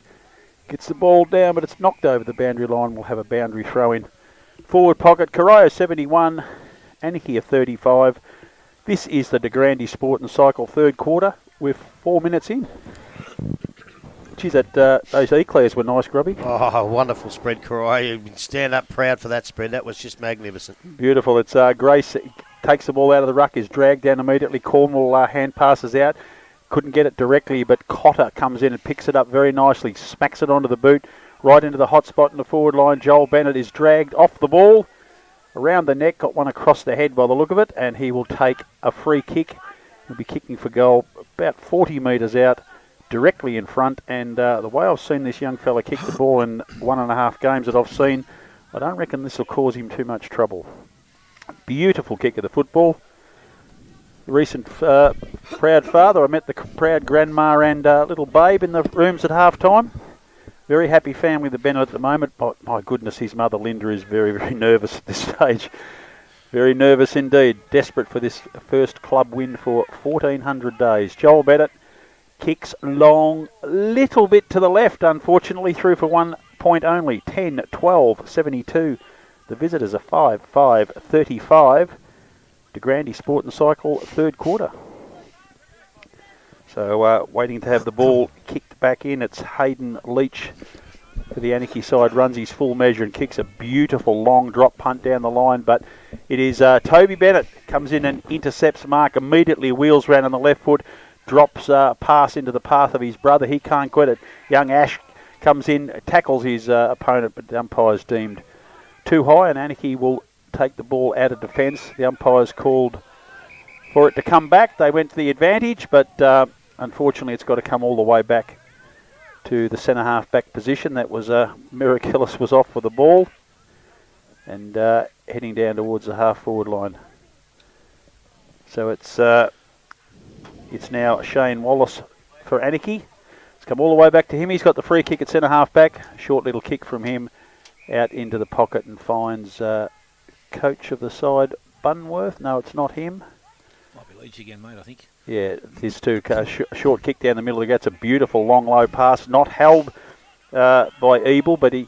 Gets the ball down, but it's knocked over the boundary line. We'll have a boundary throw in. Forward pocket, Corio 71, Anakie 35. This is the De Grande Sport and Cycle third quarter. We're 4 minutes in. Geez, those eclairs were nice, Grubby. Oh, wonderful spread, Corio. You can stand up proud for that spread. That was just magnificent. Beautiful. It's Grace takes the ball out of the ruck, is dragged down immediately. Cornwall hand passes out. Couldn't get it directly, but Cotter comes in and picks it up very nicely. Smacks it onto the boot, right into the hot spot in the forward line. Joel Bennett is dragged off the ball, around the neck, got one across the head by the look of it, and he will take a free kick. He'll be kicking for goal about 40 metres out, directly in front, and the way I've seen this young fella kick the ball in 1.5 games that I've seen, I don't reckon this will cause him too much trouble. Beautiful kick of the football. The recent proud father, I met the proud grandma and little babe in the rooms at half time. Very happy family, the Bennett at the moment. But my goodness, his mother Linda is very, very nervous at this stage. Very nervous indeed. Desperate for this first club win for 1,400 days. Joel Bennett kicks long, little bit to the left, unfortunately, through for 1 point only. 10-12-72. The visitors are 5-5-35. De Grande Sport and Cycle, third quarter. So waiting to have the ball kicked back in. It's Hayden Leach for the Anakie side. Runs his full measure and kicks a beautiful long drop punt down the line. But it is Toby Bennett comes in and intercepts Mark. Immediately wheels round on the left foot. Drops a pass into the path of his brother. He can't quit it. Young Ash comes in, tackles his opponent, but the umpire's deemed too high, and Anakie will take the ball out of defence. The umpire's called for it to come back. They went to the advantage, but unfortunately it's got to come all the way back to the centre half back position. That was Miraculous was off with the ball and heading down towards the half forward line. So it's now Shane Wallace for Anakie. It's come all the way back to him. He's got the free kick at centre half back. Short little kick from him out into the pocket and finds coach of the side, Bunworth. No, it's not him. Might be Leach again, mate, I think. Yeah, there's two. Short kick down the middle. That's a beautiful long low pass. Not held by Ebel, but he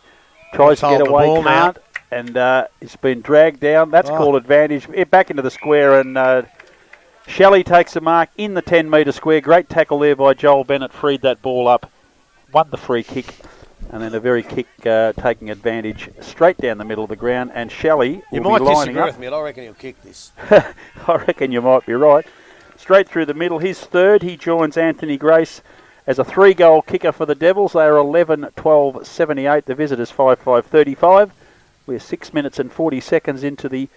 tries to get away, can't. And it's been dragged down. That's called advantage. Back into the square, and Shelley takes the mark in the 10-metre square. Great tackle there by Joel Bennett. Freed that ball up. Won the free kick. And then a very kick taking advantage straight down the middle of the ground. And Shelley will be lining up. You might disagree with me, but I reckon he'll kick this. I reckon you might be right. Straight through the middle. His third. He joins Anthony Grace as a 3-goal kicker for the Devils. They are 11-12-78. The visitors 5-5-35. We're 6 minutes and 40 seconds into the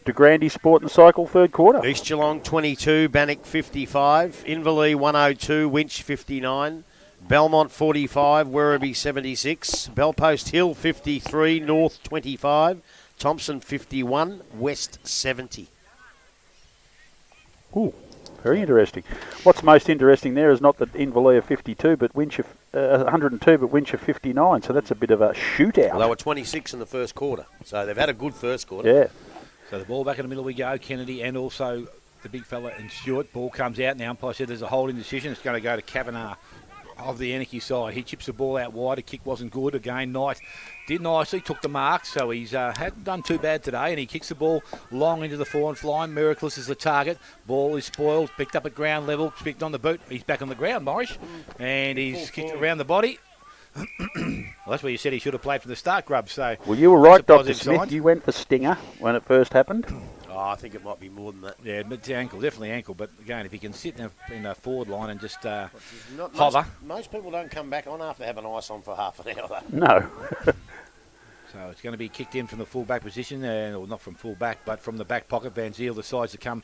De Grande Sport and Cycle third quarter. East Geelong 22, Bannock 55, Inverleigh 102, Winch 59, Belmont 45, Werribee 76, Bellpost Hill 53, North 25, Thompson 51, West 70. Ooh, very interesting. What's most interesting there is not that Inverleigh are 52, but Winch 102, but Winch 59. So that's a bit of a shootout. Well, they were 26 in the first quarter, so they've had a good first quarter. Yeah. So the ball back in the middle we go, Kennedy and also the big fella and Stewart. Ball comes out. Now umpire said there's a holding decision. It's going to go to Kavanagh of the Anakie side. He chips the ball out wide. The kick wasn't good. Again, Knight did nicely, took the mark, so he's hadn't done too bad today, and he kicks the ball long into the forward line. Miraculous is the target. Ball is spoiled, picked up at ground level, picked on the boot. He's back on the ground, Morris, and he's kicked around the body. Well, that's where you said he should have played from the start, Grubb. So, well, you were right, Dr. Smith. Sign. You went for stinger when it first happened. Oh, I think it might be more than that. Yeah, it's ankle, definitely ankle. But again, if he can sit in a forward line and just hover. Most people don't come back on after having ice on for half an hour. No. So it's going to be kicked in from the full back position, or not from full back, but from the back pocket. Van Ziel decides to come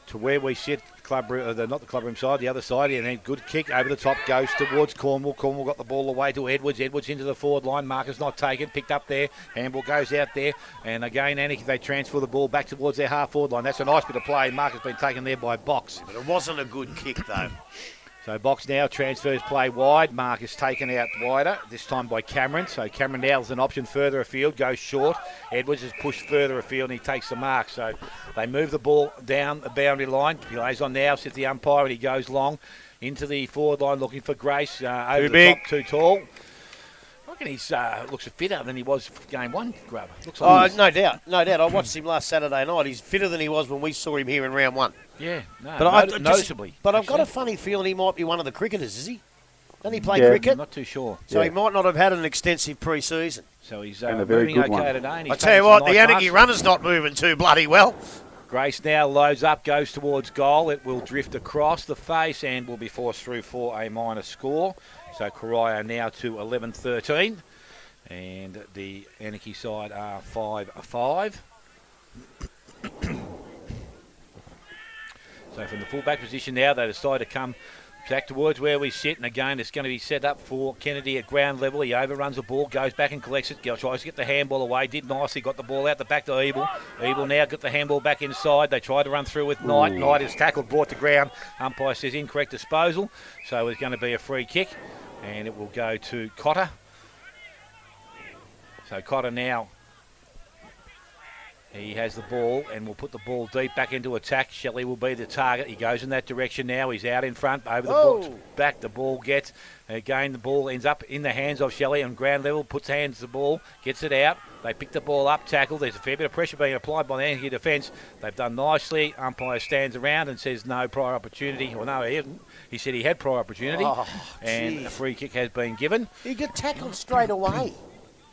to where we sit, not the clubroom side, the other side, and then good kick over the top, goes towards Cornwall. Cornwall got the ball away to Edwards. Edwards into the forward line. Marcus not taken, picked up there. Handball goes out there, and again, Anakie, they transfer the ball back towards their half forward line. That's a nice bit of play. Marcus been taken there by Box. But it wasn't a good kick, though. So Box now transfers play wide. Marcus taken out wider, this time by Cameron. So Cameron now has an option further afield, goes short. Edwards is pushed further afield and he takes the mark. So they move the ball down the boundary line. He lays on now, sits the umpire, and he goes long into the forward line looking for Grace. Over the top, too tall. I reckon he looks fitter than he was game one, Grub. No doubt. I watched him last Saturday night. He's fitter than he was when we saw him here in round one. Yeah, no, but noticeably. But I've got a funny feeling he might be one of the cricketers, is he? Doesn't he play cricket? I'm not too sure. So he might not have had an extensive pre-season. So he's moving okay today. And I tell you what, the Anakie runner's not moving too bloody well. Grace now loads up, goes towards goal. It will drift across the face and will be forced through for a minor score. So Corio now to 11-13. And the Anakie side are 5-5. So from the full-back position now, they decide to come back towards where we sit. And again, it's going to be set up for Kennedy at ground level. He overruns the ball, goes back and collects it. Tries to get the handball away. Did nicely, got the ball out the back to Ebel. Ebel now got the handball back inside. They try to run through with Knight. Knight is tackled, brought to ground. Umpire says incorrect disposal. So it's going to be a free kick. And it will go to Cotter. So Cotter now He has the ball and will put the ball deep back into attack. Shelley will be the target. He goes in that direction now. He's out in front over the box. Back the ball gets. Again, the ball ends up in the hands of Shelley on ground level. Puts hands to the ball. Gets it out. They pick the ball up. Tackle. There's a fair bit of pressure being applied by the Anakie defence. They've done nicely. Umpire stands around and says no prior opportunity. Well, no, he hasn't. He said he had prior opportunity. And a free kick has been given. He got tackled straight away.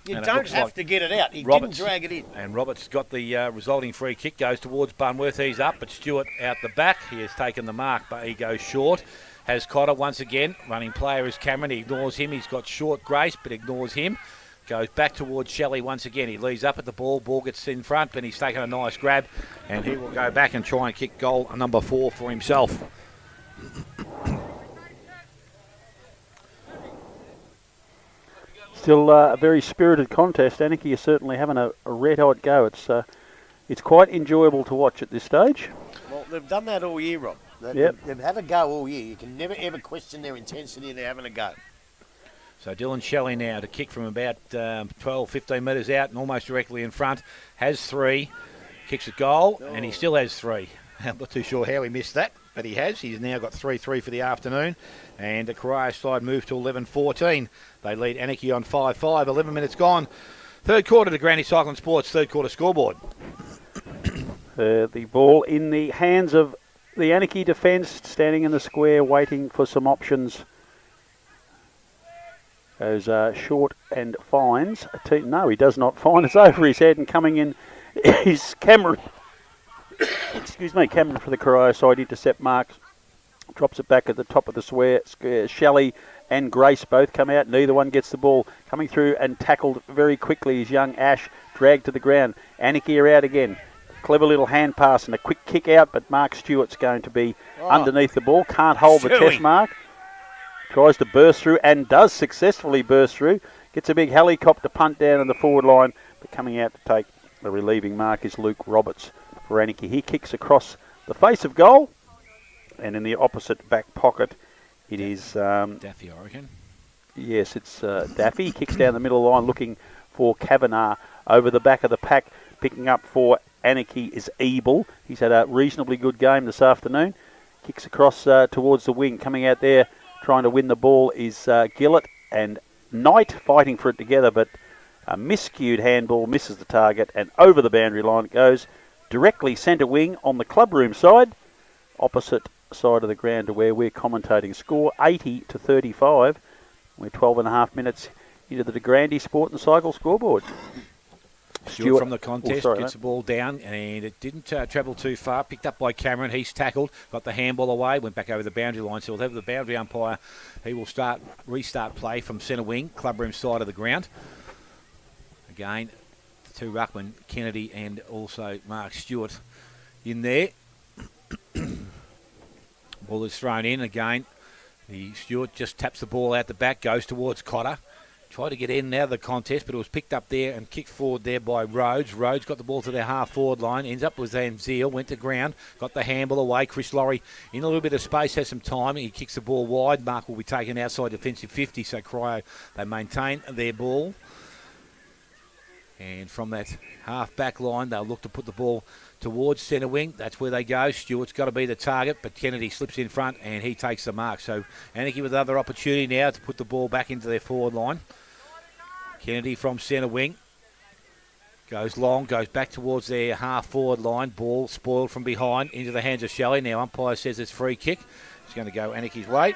You And it don't looks have like to get it out. He Roberts- didn't drag it in. And Roberts got the resulting free kick, goes towards Bunworth. He's up, but Stewart out the back. He has taken the mark, but he goes short. Has Cotter once again. Running player is Cameron. He ignores him. He's got short grace, but ignores him. Goes back towards Shelley once again. He leads up at the ball. Ball gets in front, but he's taken a nice grab. And he will go back and try and kick goal number 4 for himself. Still a very spirited contest. Anakie is certainly having a red-hot go. It's quite enjoyable to watch at this stage. Well, they've done that all year, Rob. They've had a go all year. You can never, ever question their intensity and they're having a go. So Dylan Shelley now to kick from about 12, 15 metres out and almost directly in front. Has 3. Kicks a goal, and he still has 3. I'm not too sure how he missed that, but he has. He's now got 3-3 for the afternoon. And the Corio side moved to 11-14. They lead Anakie on 5-5. 11 minutes gone. Third quarter to Granny Cycling Sports. Third quarter scoreboard. The ball in the hands of the Anakie defence, standing in the square, waiting for some options. Goes short and finds. No, he does not find. It's over his head, and coming in is Cameron. Excuse me, Cameron for the Corio side. Intercept marks. Drops it back at the top of the square. Shelley and Grace both come out. Neither one gets the ball. Coming through and tackled very quickly is young Ash. Dragged to the ground. Anakie are out again. Clever little hand pass and a quick kick out, but Mark Stewart's going to be underneath the ball. Can't hold the test mark. Tries to burst through and does successfully burst through. Gets a big helicopter punt down in the forward line, but coming out to take the relieving mark is Luke Roberts for Anakie. He kicks across the face of goal, and in the opposite back pocket it is... Daffy, I reckon. Yes, it's Daffy. He kicks down the middle line looking for Kavanagh. Over the back of the pack, picking up for Anakie is Ebel. He's had a reasonably good game this afternoon. Kicks across towards the wing. Coming out there, trying to win the ball is Gillett and Knight fighting for it together, but a miscued handball misses the target and over the boundary line it goes. Directly centre wing on the clubroom side, opposite side of the ground to where we're commentating. Score 80-35. We're 12 and a half minutes into the De Grande Sport and Cycle scoreboard. Stewart from the contest gets the ball down, and it didn't travel too far. Picked up by Cameron. He's tackled, got the handball away, went back over the boundary line. So we'll have the boundary umpire. He will restart play from centre wing, clubroom side of the ground. Again, the 2 ruckmen, Kennedy and also Mark Stewart in there. Ball is thrown in again. The Stewart just taps the ball out the back, goes towards Cotter. Tried to get in and out of the contest, but it was picked up there and kicked forward there by Rhodes. Rhodes got the ball to their half-forward line, ends up with Zanzeel, went to ground, got the handball away. Chris Laurie in a little bit of space, has some time. He kicks the ball wide. Mark will be taken outside defensive 50, so Corio, they maintain their ball. And from that half-back line, they'll look to put the ball towards centre wing. That's where they go. Stewart's got to be the target, but Kennedy slips in front and he takes the mark. So Anakie with another opportunity now to put the ball back into their forward line. Kennedy from centre wing. Goes long, goes back towards their half-forward line. Ball spoiled from behind into the hands of Shelley. Now umpire says it's free kick. It's going to go Anakie's way.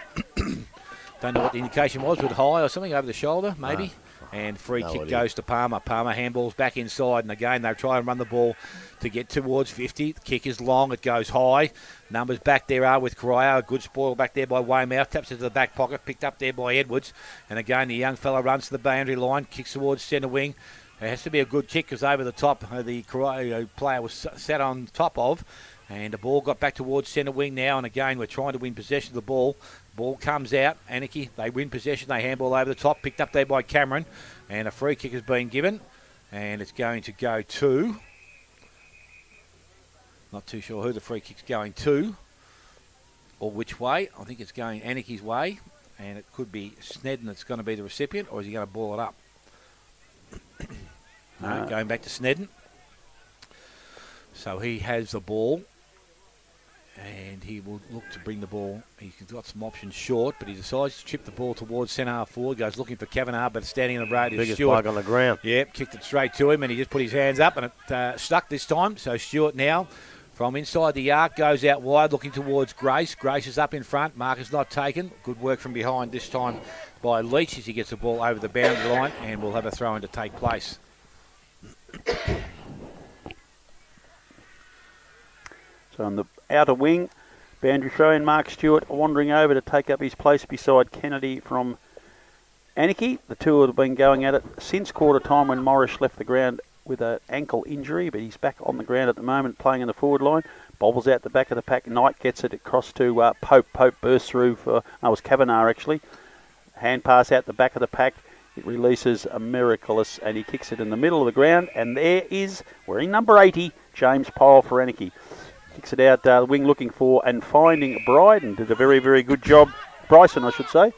Don't know what the indication was, with high or something over the shoulder, maybe. And free kick goes to Palmer. Palmer handballs back inside, and again they try and run the ball to get towards 50. The kick is long, it goes high. Numbers back there are with Corio. A good spoil back there by Weymouth. Taps into the back pocket, picked up there by Edwards. And again the young fella runs to the boundary line, kicks towards centre wing. It has to be a good kick because over the top the Corio player was sat on top of. And the ball got back towards centre wing now, and again we're trying to win possession of the ball. Ball comes out, Anakie, they win possession, they handball over the top, picked up there by Cameron, and a free kick has been given, and it's going to go to, not too sure who the free kick's going to, or which way. I think it's going Anakie's way, and it could be Snedden that's going to be the recipient, or is he going to ball it up? No, going back to Snedden. So he has the ball, and he will look to bring the ball. He's got some options short, but he decides to chip the ball towards centre half forward, goes looking for Kavanagh, but standing in the road is Biggest Stewart. bloke on the ground. Yep, kicked it straight to him, and he just put his hands up, and it stuck this time. So Stewart now, from inside the arc, goes out wide, looking towards Grace. Grace is up in front. Marcus not taken. Good work from behind this time by Leach as he gets the ball over the boundary line, and we'll have a throw-in to take place. So on the outer wing, boundary throw-in, Mark Stewart wandering over to take up his place beside Kennedy from Anakie. The two have been going at it since quarter time when Morris left the ground with an ankle injury, but he's back on the ground at the moment playing in the forward line. Bobbles out the back of the pack. Knight gets it across to Pope. Pope bursts through for, it was Kavanagh actually. Hand pass out the back of the pack. It releases a Miraculous and he kicks it in the middle of the ground. And there is, wearing number 80, James Pyle for Anakie. Kicks it out the wing looking for and finding Bryden. Did a very, very good job. Bryson, I should say.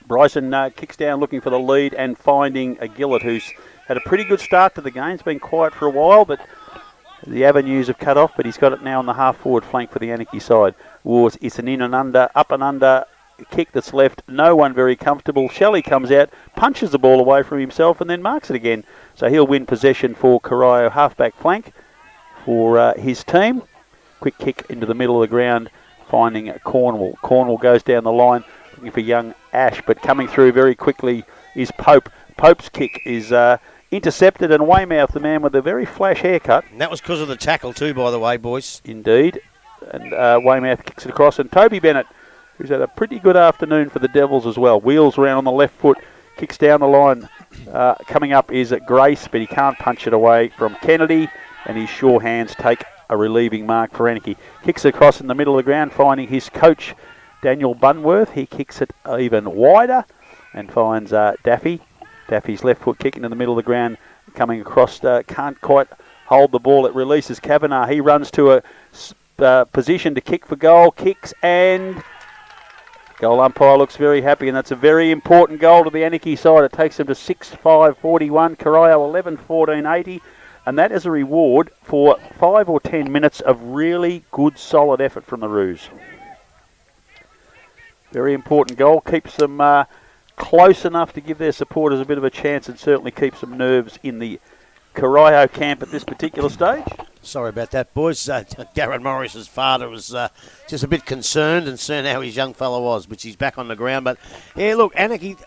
Bryson kicks down looking for the lead and finding a Gillett who's had a pretty good start to the game. He's been quiet for a while, but the avenues have cut off, but he's got it now on the half-forward flank for the Anakie side. It's an in and under, up and under kick that's left. No one very comfortable. Shelley comes out, punches the ball away from himself, and then marks it again. So he'll win possession for Corio, half-back flank for his team. Quick kick into the middle of the ground, finding Cornwall. Cornwall goes down the line, looking for young Ash, but coming through very quickly is Pope. Pope's kick is intercepted, and Weymouth, the man with a very flash haircut. And that was because of the tackle too, by the way, boys. Indeed. And Weymouth kicks it across, and Toby Bennett, who's had a pretty good afternoon for the Devils as well, wheels around on the left foot, kicks down the line. Coming up is Grace, but he can't punch it away from Kennedy, and his sure hands take a relieving mark for Anakie. Kicks across in the middle of the ground, finding his coach, Daniel Bunworth. He kicks it even wider and finds Daffy. Daffy's left foot kick into the middle of the ground, coming across, can't quite hold the ball. It releases Kavanagh. He runs to a position to kick for goal, kicks, and goal umpire looks very happy, and that's a very important goal to the Anakie side. It takes them to 6-5-41, Corio 11-14-80, and that is a reward for 5 or 10 minutes of really good, solid effort from the Roos. Very important goal, keeps them close enough to give their supporters a bit of a chance and certainly keeps some nerves in the Corio camp at this particular stage. Sorry about that, boys. Darren Morris's father was just a bit concerned and seeing how his young fellow was, which he's back on the ground. But, yeah, look, Anakie,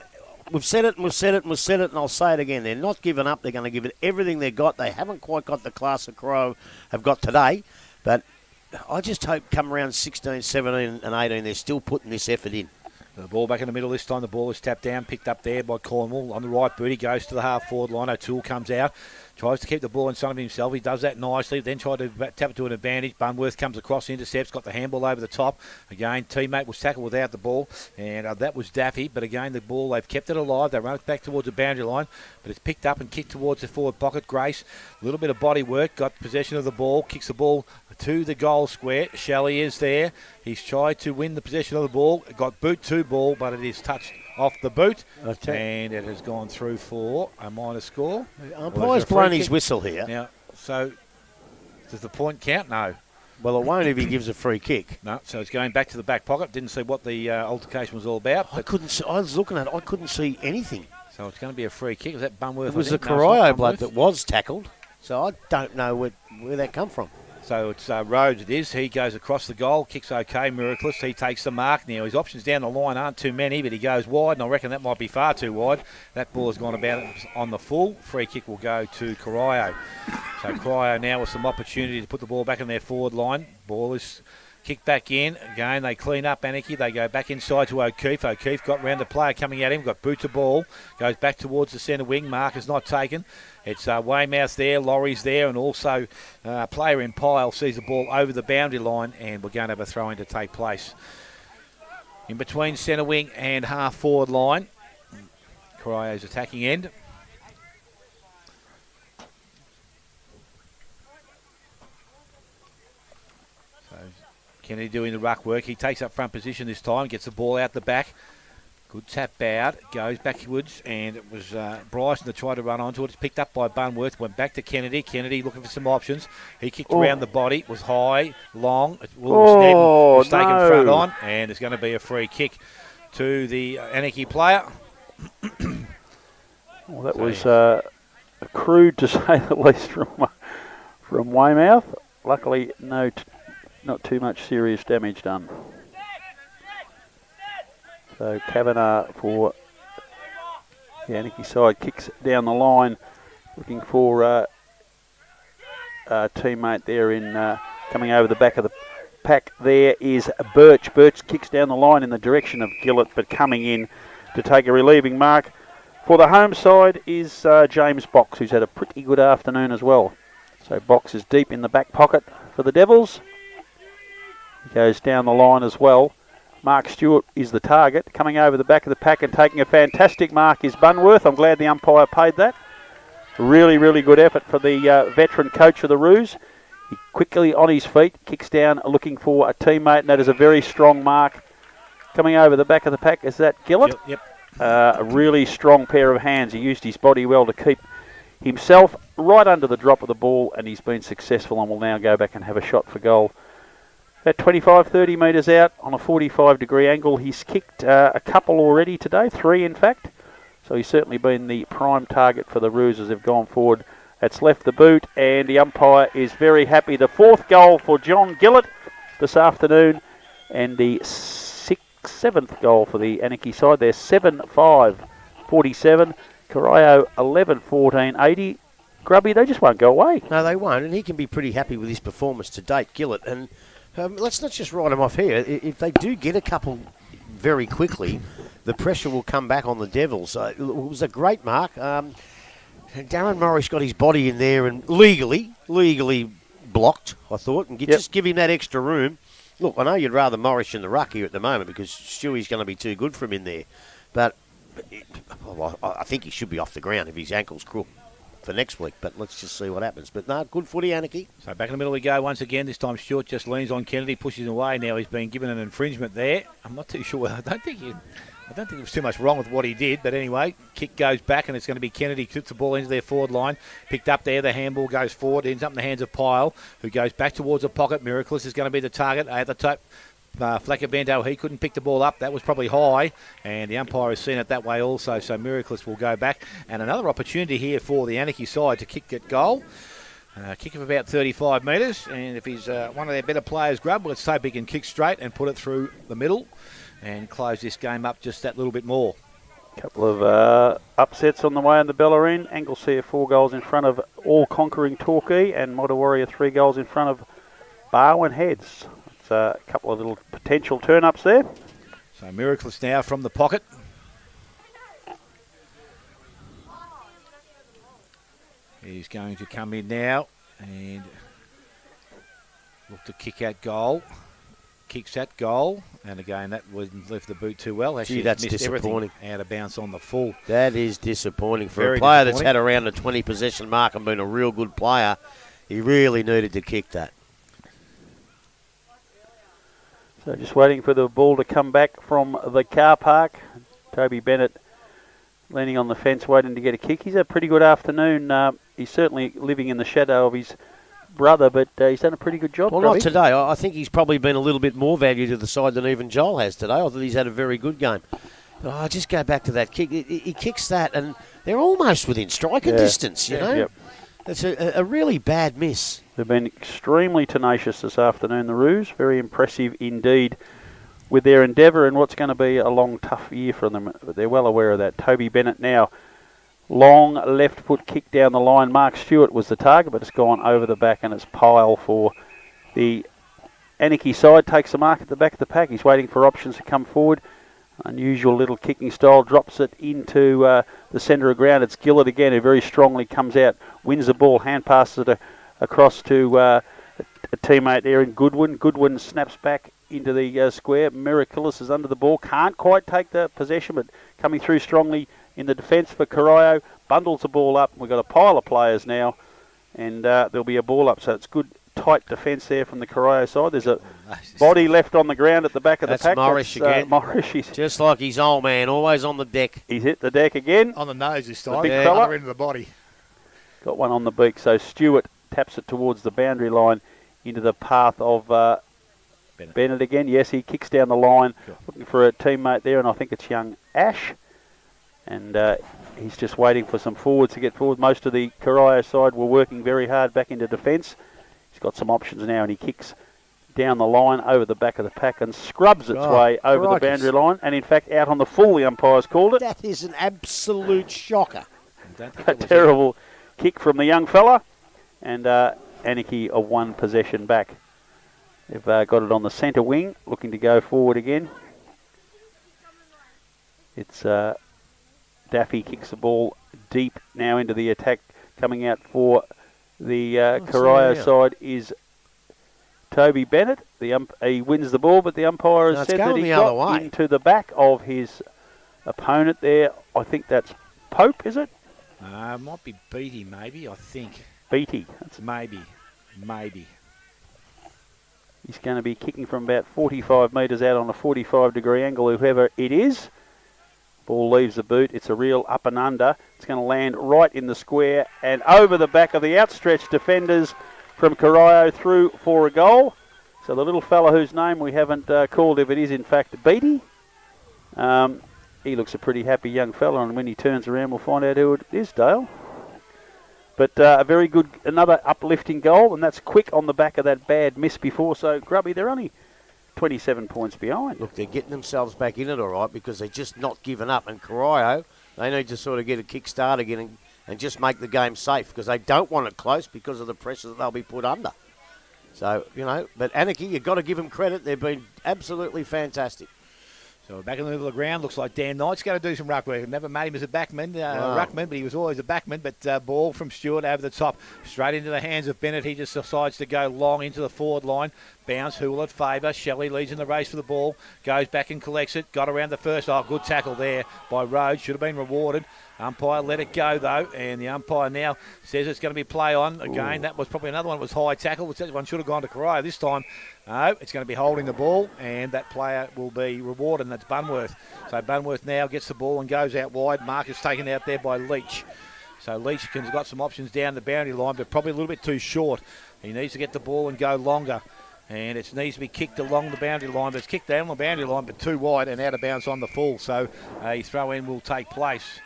we've said it and we've said it and we've said it, and I'll say it again. They're not giving up. They're going to give it everything they've got. They haven't quite got the class that Crow have got today, but I just hope come around 16, 17 and 18, they're still putting this effort in. The ball back in the middle this time. The ball is tapped down, picked up there by Cornwall. On the right boot, he goes to the half-forward line. O'Toole comes out, tries to keep the ball in front of himself. He does that nicely, then tried to tap it to an advantage. Bunworth comes across, intercepts, got the handball over the top. Again, teammate was tackled without the ball, and that was Daffy. But again, the ball, they've kept it alive. They run it back towards the boundary line, but it's picked up and kicked towards the forward pocket. Grace, a little bit of body work, got possession of the ball, kicks the ball to the goal square. Shelley is there. He's tried to win the possession of the ball. Got boot to ball, but it is touched off the boot. And it has gone through for a minor score. Umpire's blown his whistle here. Now, so does the point count? No. Well, it won't if he gives a free kick. No, so it's going back to the back pocket. Didn't see what the altercation was all about. I couldn't see, I was looking at it. I couldn't see anything. So it's going to be a free kick. Is that Bunworth? It was the Corio bloke that was tackled. So I don't know where that come from. So it's Rhodes it is. He goes across the goal, kicks okay, Miraculous. He takes the mark now. His options down the line aren't too many, but he goes wide, and I reckon that might be far too wide. That ball has gone about on the full. Free kick will go to Corio. So Corio now with some opportunity to put the ball back in their forward line. Ball is kicked back in. Again, they clean up Anakie. They go back inside to O'Keefe. O'Keefe got round the player coming at him, got boot to ball, goes back towards the centre wing. Mark is not taken. It's Weymouth there, Laurie's there, and also a player in Pyle sees the ball over the boundary line, and we're going to have a throw-in to take place. In between centre wing and half-forward line, Corio's attacking end. So Kennedy doing the ruck work. He takes up front position this time, gets the ball out the back. Good tap out, goes backwards, and it was Bryson that tried to run onto it. It's picked up by Bunworth, went back to Kennedy. Kennedy looking for some options. He kicked around the body, was high, long. Was taken front on, and it's going to be a free kick to the Anakie player. Well, that was crude to say the least from Weymouth. Luckily, not too much serious damage done. So Kavanagh for the Anakie side kicks down the line, looking for a teammate there in coming over the back of the pack. There is Birch. Birch kicks down the line in the direction of Gillett, but coming in to take a relieving mark for the home side is James Box, who's had a pretty good afternoon as well. So Box is deep in the back pocket for the Devils. He goes down the line as well. Mark Stewart is the target. Coming over the back of the pack and taking a fantastic mark is Bunworth. I'm glad the umpire paid that. Really, really good effort for the veteran coach of the Roos. He quickly on his feet, kicks down looking for a teammate, and that is a very strong mark. Coming over the back of the pack, is that Gillett? Yep. A really strong pair of hands. He used his body well to keep himself right under the drop of the ball, and he's been successful and will now go back and have a shot for goal. At 25-30 metres out on a 45-degree angle. He's kicked a couple already today, 3 in fact. So he's certainly been the prime target for the Roos as they've gone forward. It's left the boot, and the umpire is very happy. The 4th goal for John Gillett this afternoon, and the 7th goal for the Anakie side. They're 7-5-47. Corio 11-14-80. Grubby, they just won't go away. No, they won't, and he can be pretty happy with his performance to date, Gillett. And let's not just write him off here. If they do get a couple very quickly, the pressure will come back on the Devils. It was a great mark. Darren Morris got his body in there and legally blocked, I thought, and just give him that extra room. Look, I know you'd rather Morris in the ruck here at the moment because Stewie's going to be too good for him in there. But I think he should be off the ground if his ankle's crook for next week. But let's just see what happens. But no, good footy, Anakie. So back in the middle we go once again. This time Stewart just leans on Kennedy, pushes him away. Now he's been given an infringement there. I'm not too sure. I don't think there was too much wrong with what he did, but anyway, kick goes back and it's going to be Kennedy clips the ball into their forward line. Picked up there, the handball goes forward, ends up in the hands of Pyle, who goes back towards the pocket. Miraculous is going to be the target at the top. Flaccabento, he couldn't pick the ball up. That was probably high, and the umpire has seen it that way also, so Miraculous will go back. And another opportunity here for the Anakie side to kick at goal. Kick of about 35 metres, and if he's one of their better players, Grubb, let's hope he can kick straight and put it through the middle and close this game up just that little bit more. Couple of upsets on the way in the Bellarine. Anglesea 4 goals in front of all-conquering Torquay, and Modder Warrior 3 goals in front of Barwon Heads. It's a couple of little potential turn-ups there. So Miraculous now from the pocket. He's going to come in now and look to kick at goal. Kicks at goal, and again that wasn't left the boot too well. Actually, that's missed disappointing. Out of bounce on the full. That is disappointing for Very a player that's had around the 20 possession mark and been a real good player. He really needed to kick that. So just waiting for the ball to come back from the car park. Toby Bennett leaning on the fence, waiting to get a kick. He's had a pretty good afternoon. He's certainly living in the shadow of his brother, but he's done a pretty good job. Well, not today. I think he's probably been a little bit more value to the side than even Joel has today. I thought he's had a very good game. But I just go back to that kick. He kicks that, and they're almost within striker distance, you know? Yep. It's a really bad miss. They've been extremely tenacious this afternoon, the Roos. Very impressive indeed with their endeavour and what's going to be a long, tough year for them. But they're well aware of that. Toby Bennett now. Long left foot kick down the line. Mark Stewart was the target, but it's gone over the back, and it's Pyle for the Anakie side. Takes the mark at the back of the pack. He's waiting for options to come forward. Unusual little kicking style. Drops it into the centre of ground. It's Gillett again, who very strongly comes out, wins the ball, hand passes it across to a teammate there in Goodwin. Goodwin snaps back into the square. Miraculous is under the ball. Can't quite take the possession, but coming through strongly in the defence for Corio, bundles the ball up. We've got a pile of players now, and there'll be a ball up. So it's good, tight defence there from the Corio side. There's a Body left on the ground at the back of That's the pack. Morris again. Morris, just like his old man, always on the deck. He's hit the deck again. On the nose this time. The big Yeah. fella. Other end of the body. Got one on the beak. So Stewart taps it towards the boundary line into the path of Bennett again. Yes, he kicks down the line, looking for a teammate there, and I think it's young Ash. And he's just waiting for some forwards to get forward. Most of the Corio side were working very hard back into defence. He's got some options now, and he kicks down the line over the back of the pack and scrubs its way over the boundary line. And in fact, out on the full, the umpires called it. That is an absolute shocker. A terrible kick from the young fella. And Anakie a one possession back. They've got it on the centre wing, looking to go forward again. It's Daffy kicks the ball deep now into the attack. Coming out for the Corio side is Toby Bennett. He wins the ball, but the umpire has said that he got into the back of his opponent there. I think that's Pope, is it? Might be Beatty, maybe, I think. Beatty. That's maybe. He's going to be kicking from about 45 metres out on a 45-degree angle, whoever it is. Ball leaves the boot. It's a real up and under. It's going to land right in the square and over the back of the outstretched defenders from Corio through for a goal. So the little fella whose name we haven't called, if it is in fact Beatty, he looks a pretty happy young fella, and when he turns around we'll find out who it is, Dale. But a very good, another uplifting goal, and that's quick on the back of that bad miss before. So, Grubby, they're only 27 points behind. Look, they're getting themselves back in it all right because they're just not giving up. And Corio, they need to sort of get a kick start again and just make the game safe because they don't want it close because of the pressure that they'll be put under. So, but Anakie, you've got to give them credit. They've been absolutely fantastic. So back in the middle of the ground, looks like Dan Knight's going to do some ruck work. Never made him as a backman, ruckman, but he was always a backman. But ball from Stewart over the top, straight into the hands of Bennett. He just decides to go long into the forward line. Bounce, who will it favour? Shelley leads in the race for the ball. Goes back and collects it. Got around the first. Oh, good tackle there by Rhodes. Should have been rewarded. Umpire let it go, though, and the umpire now says it's going to be play on. Again, that was probably another one. It was high tackle. That one should have gone to Corio. This time, no, it's going to be holding the ball, and that player will be rewarded, and that's Bunworth. So Bunworth now gets the ball and goes out wide. Marcus taken out there by Leach. So Leach has got some options down the boundary line, but probably a little bit too short. He needs to get the ball and go longer. And it needs to be kicked along the boundary line, but it's kicked down the boundary line, but too wide and out of bounds on the full. So a throw-in will take place.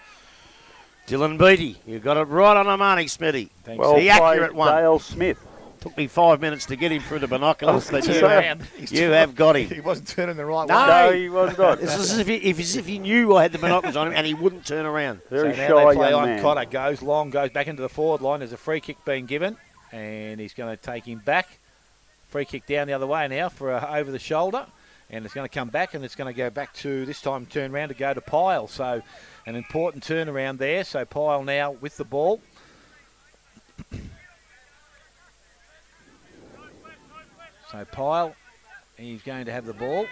Dylan Beatty, you got it right on the money, Smithy. Thanks. Well the accurate one. Dale Smith. Took me 5 minutes to get him through the binoculars. You have got him. He wasn't turning the right way. No, he was not. It's as if he knew I had the binoculars on him and he wouldn't turn around. Very so shy now they play young on. man. Cotter goes long, goes back into the forward line. There's a free kick being given, and he's going to take him back. Free kick down the other way now for over the shoulder, and it's going to come back, and it's going to go back to, this time turn around to go to Pyle. So an important turnaround there. So Pyle now with the ball. So Pyle, he's going to have the ball.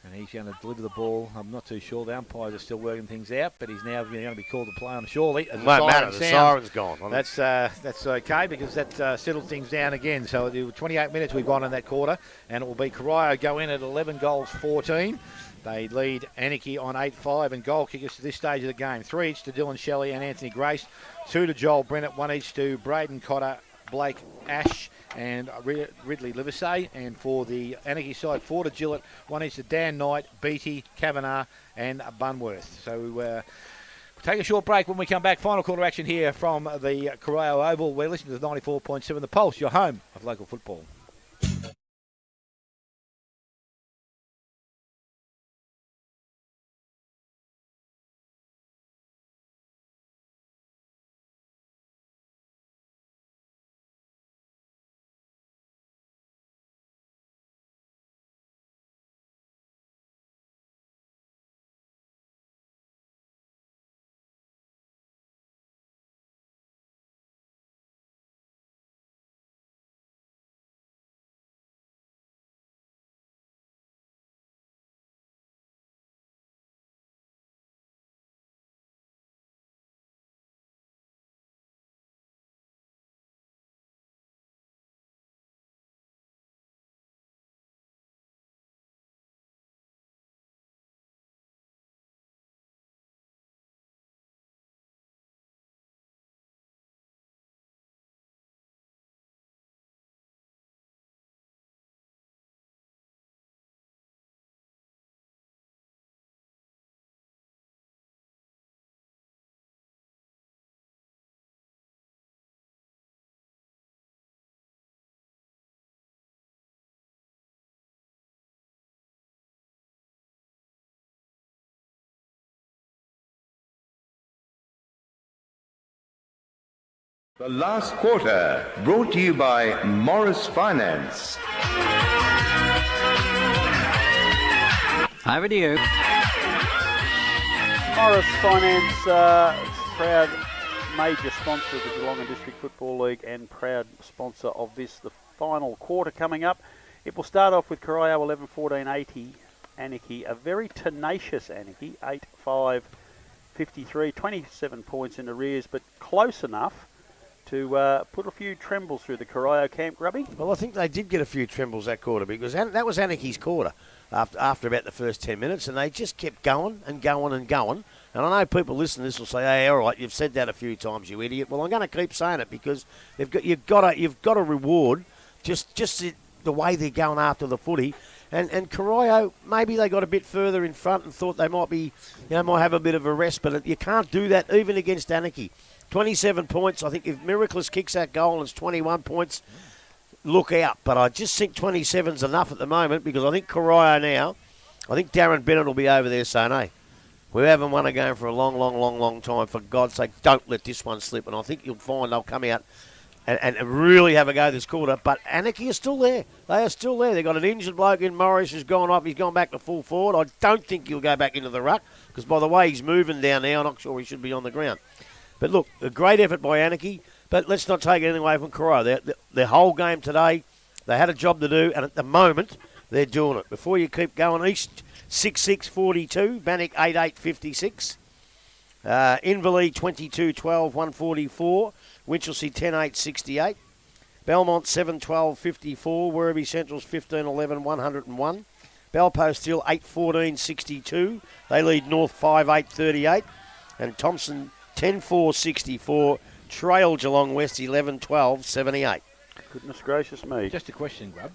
And he's going to deliver the ball. I'm not too sure. The umpires are still working things out, but he's now going to be called to play on surely. Won't matter. The siren's gone. That's okay because that settled things down again. So 28 minutes we've gone in that quarter, and it will be Corio go in at 11 goals 14. They lead Anakie on 8-5, and goal kickers to this stage of the game. 3 each to Dylan Shelley and Anthony Grace, 2 to Joel Brennett, 1 each to Braden Cotter, Blake Ash and Ridley Livesey. And for the Anakie side, 4 to Gillett, 1 each to Dan Knight, Beatty, Kavanagh and Bunworth. So we'll take a short break. When we come back, final quarter action here from the Corio Oval. We're listening to the 94.7 The Pulse, your home of local football. The last quarter, brought to you by Morris Finance. Over to you. Morris Finance, proud major sponsor of the Geelong and District Football League and proud sponsor of this, the final quarter coming up. It will start off with Corio 11-14-80. Anakie, a very tenacious Anakie, 8-5-53, 27 points in arrears, but close enough to put a few trembles through the Corio camp, Grubby. Well, I think they did get a few trembles that quarter because that was Anakie's quarter after about the first 10 minutes, and they just kept going and going and going. And I know people listening to this will say, hey, all right, you've said that a few times, you idiot. Well, I'm going to keep saying it because you've got to reward just the way they're going after the footy. And Corio, maybe they got a bit further in front and thought they might have a bit of a rest, but you can't do that even against Anakie. 27 points. I think if Miraculous kicks that goal and it's 21 points, look out. But I just think 27's enough at the moment because I think Corio now, I think Darren Bennett will be over there saying, hey, we haven't won a game for a long, long, long, long time. For God's sake, don't let this one slip. And I think you'll find they'll come out and really have a go this quarter. But Anakie is still there. They are still there. They've got an injured bloke in Morris who's gone up. He's gone back to full forward. I don't think he'll go back into the ruck because by the way he's moving down now, I'm not sure he should be on the ground. But look, a great effort by Anakie. But let's not take anything away from Corio. Their whole game today, they had a job to do. And at the moment, they're doing it. Before you keep going, East 6-6-42, Bannock 8-8-56. Inverleigh 22-12, 144. Winchelsea 10-8-68. Belmont 7-12-54. Werribee Central's 15-11, 101. Belpost Hill 8-14-62. They lead North 5-8-38. And Thompson 10-4-64. Trail Geelong West 11-12, 78. Goodness gracious me. Just a question, Grub.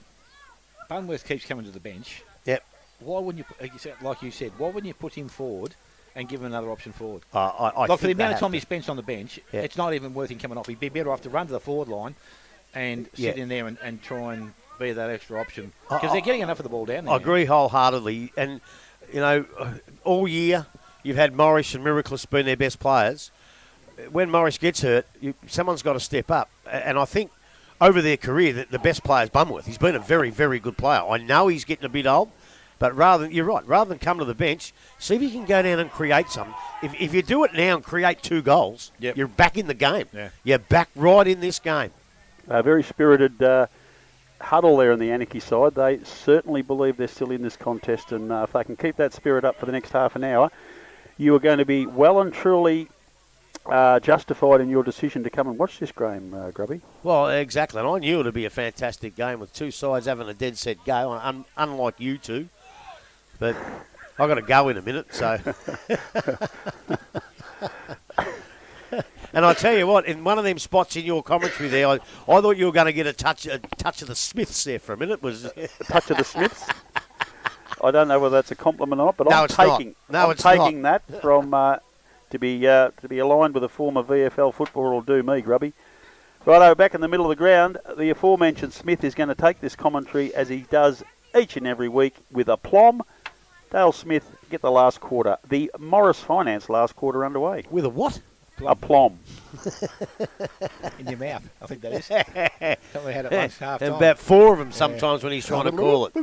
Bunworth keeps coming to the bench. Yep. Why wouldn't you, like you said, why wouldn't you put him forward and give him another option forward? I for the amount of time he spends on the bench, yeah. It's not even worth him coming off. He'd be better off to run to the forward line and sit in there and try and be that extra option. Because they're getting enough of the ball down there. I agree wholeheartedly. And, you know, all year you've had Morris and Miraculous being their best players. When Morris gets hurt, someone's got to step up. And I think over their career, the best player is Bunworth. He's been a very, very good player. I know he's getting a bit old. But you're right, rather than come to the bench, see if you can go down and create something. If you do it now and create 2 goals, you're back in the game. Yeah. You're back right in this game. A very spirited huddle there on the Anakie side. They certainly believe they're still in this contest, and if they can keep that spirit up for the next half an hour, you are going to be well and truly justified in your decision to come and watch this game, Grubby. Well, exactly. And I knew it would be a fantastic game with 2 sides having a dead set go, unlike you two. But I've got to go in a minute, so. And I tell you what, in one of them spots in your commentary there, I thought you were going to get a touch of the Smiths there for a minute. A touch of the Smiths? I don't know whether that's a compliment or not, but no, I'm taking that from to be aligned with a former VFL footballer will do me, Grubby. Righto, back in the middle of the ground, the aforementioned Smith is going to take this commentary as he does each and every week with aplomb. Dale Smith, get the last quarter. The Morris Finance last quarter underway. With a what? Aplomb. In your mouth, I think that is. Thought we had it once half time. About 4 of them sometimes when he's trying to call it.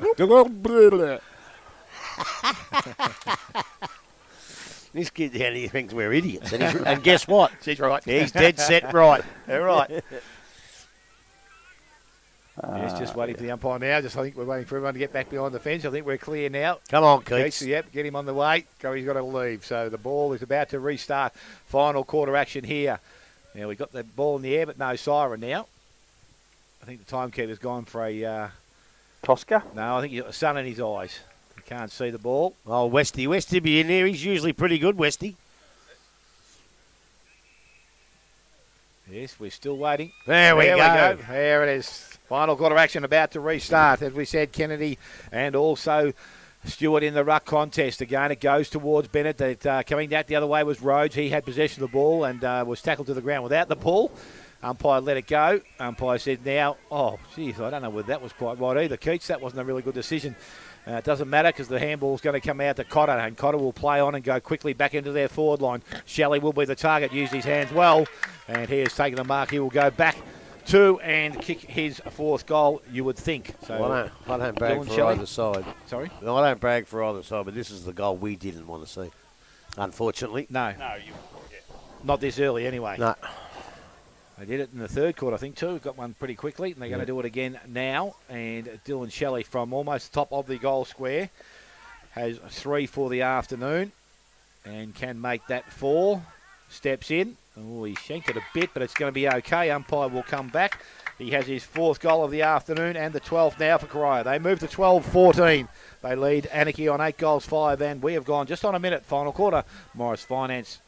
This kid down here thinks we're idiots. And guess what? She's right. He's dead set right. All right. Yes, just waiting for the umpire now. I think we're waiting for everyone to get back behind the fence. I think we're clear now. Come on, Keats. Yep, get him on the way. He's got to leave. So the ball is about to restart. Final quarter action here. Now we've got the ball in the air, but no siren now. I think the timekeeper's gone for a... Tosca? No, I think he's got the sun in his eyes. He can't see the ball. Oh, Westy be in there. He's usually pretty good, Westy. Yes, we're still waiting. There we go. There it is. Final quarter action about to restart. As we said, Kennedy and also Stewart in the ruck contest. Again, it goes towards Bennett. Coming back the other way was Rhodes. He had possession of the ball and was tackled to the ground without the ball. Umpire let it go. Umpire said now, I don't know whether that was quite right either, Keats. That wasn't a really good decision. It doesn't matter because the handball's going to come out to Cotter, and Cotter will play on and go quickly back into their forward line. Shelley will be the target, used his hands well, and he has taken the mark. He will go back to and kick his fourth goal, you would think. So Well, I don't brag Dylan for Shelley? either side. Sorry? No, I don't brag for either side, but this is the goal we didn't want to see, unfortunately. No. Not this early anyway. No. They did it in the third quarter, I think, too. Got one pretty quickly, and they're going to do it again now. And Dylan Shelley from almost the top of the goal square has 3 for the afternoon and can make that 4. Steps in. Oh, he shanked it a bit, but it's going to be okay. Umpire will come back. He has his 4th goal of the afternoon and the 12th now for Corio. They move to 12-14. They lead Anakie on 8 goals, 5, and we have gone just on a minute. Final quarter. Morris Finance,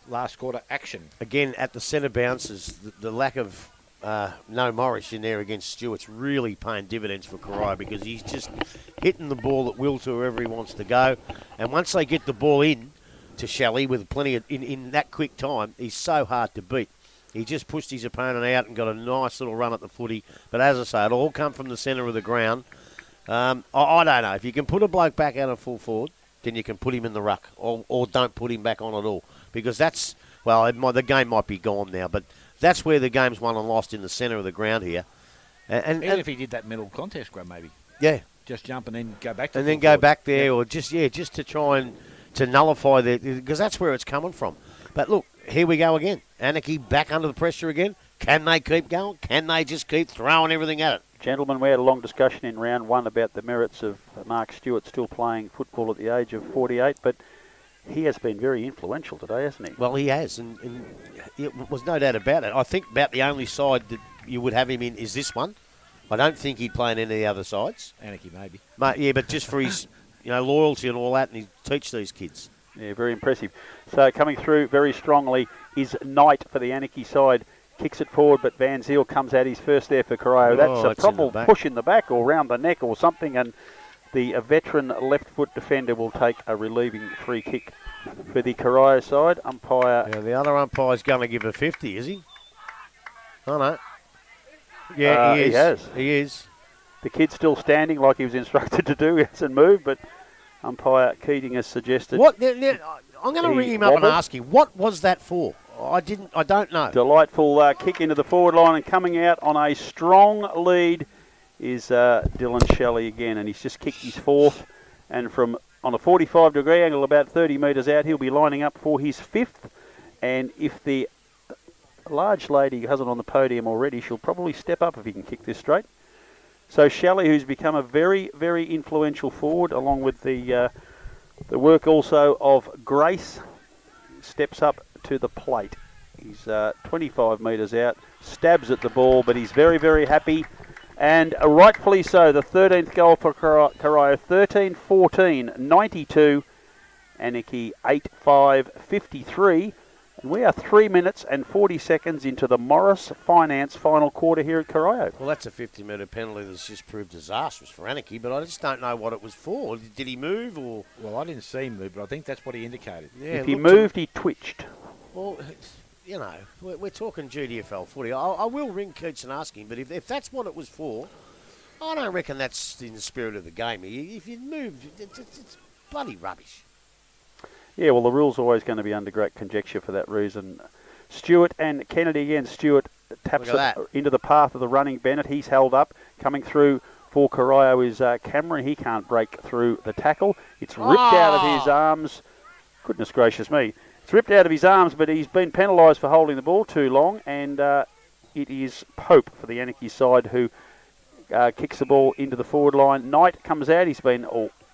last quarter action. Again, at the centre bounces, the lack of no Morris in there against Stewart's really paying dividends for Corio because he's just hitting the ball at will to wherever he wants to go. And once they get the ball in to Shelley with plenty of, in that quick time, he's so hard to beat. He just pushed his opponent out and got a nice little run at the footy. But as I say, it all come from the centre of the ground. I don't know. If you can put a bloke back out of full forward, then you can put him in the ruck or don't put him back on at all. Because that's, well, the game might be gone now, but that's where the game's won and lost, in the centre of the ground here. And Even if he did that middle contest, Graham, maybe. Yeah. Just jump and then go back to and full then go forward. back there, or just to try and to nullify the, because that's where it's coming from. But look, here we go again. Anakie back under the pressure again. Can they keep going? Can they just keep throwing everything at it? Gentlemen, we had a long discussion in round 1 about the merits of Mark Stewart still playing football at the age of 48, but he has been very influential today, hasn't he? Well, he has, and it was no doubt about it. I think about the only side that you would have him in is this one. I don't think he'd play in any of the other sides. Anakie, maybe. Yeah, but just for his loyalty and all that, and he teach these kids. Yeah, very impressive. So coming through very strongly is Knight for the Anakie side. Kicks it forward, but Van Ziel comes out. He's first there for Corio. That's a proper push in the back or round the neck or something, and the veteran left foot defender will take a relieving free kick for the Corio side. Umpire. Yeah, the other umpire's going to give a 50, is he? Oh, no. Yeah, he is. He has. He is. The kid's still standing like he was instructed to do. He hasn't moved, but umpire Keating has suggested. What? I'm going to ring him up and ask him, what was that for? I don't know. Delightful kick into the forward line, and coming out on a strong lead is Dylan Shelley again, and he's just kicked his 4th, and from on a 45-degree angle about 30 metres out, he'll be lining up for his 5th, and if the large lady hasn't on the podium already, she'll probably step up if he can kick this straight. So Shelley, who's become a very, very influential forward, along with the work also of Grace, steps up to the plate. He's 25 metres out, stabs at the ball, but he's very, very happy, and rightfully so. The 13th goal for Corio, 13-14, 92, Anakie 8-5, 53, and we are 3 minutes and 40 seconds into the Morris Finance final quarter here at Corio. Well, that's a 50-metre penalty that's just proved disastrous for Anakie, but I just don't know what it was for. Did he move or? Well, I didn't see him move, but I think that's what he indicated. Yeah, if he moved, he twitched. Well, we're talking GDFL footy. I will ring Keats and ask him, but if that's what it was for, I don't reckon that's in the spirit of the game. If you moved, it's bloody rubbish. Yeah, well, the rule's always going to be under great conjecture for that reason. Stewart and Kennedy again. Stewart taps it into the path of the running Bennett. He's held up. Coming through for Corio is Cameron. He can't break through the tackle. It's ripped out of his arms. Goodness gracious me. It's ripped out of his arms, but he's been penalised for holding the ball too long, and it is Pope for the Anakie side who kicks the ball into the forward line. Knight comes out. He's been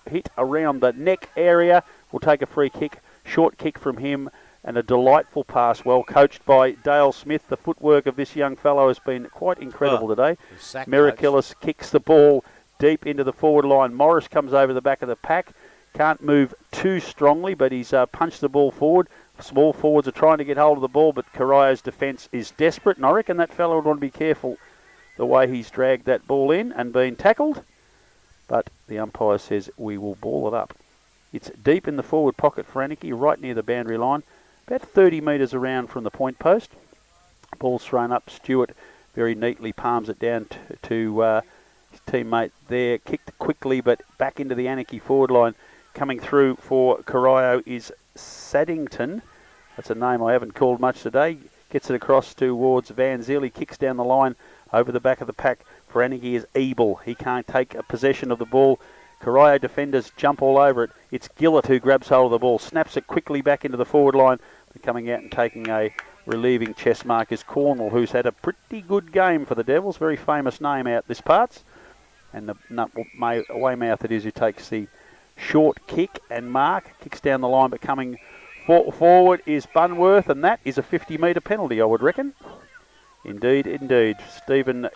hit around the neck area. We'll take a free kick, short kick from him, and a delightful pass, well coached by Dale Smith. The footwork of this young fellow has been quite incredible today. Miraculous kicks the ball deep into the forward line. Morris comes over the back of the pack. Can't move too strongly, but he's punched the ball forward. Small forwards are trying to get hold of the ball, but Corio's defence is desperate, and I reckon that fellow would want to be careful the way he's dragged that ball in and been tackled. But the umpire says we will ball it up. It's deep in the forward pocket for Anakie, right near the boundary line, about 30 metres around from the point post. Ball's thrown up. Stewart very neatly palms it down to teammate there. Kicked quickly, but back into the Anakie forward line. Coming through for Corio is Saddington. That's a name I haven't called much today. Gets it across towards Van Zyl. He kicks down the line over the back of the pack. For Anakie is Ebel. He can't take a possession of the ball. Corio defenders jump all over it. It's Gillett who grabs hold of the ball, snaps it quickly back into the forward line. But coming out and taking a relieving chest mark is Cornwall, who's had a pretty good game for the Devils. Very famous name out this parts. And the Weymouth it is who takes the short kick and mark. Kicks down the line, but coming forward is Bunworth, and that is a 50-metre penalty, I would reckon. Indeed, indeed. Stephen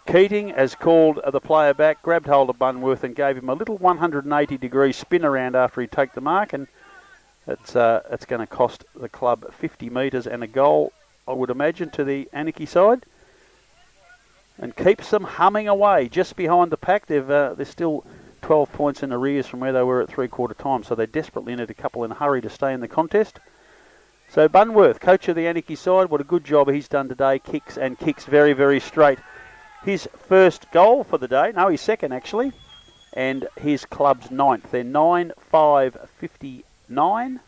Keating has called the player back, grabbed hold of Bunworth and gave him a little 180-degree spin around after he took the mark, and it's going to cost the club 50 metres and a goal, I would imagine, to the Anakie side, and keeps them humming away just behind the pack. They're still 12 points in arrears from where they were at three-quarter time, so they desperately need a couple in a hurry to stay in the contest. So Bunworth, coach of the Anakie side, what a good job he's done today. Kicks and kicks very, very straight. His first goal for the day, no, his second actually, and his club's ninth. They're 9-5-59.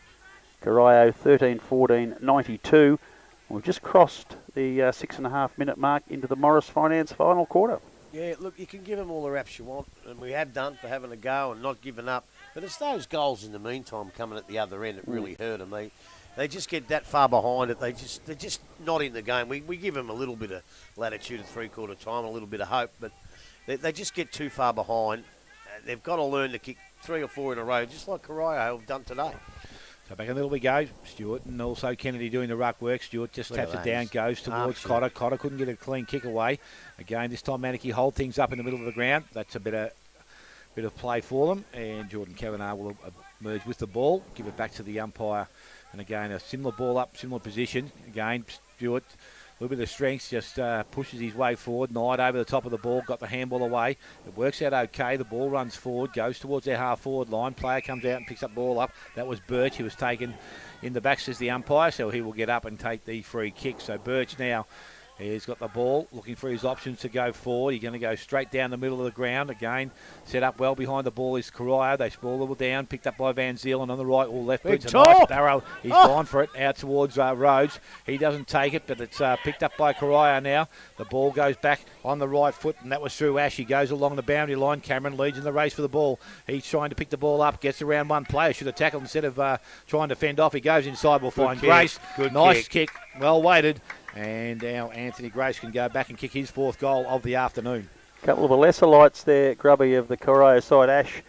Corio 13-14-92. We've just crossed the 6.5 minute mark into the Morris Finance final quarter. Yeah, look, you can give them all the raps you want, and we have done for having a go and not giving up. But it's those goals in the meantime coming at the other end that really hurt them. They just get that far behind it. They're just not in the game. We give them a little bit of latitude at three-quarter time, a little bit of hope, but they just get too far behind. They've got to learn to kick 3 or 4 in a row, just like Corio have done today. So back a little we go, Stewart, and also Kennedy doing the ruck work. Stewart just taps it down, goes towards Cotter. Cotter couldn't get a clean kick away. Again, this time Anakie hold things up in the middle of the ground. That's a bit of play for them, and Jordan Kavanagh will emerge with the ball, give it back to the umpire. And again, a similar ball up, similar position. Again, Stewart, a little bit of strength, just pushes his way forward. Knight over the top of the ball, got the handball away. It works out okay. The ball runs forward, goes towards their half-forward line. Player comes out and picks up the ball up. That was Birch. He was taken in the back, says the umpire, so he will get up and take the free kick. So Birch now, he's got the ball, looking for his options to go forward. He's going to go straight down the middle of the ground. Again, set up well behind the ball is Corio. They sprawl the ball down, picked up by Van Zyl, and on the right or left boot's a nice barrow. He's gone for it, out towards Rhodes. He doesn't take it, but it's picked up by Corio now. The ball goes back on the right foot, and that was through Ash. He goes along the boundary line. Cameron leads in the race for the ball. He's trying to pick the ball up, gets around one player. Should have tackled instead of trying to fend off. He goes inside, we'll find Grace. Good nice kick, well weighted. And now Anthony Grace can go back and kick his fourth goal of the afternoon. A couple of the lesser lights there, Grubby, of the Corio side. Ash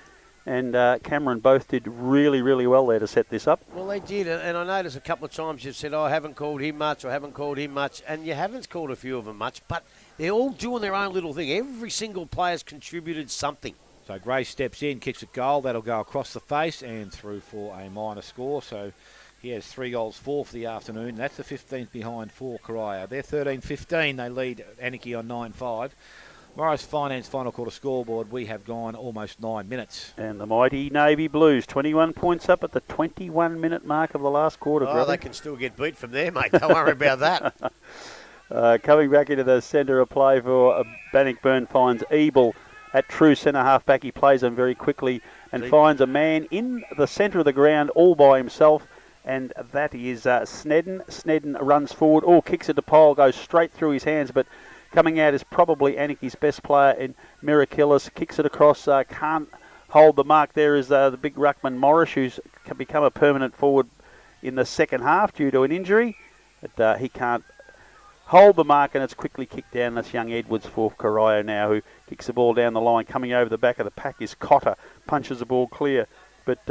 and Cameron both did really, really well there to set this up. Well, they did, and I noticed a couple of times you've said, I haven't called him much, and you haven't called a few of them much, but they're all doing their own little thing. Every single player's contributed something. So Grace steps in, kicks a goal. That'll go across the face and through for a minor score. So he has 3 goals, 4 for the afternoon. That's the 15th behind for Corio. They're 13-15. They lead Anakie on 9-5. Morris Finance final quarter scoreboard. We have gone almost 9 minutes. And the mighty Navy Blues, 21 points up at the 21-minute mark of the last quarter. Oh, they can still get beat from there, mate. Don't worry about that. Coming back into the centre of play for Bannockburn finds Ebel at true centre half back. He plays them very quickly and finds a man in the centre of the ground all by himself. And that is Snedden. Snedden runs forward, kicks it to pole, goes straight through his hands, but coming out is probably Anakie's best player in Mirakillis. Kicks it across, can't hold the mark. There is the big ruckman Morris, who's become a permanent forward in the second half due to an injury. But he can't hold the mark, and it's quickly kicked down. That's young Edwards for Corio now, who kicks the ball down the line. Coming over the back of the pack is Cotter, punches the ball clear. But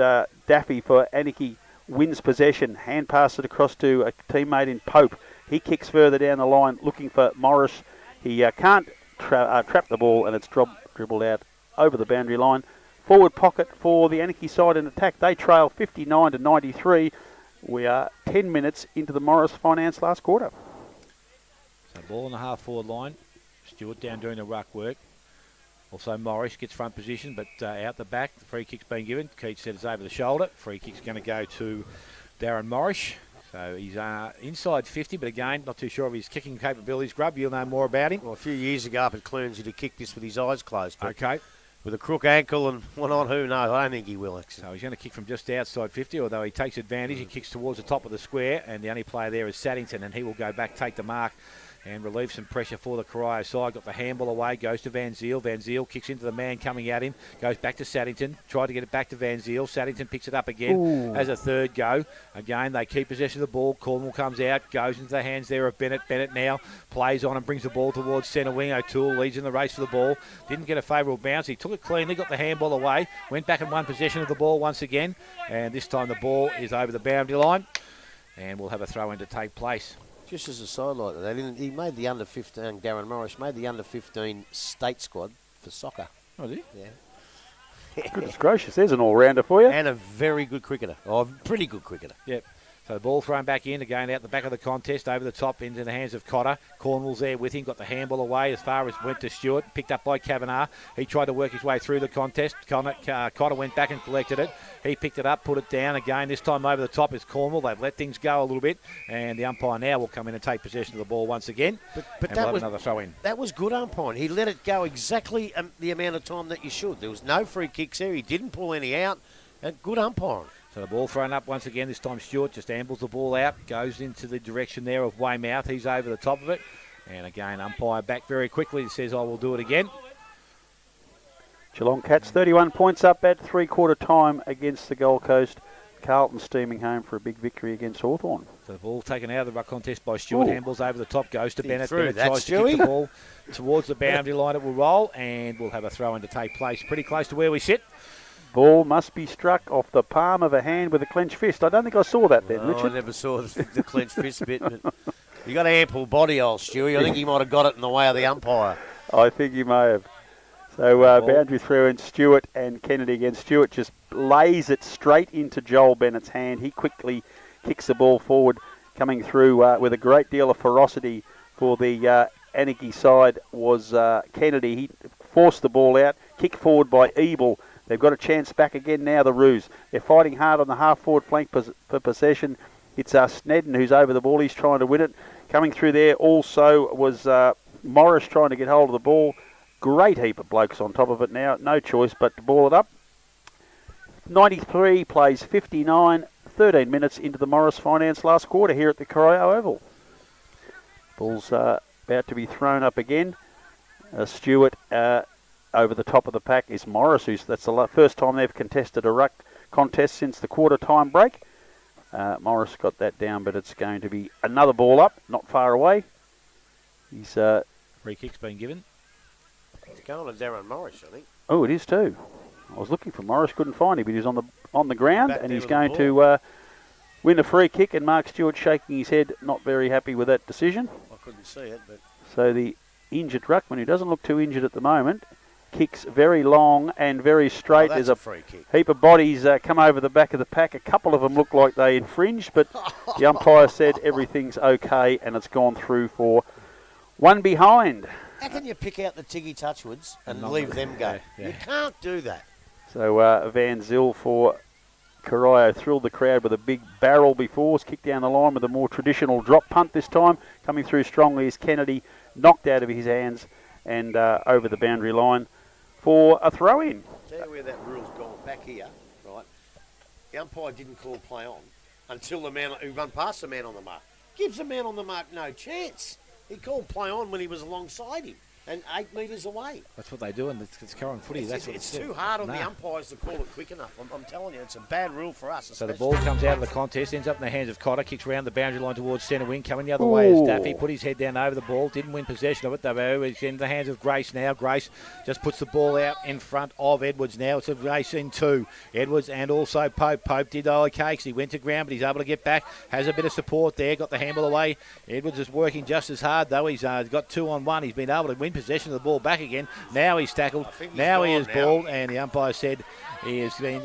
Daffy for Anakie wins possession, hand pass it across to a teammate in Pope. He kicks further down the line, looking for Morris. He can't trap the ball, and it's dribbled out over the boundary line. Forward pocket for the Anakie side in attack. They trail 59-93. We are 10 minutes into the Morris Finance last quarter. So ball on the half-forward line. Stewart down doing the ruck work. Also Morris gets front position, but out the back, the free kick's been given. Keats said it's over the shoulder. Free kick's going to go to Darren Morris. So he's inside 50, but again, not too sure of his kicking capabilities. Grub, you'll know more about him. Well, a few years ago up at Clunes, he'd have kicked this with his eyes closed. But Okay. with a crook ankle and one on, who knows? I don't think he will, actually. So he's going to kick from just outside 50, although he takes advantage. He kicks towards the top of the square, and the only player there is Saddington, and he will go back, take the mark, and relieve some pressure for the Corio side. Got the handball away, goes to Van Zyl. Van Zyl kicks into the man coming at him, goes back to Saddington, tried to get it back to Van Zyl. Saddington picks it up again, has a third go. Again, they keep possession of the ball. Cornwall comes out, goes into the hands there of Bennett. Bennett now plays on and brings the ball towards centre wing. O'Toole leads in the race for the ball. Didn't get a favourable bounce. He took it cleanly, got the handball away, went back and won possession of the ball once again. And this time the ball is over the boundary line, and we'll have a throw-in to take place. Just as a sidelight, he made the under 15. Darren Morris made the under 15 state squad for soccer. Oh, did he? Yeah. Goodness gracious, there's an all-rounder for you. And a very good cricketer. Oh, pretty good cricketer. Yep. So the ball thrown back in, again out the back of the contest, over the top into the hands of Cotter. Cornwall's there with him, got the handball away as far as went to Stewart, picked up by Kavanagh. He tried to work his way through the contest. Cotter went back and collected it. He picked it up, put it down again. This time over the top is Cornwall. They've let things go a little bit, and the umpire now will come in and take possession of the ball once again. But and that we'll was have another throw in. That was good umpiring. He let it go exactly the amount of time that you should. There was no free kicks there. He didn't pull any out. Good umpiring. So the ball thrown up once again. This time Stewart just ambles the ball out, goes into the direction there of Weymouth. He's over the top of it. And again, umpire back very quickly. Says, I will do it again. Geelong Cats 31 points up at three-quarter time against the Gold Coast. Carlton steaming home for a big victory against Hawthorn. So the ball taken out of the ruck contest by Stewart. Handballs over the top, goes to Bennett. Bennett tries to kick the ball towards the boundary line. It will roll, and we'll have a throw-in to take place pretty close to where we sit. Ball must be struck off the palm of a hand with a clenched fist. I don't think I saw that then, Richard. I never saw the clenched fist bit. But you got an ample body, old Stewie. I think he might have got it in the way of the umpire. I think he may have. So boundary through in Stewart and Kennedy again. Stewart just lays it straight into Joel Bennett's hand. He quickly kicks the ball forward, coming through with a great deal of ferocity for the Anakie side was Kennedy. He forced the ball out, kicked forward by Ebel. They've got a chance back again now, the Roos. They're fighting hard on the half-forward flank for possession. It's Snedden who's over the ball. He's trying to win it. Coming through there also was Morris trying to get hold of the ball. Great heap of blokes on top of it now. No choice but to ball it up. 93 plays 59, 13 minutes into the Morris Finance last quarter here at the Corio Oval. Ball's about to be thrown up again. Stewart over the top of the pack is Morris, that's the first time they've contested a ruck contest since the quarter time break. Morris got that down, but it's going to be another ball up, not far away. He's free kick's been given. It's going to Darren Morris, I think. Oh, it is too. I was looking for Morris, couldn't find him, but he's on the ground, Back and there he's with going the to win a free kick. And Mark Stewart shaking his head, not very happy with that decision. I couldn't see it, but so the injured ruckman, who doesn't look too injured at the moment, kicks very long and very straight. There's a free kick. Heap of bodies come over the back of the pack. A couple of them look like they infringed, but the umpire said everything's okay, and it's gone through for one behind. How can you pick out the Tiggy Touchwoods and leave them go? Yeah. You can't do that. So Van Zyl for Corio thrilled the crowd with a big barrel before. Was kicked down the line with a more traditional drop punt this time. Coming through strongly is Kennedy, knocked out of his hands and over the boundary line for a throw-in. Tell you where that rule's gone. Back here, right? The umpire didn't call play on until the man who run past the man on the mark. Gives the man on the mark no chance. He called play on when he was alongside him and 8 metres away. That's what they do, and it's current footy. It's too hard on the umpires to call it quick enough. I'm telling you, it's a bad rule for us. So the ball comes out of the contest, ends up in the hands of Cotter, kicks around the boundary line towards centre wing, coming the other way as Daffy, put his head down over the ball, didn't win possession of it, though. It's in the hands of Grace now. Grace just puts the ball out in front of Edwards now. It's a race in two. Edwards and also Pope. Pope did okay because he went to ground, but he's able to get back, has a bit of support there, got the handball away. Edwards is working just as hard, though. He's got 2-on-1. He's been able to win possession of the ball back again. Now he's tackled. Now he is balled, and the umpire said he has been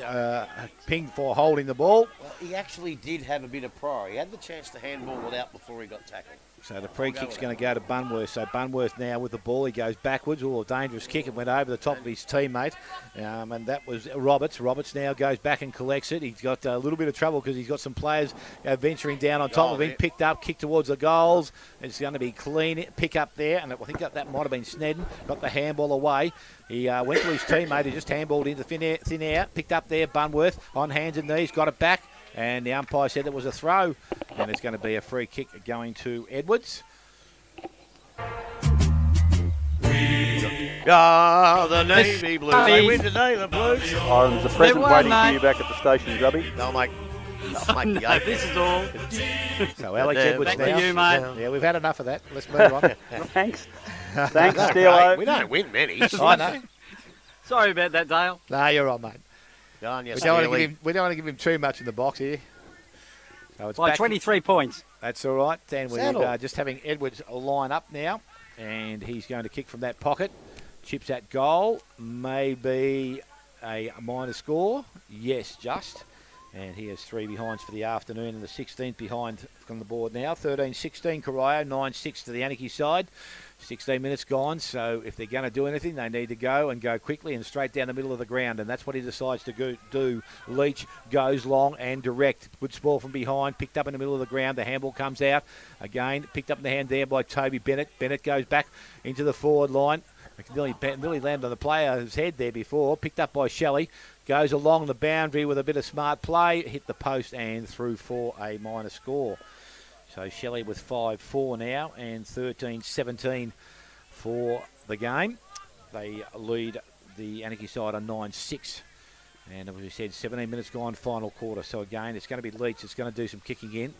pinged for holding the ball. Well, he actually did have a bit of prior. He had the chance to handball it out before he got tackled. So the free kick's going to go to Bunworth. So Bunworth now with the ball. He goes backwards. Oh, a dangerous kick. It went over the top of his teammate. And that was Roberts. Roberts now goes back and collects it. He's got a little bit of trouble because he's got some players venturing down on top of him. Picked up, kicked towards the goals. It's going to be clean. Pick up there. And I think that might have been Snedden. Got the handball away. He went to his teammate. He just handballed into thin air. Picked up there. Bunworth on hands and knees. Got it back. And the umpire said it was a throw. And it's going to be a free kick going to Edwards. The Navy Blues. They win today, the Blues. Oh, there's a present waiting for you back at the station, Grubby. They'll make the No, this is all. So Alex Edwards Back now. to you, mate. Yeah, we've had enough of that. Let's move on. Thanks. Thanks, Steelo. We don't win many. I know. Sorry about that, Dale. No, you're right, mate. Go on, We don't want to give him too much in the box here. So it's By back. 23 points. That's all right. And we're Saddle. just having Edwards line up now. And he's going to kick from that pocket. Chips at goal. Maybe a minor score. Yes, just. And he has 3 behinds for the afternoon and the 16th behind from the board now. 13-16 Corio, 9-6 to the Anakie side. 16 minutes gone, so if they're going to do anything, they need to go and go quickly and straight down the middle of the ground, and that's what he decides to do. Leach goes long and direct. Good ball from behind, picked up in the middle of the ground. The handball comes out. Again, picked up in the hand there by Toby Bennett. Bennett goes back into the forward line. Nearly landed on the player's head there before. Picked up by Shelley. Goes along the boundary with a bit of smart play. Hit the post and through for a minor score. So Shelley with 5-4 now and 13-17 for the game. They lead the Anakie side on 9-6. And as we said, 17 minutes gone, final quarter. So again, it's going to be Leach. It's going to do some kicking in.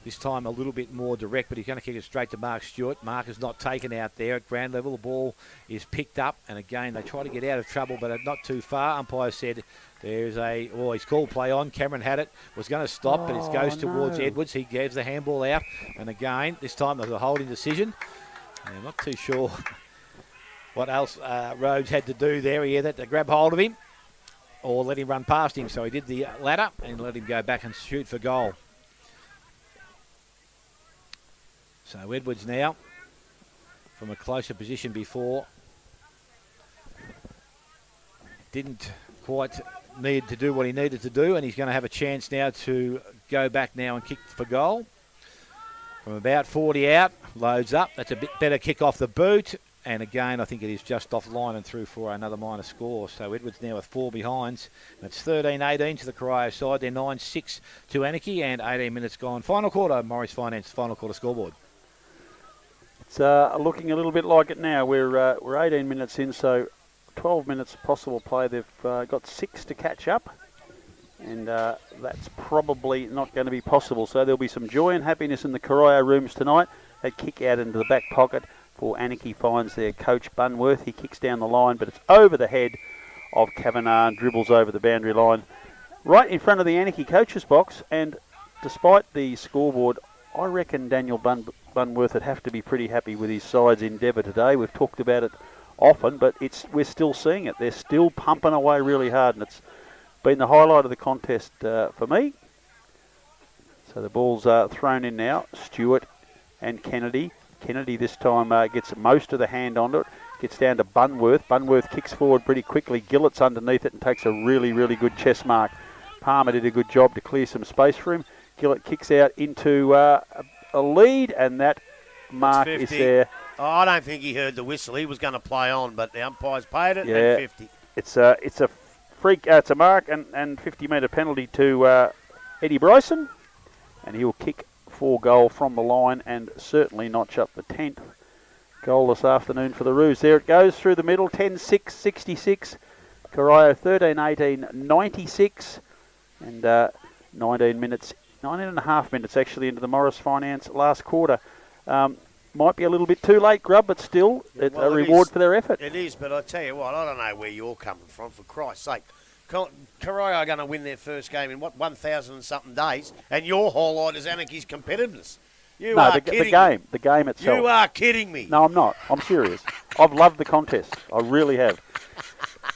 This time a little bit more direct, but he's going to kick it straight to Mark Stewart. Mark is not taken out there at ground level. The ball is picked up, and again, they try to get out of trouble, but not too far. Umpire said there's he's called play on. Cameron had it, was going to stop, but it goes towards Edwards. He gives the handball out, and again, this time there's a holding decision. And I'm not too sure what else Rhodes had to do there. He had to grab hold of him or let him run past him, so he did the ladder and let him go back and shoot for goal. So Edwards now, from a closer position before, didn't quite need to do what he needed to do, and he's going to have a chance now to go back now and kick for goal. From about 40 out, loads up. That's a bit better kick off the boot. And again, I think it is just off line and through for another minor score. So Edwards now with 4 behinds. That's 13-18 to the Corio side. They're 9-6 to Anakie and 18 minutes gone. Final quarter, Morris Finance, final quarter scoreboard. It's looking a little bit like it now. We're 18 minutes in, so 12 minutes possible play. They've got 6 to catch up, and that's probably not going to be possible. So there'll be some joy and happiness in the Corio rooms tonight. They kick out into the back pocket for Anakie finds their coach Bunworth. He kicks down the line, but it's over the head of Kavanagh and dribbles over the boundary line right in front of the Anakie coach's box. And despite the scoreboard, I reckon Daniel Bunworth would have to be pretty happy with his side's endeavour today. We've talked about it often, but we're still seeing it. They're still pumping away really hard, and it's been the highlight of the contest for me. So the ball's thrown in now. Stewart and Kennedy. Kennedy this time gets most of the hand onto it. Gets down to Bunworth. Bunworth kicks forward pretty quickly. Gillett's underneath it and takes a really, really good chest mark. Palmer did a good job to clear some space for him. Gillett kicks out into a lead, and that mark is there. Oh, I don't think he heard the whistle. He was going to play on, but the umpires paid it. Yeah, And 50. It's a freak. It's a mark and 50-metre penalty to Eddie Bryson, and he'll kick for goal from the line and certainly notch up the 10th goal this afternoon for the Roos. There it goes through the middle. 10-6, 66. Corio 13-18, 96, and 19 and a half minutes actually into the Morris Finance last quarter. Might be a little bit too late, Grub, but still it's a reward for their effort. It is, but I tell you what, I don't know where you're coming from, for Christ's sake. Corio are going to win their first game in, 1,000 and something days, and your highlight is Anakie's competitiveness. You No, are the kidding game. me. The game itself. You are kidding me. No, I'm not. I'm serious. I've loved the contest. I really have.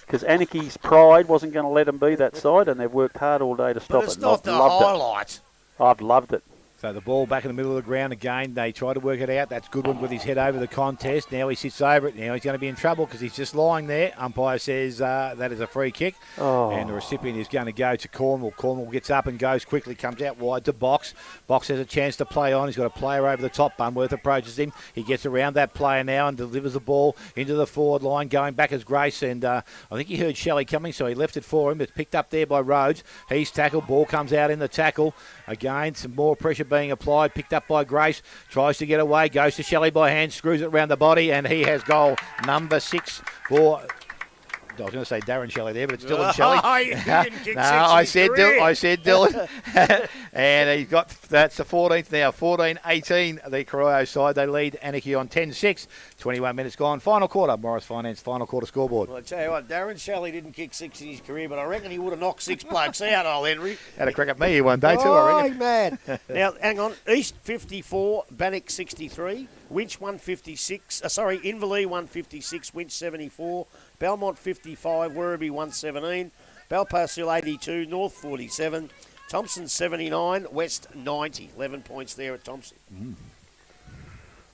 Because Anakie's pride wasn't going to let them be that side, and they've worked hard all day to stop But it's it. not the highlight. I've loved it. So the ball back in the middle of the ground again. They try to work it out. That's Goodwin with his head over the contest. Now he sits over it. Now he's going to be in trouble because he's just lying there. Umpire says that is a free kick. Oh. And the recipient is going to go to Cornwall. Cornwall gets up and goes quickly, comes out wide to Box. Box has a chance to play on. He's got a player over the top. Bunworth approaches him. He gets around that player now and delivers the ball into the forward line. Going back as Grace. And I think he heard Shelley coming, so he left it for him. It's picked up there by Rhodes. He's tackled. Ball comes out in the tackle. Again, some more pressure being applied. Picked up by Grace. Tries to get away. Goes to Shelley by hand. Screws it around the body. And he has goal number 6 for... I was going to say Darren Shelley there, but it's Dylan Shelley. He didn't kick No, six I in his said career. I said Dylan. And he's got, that's the 14th now, 14-18, the Corio side. They lead Anakie on 10-6. 21 minutes gone. Final quarter, Morris Finance, final quarter scoreboard. Well, I tell you what, Darren Shelley didn't kick 6 in his career, but I reckon he would have knocked 6 blokes out, old Henry. Had a crack at me one day too, I reckon. Man. Now, hang on. East 54, Bannock 63, Winch 156, Inverleigh 156, Winch 74, Belmont 55, Werribee 117, Balpassil 82, North 47, Thompson 79, West 90. 11 points there at Thompson.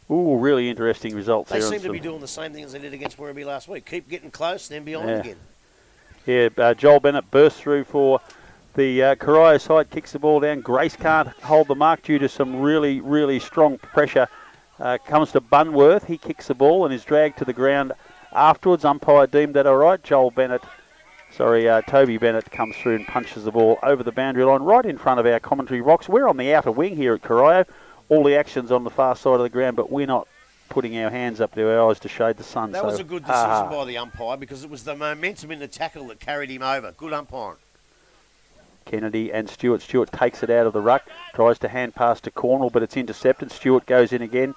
Ooh, really interesting results They there. seem to be doing the same thing as they did against Werribee last week. Keep getting close, then be on again. Yeah, Joel Bennett bursts through for the Corio side, kicks the ball down. Grace can't hold the mark due to some really, really strong pressure. Comes to Bunworth. He kicks the ball and is dragged to the ground afterwards. Umpire deemed that all right. Toby Bennett comes through and punches the ball over the boundary line right in front of our commentary box. We're on the outer wing here at Corio. All the action's on the far side of the ground, but we're not putting our hands up to our eyes to shade the sun. That was a good decision by the umpire because it was the momentum in the tackle that carried him over. Good umpiring. Kennedy and Stewart. Stewart takes it out of the ruck, tries to hand pass to Cornwall, but it's intercepted. Stewart goes in again.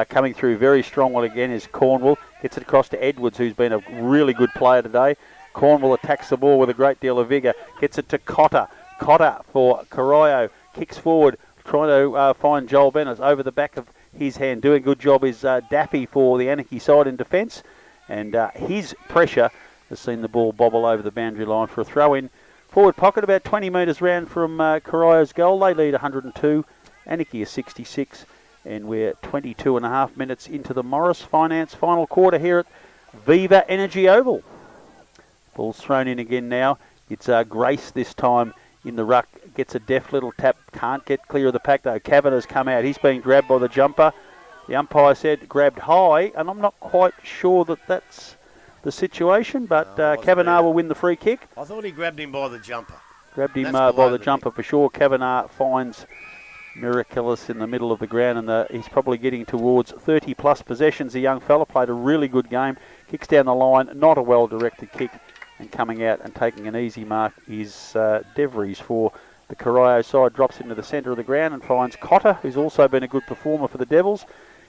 Coming through very strongly again is Cornwall. Gets it across to Edwards, who's been a really good player today. Cornwall attacks the ball with a great deal of vigour. Gets it to Cotter. Cotter for Corio. Kicks forward, trying to find Joel Bennett over the back of his hand. Doing a good job is Dappy for the Anakie side in defence. And his pressure has seen the ball bobble over the boundary line for a throw-in. Forward pocket, about 20 metres round from Corio's goal. They lead 102. Anakie is 66. And we're 22 and a half minutes into the Morris Finance final quarter here at Viva Energy Oval. Ball's thrown in again now. It's Grace this time in the ruck. Gets a deft little tap. Can't get clear of the pack though. Kavanagh's come out. He's being grabbed by the jumper. The umpire said grabbed high, and I'm not quite sure that that's the situation, but Kavanagh will win the free kick. I thought he grabbed him by the jumper. Grabbed him by the jumper for sure. Kavanagh finds Miraculous in the middle of the ground, and he's probably getting towards 30 plus possessions. The young fella played a really good game, kicks down the line, not a well directed kick, and coming out and taking an easy mark is DeVries for the Corio side. Drops into the centre of the ground and finds Cotter, who's also been a good performer for the Devils.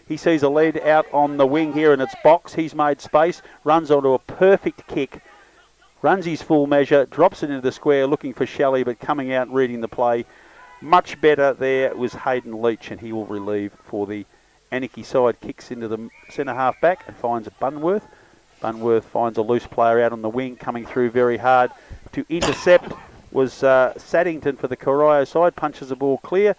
He sees a lead out on the wing here, and it's Box. He's made space, runs onto a perfect kick, runs his full measure, drops it into the square looking for Shelley, but coming out and reading the play much better there was Hayden Leach, and he will relieve for the Anakie side. Kicks into the centre half back and finds Bunworth. Bunworth finds a loose player out on the wing, coming through very hard to intercept was Saddington for the Corio side. Punches the ball clear,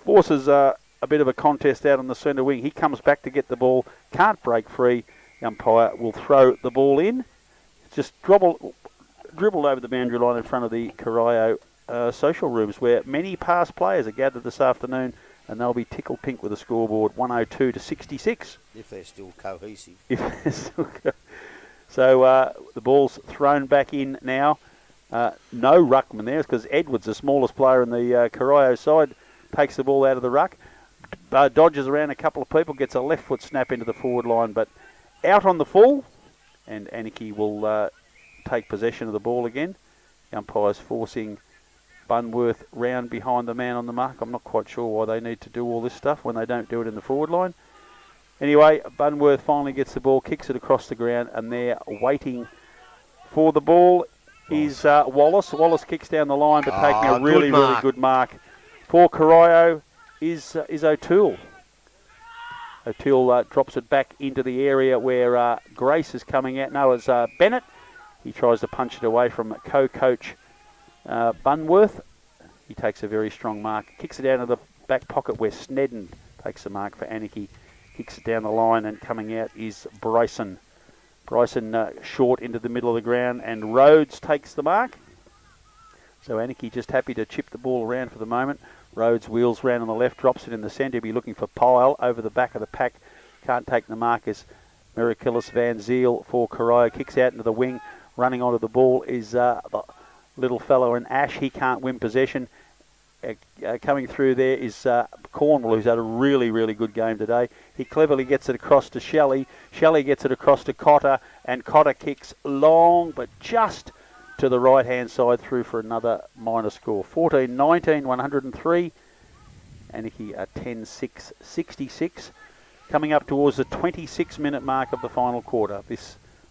forces a bit of a contest out on the centre wing. He comes back to get the ball, can't break free. The umpire will throw the ball in. It's just dribbled over the boundary line in front of the Corio social rooms, where many past players are gathered this afternoon, and they'll be tickled pink with a scoreboard 102-66. If they're still cohesive. So the ball's thrown back in now. No ruckman there, because Edwards, the smallest player in the Corio side, takes the ball out of the ruck. Dodges around a couple of people, gets a left foot snap into the forward line, but out on the full, and Anakie will take possession of the ball again. The umpire's forcing Bunworth round behind the man on the mark. I'm not quite sure why they need to do all this stuff when they don't do it in the forward line. Anyway, Bunworth finally gets the ball, kicks it across the ground, and they're waiting for the ball is Wallace. Wallace kicks down the line, but taking a really good mark for Corio. is O'Toole. O'Toole drops it back into the area where Grace is coming out. No, it's Bennett. He tries to punch it away from co-coach Bunworth. He takes a very strong mark. Kicks it out of the back pocket where Snedden takes the mark for Anakie. Kicks it down the line, and coming out is Bryson. Bryson short into the middle of the ground, and Rhodes takes the mark. So Anakie just happy to chip the ball around for the moment. Rhodes wheels round on the left, drops it in the centre. Be looking for Pyle over the back of the pack. Can't take the mark as Miraculous Van Ziel for Corio. Kicks out into the wing. Running onto the ball is the little fellow in Ash. He can't win possession. Coming through there is Cornwall, who's had a really, really good game today. He cleverly gets it across to Shelley. Shelley gets it across to Cotter, and Cotter kicks long, but just to the right-hand side through for another minor score. 14-19, 103. Anakie 10-6, 66. Coming up towards the 26-minute mark of the final quarter.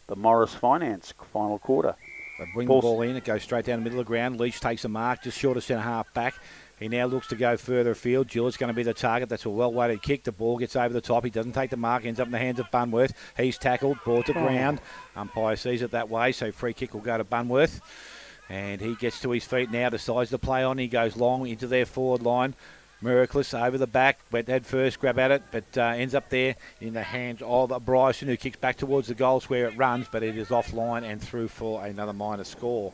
The Morris Finance final quarter. They bring the ball in, it goes straight down the middle of the ground. Leach takes a mark, just short of centre half back. He now looks to go further afield. Gillett's going to be the target. That's a well-weighted kick. The ball gets over the top. He doesn't take the mark, ends up in the hands of Bunworth. He's tackled, brought to ground. Umpire sees it that way, so free kick will go to Bunworth. And he gets to his feet now, decides to play on. He goes long into their forward line. Miraculous over the back, went head first, grab at it, but ends up there in the hands of Bryson, who kicks back towards the goal square. It runs, but it is offline and through for another minor score.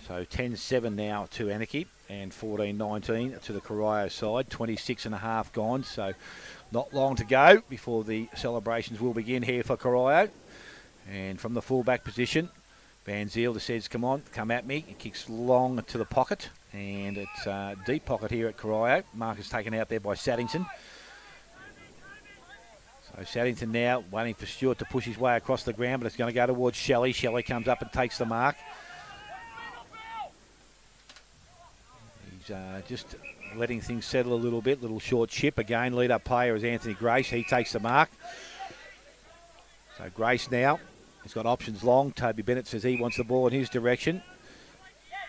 So 10-7 now to Anakie and 14-19 to the Corio side. 26 and a half gone, so not long to go before the celebrations will begin here for Corio. And from the fullback position, Van Ziel says, come on, come at me. He kicks long to the pocket, and it's a deep pocket here at Corio. Mark is taken out there by Saddington. So Saddington now waiting for Stewart to push his way across the ground, but it's going to go towards Shelley. Shelley comes up and takes the mark. He's just letting things settle a little bit. Little short chip. Again, lead-up player is Anthony Grace. He takes the mark. So Grace now. He's got options long. Toby Bennett says he wants the ball in his direction.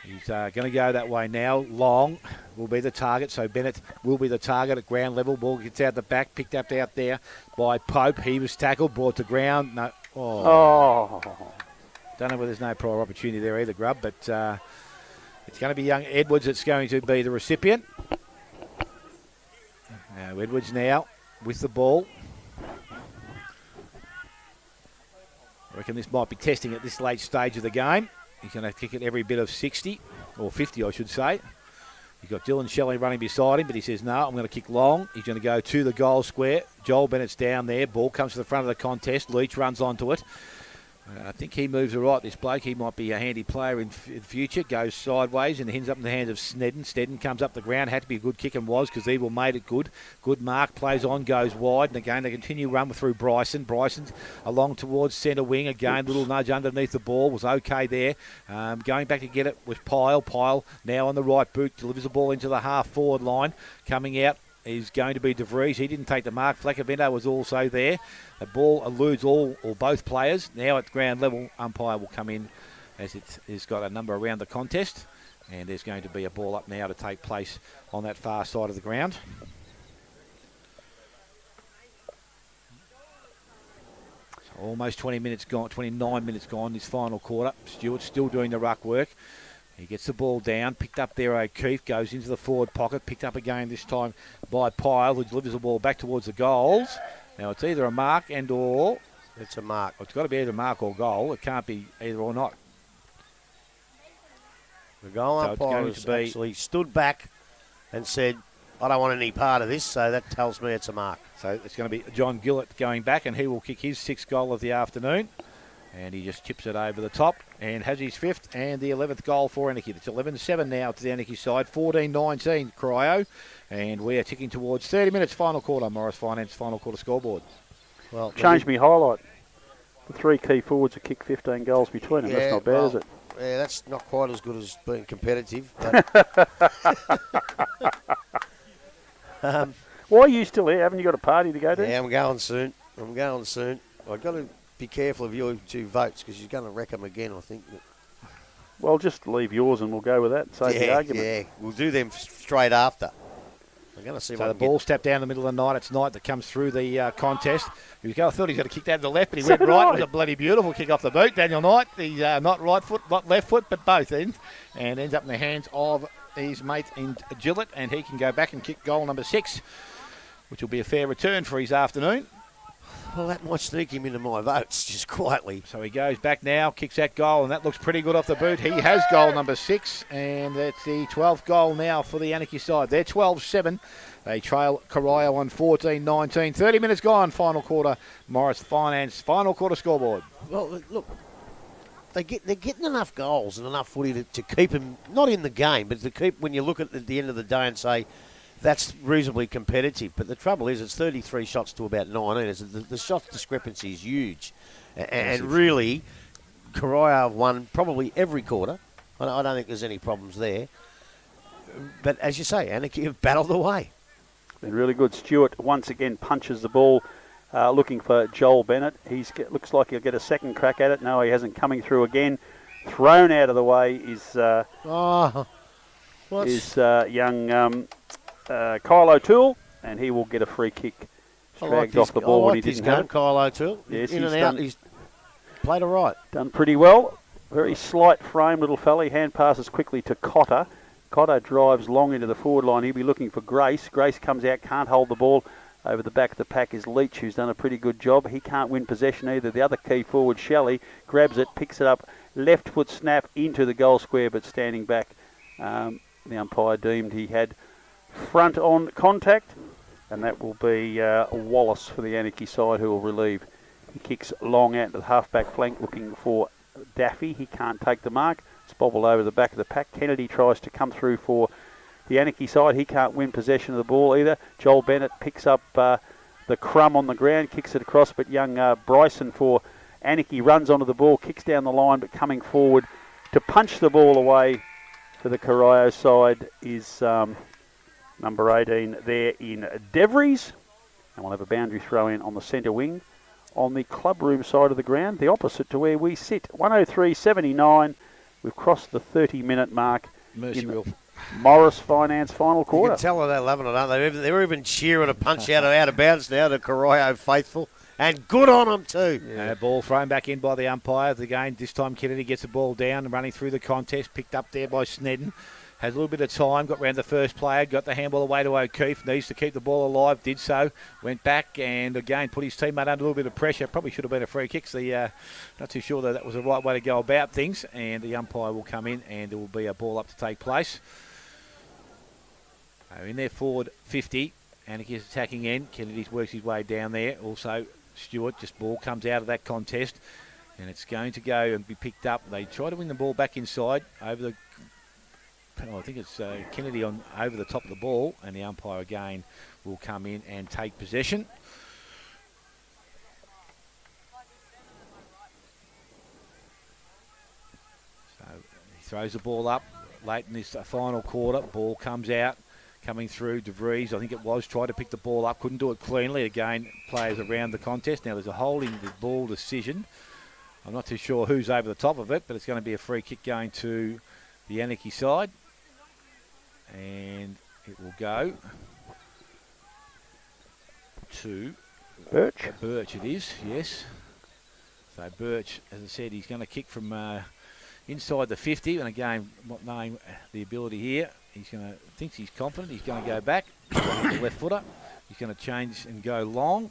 He's going to go that way now. Long will be the target, so Bennett will be the target at ground level. Ball gets out the back, picked up out there by Pope. He was tackled, brought to ground. No. Don't know whether there's no prior opportunity there either, Grub, but it's going to be young Edwards that's going to be the recipient. Now Edwards now with the ball. I reckon this might be testing at this late stage of the game. He's going to kick it every bit of 60, or 50 I should say. You've got Dylan Shelley running beside him, but he says, no, I'm going to kick long. He's going to go to the goal square. Joel Bennett's down there. Ball comes to the front of the contest. Leach runs onto it. I think he moves all right, this bloke. He might be a handy player in future. Goes sideways and ends up in the hands of Snedden. Snedden comes up the ground. Had to be a good kick and was, because Evil made it good. Good mark. Plays on, goes wide. And again, they continue run through Bryson. Bryson's along towards centre wing. Again, little nudge underneath the ball. Was okay there. Going back to get it was Pyle. Pyle now on the right boot. Delivers the ball into the half-forward line. Coming out is going to be De Vries. He didn't take the mark. Flaccavento was also there. The ball eludes all or both players. Now at ground level, umpire will come in as it's got a number around the contest. And there's going to be a ball up now to take place on that far side of the ground. So almost 20 minutes gone, 29 minutes gone this final quarter. Stewart's still doing the ruck work. He gets the ball down, picked up there O'Keefe, goes into the forward pocket, picked up again this time by Pyle, who delivers the ball back towards the goals. Now it's either a mark and or... It's a mark. It's got to be either mark or goal. It can't be either or not. The goal umpire has actually stood back and said, I don't want any part of this, so that tells me it's a mark. So it's going to be John Gillett going back, and he will kick his 6th goal of the afternoon. And he just chips it over the top and has his 5th and the 11th goal for Anakie. It's 11-7 now to the Anakie side, 14-19 Corio. And we are ticking towards 30 minutes final quarter, Morris Finance final quarter scoreboard. Well, change me highlight. The 3 key forwards have kicked 15 goals between them. That's not bad, is it? Yeah, that's not quite as good as being competitive. But why are you still here? Haven't you got a party to go to? Yeah, I'm going soon. I've got to be careful of your 2 votes, because you're going to wreck them again, I think. Well, just leave yours and we'll go with that. Save the argument. Yeah, we'll do them straight after. I'm going to see So what the I can ball get. stepped down the middle of the night. It's Knight that comes through the contest. I thought he was going to kick that to the left, but he went right. It was a bloody beautiful kick off the boot. Daniel Knight, the not right foot, not left foot, but both ends, and ends up in the hands of his mate in Gillett, and he can go back and kick goal number 6, which will be a fair return for his afternoon. Well, that might sneak him into my votes, just quietly. So he goes back now, kicks that goal, and that looks pretty good off the boot. He has goal number 6, and that's the 12th goal now for the Anakie side. They're 12-7. They trail Corio on 14-19. 30 minutes gone, final quarter. Morris Finance, final quarter scoreboard. Well, look, they're getting enough goals and enough footy to keep them, not in the game, but to keep, when you look at the end of the day and say, that's reasonably competitive. But the trouble is, it's 33 shots to about 19. The shot discrepancy is huge. And really, Corio have won probably every quarter. I don't think there's any problems there. But as you say, Anakie have battled away. Been really good. Stewart once again punches the ball, looking for Joel Bennett. Looks like he'll get a second crack at it. No, he hasn't. Coming through again. Thrown out of the way is young Kyle O'Toole, and he will get a free kick. Dragged off the ball when he didn't have it. Kyle O'Toole. Yes, in and out. He's played all right. Done pretty well. Very slight frame, little fella. He hand passes quickly to Cotter. Cotter drives long into the forward line. He'll be looking for Grace. Grace comes out, can't hold the ball. Over the back of the pack is Leach, who's done a pretty good job. He can't win possession either. The other key forward, Shelley, grabs it, picks it up, left foot snap into the goal square, but standing back. The umpire deemed he had front on contact, and that will be Wallace for the Anakie side, who will relieve. He kicks long out to the half-back flank, looking for Daffy. He can't take the mark. It's bobbled over the back of the pack. Kennedy tries to come through for the Anakie side. He can't win possession of the ball either. Joel Bennett picks up the crumb on the ground, kicks it across, but young Bryson for Anakie runs onto the ball, kicks down the line, but coming forward to punch the ball away for the Corio side is number 18 there in Devries. And we'll have a boundary throw in on the centre wing on the clubroom side of the ground, the opposite to where we sit. 103.79. We've crossed the 30-minute mark. Mercy rule. Morris Finance final quarter. You can tell they're loving it, aren't they? They're even cheering a punch out of bounds now, the Corio faithful. And good on them too. Yeah. Ball thrown back in by the umpire. Again, this time Kennedy gets the ball down and running through the contest. Picked up there by Snedden. Has a little bit of time, got round the first player, got the handball away to O'Keefe, needs to keep the ball alive, did so, went back and again put his teammate under a little bit of pressure. Probably should have been a free kick. Not too sure that was the right way to go about things, and the umpire will come in and there will be a ball up to take place. In their forward 50, Anakie's attacking end. Kennedy works his way down there. Also, Stewart, just ball comes out of that contest and it's going to go and be picked up. They try to win the ball back inside over the... I think it's Kennedy on over the top of the ball, and the umpire again will come in and take possession. So he throws the ball up late in this final quarter. Ball comes out, coming through DeVries. I think it was, tried to pick the ball up, couldn't do it cleanly. Again, players around the contest. Now there's a holding the ball decision. I'm not too sure who's over the top of it, but it's going to be a free kick going to the Anakie side. And it will go to Birch. Birch it is, yes. So Birch, as I said, he's going to kick from inside the 50. And again, not knowing the ability here, thinks he's confident. He's going to go back. He's got the left footer. He's going to change and go long.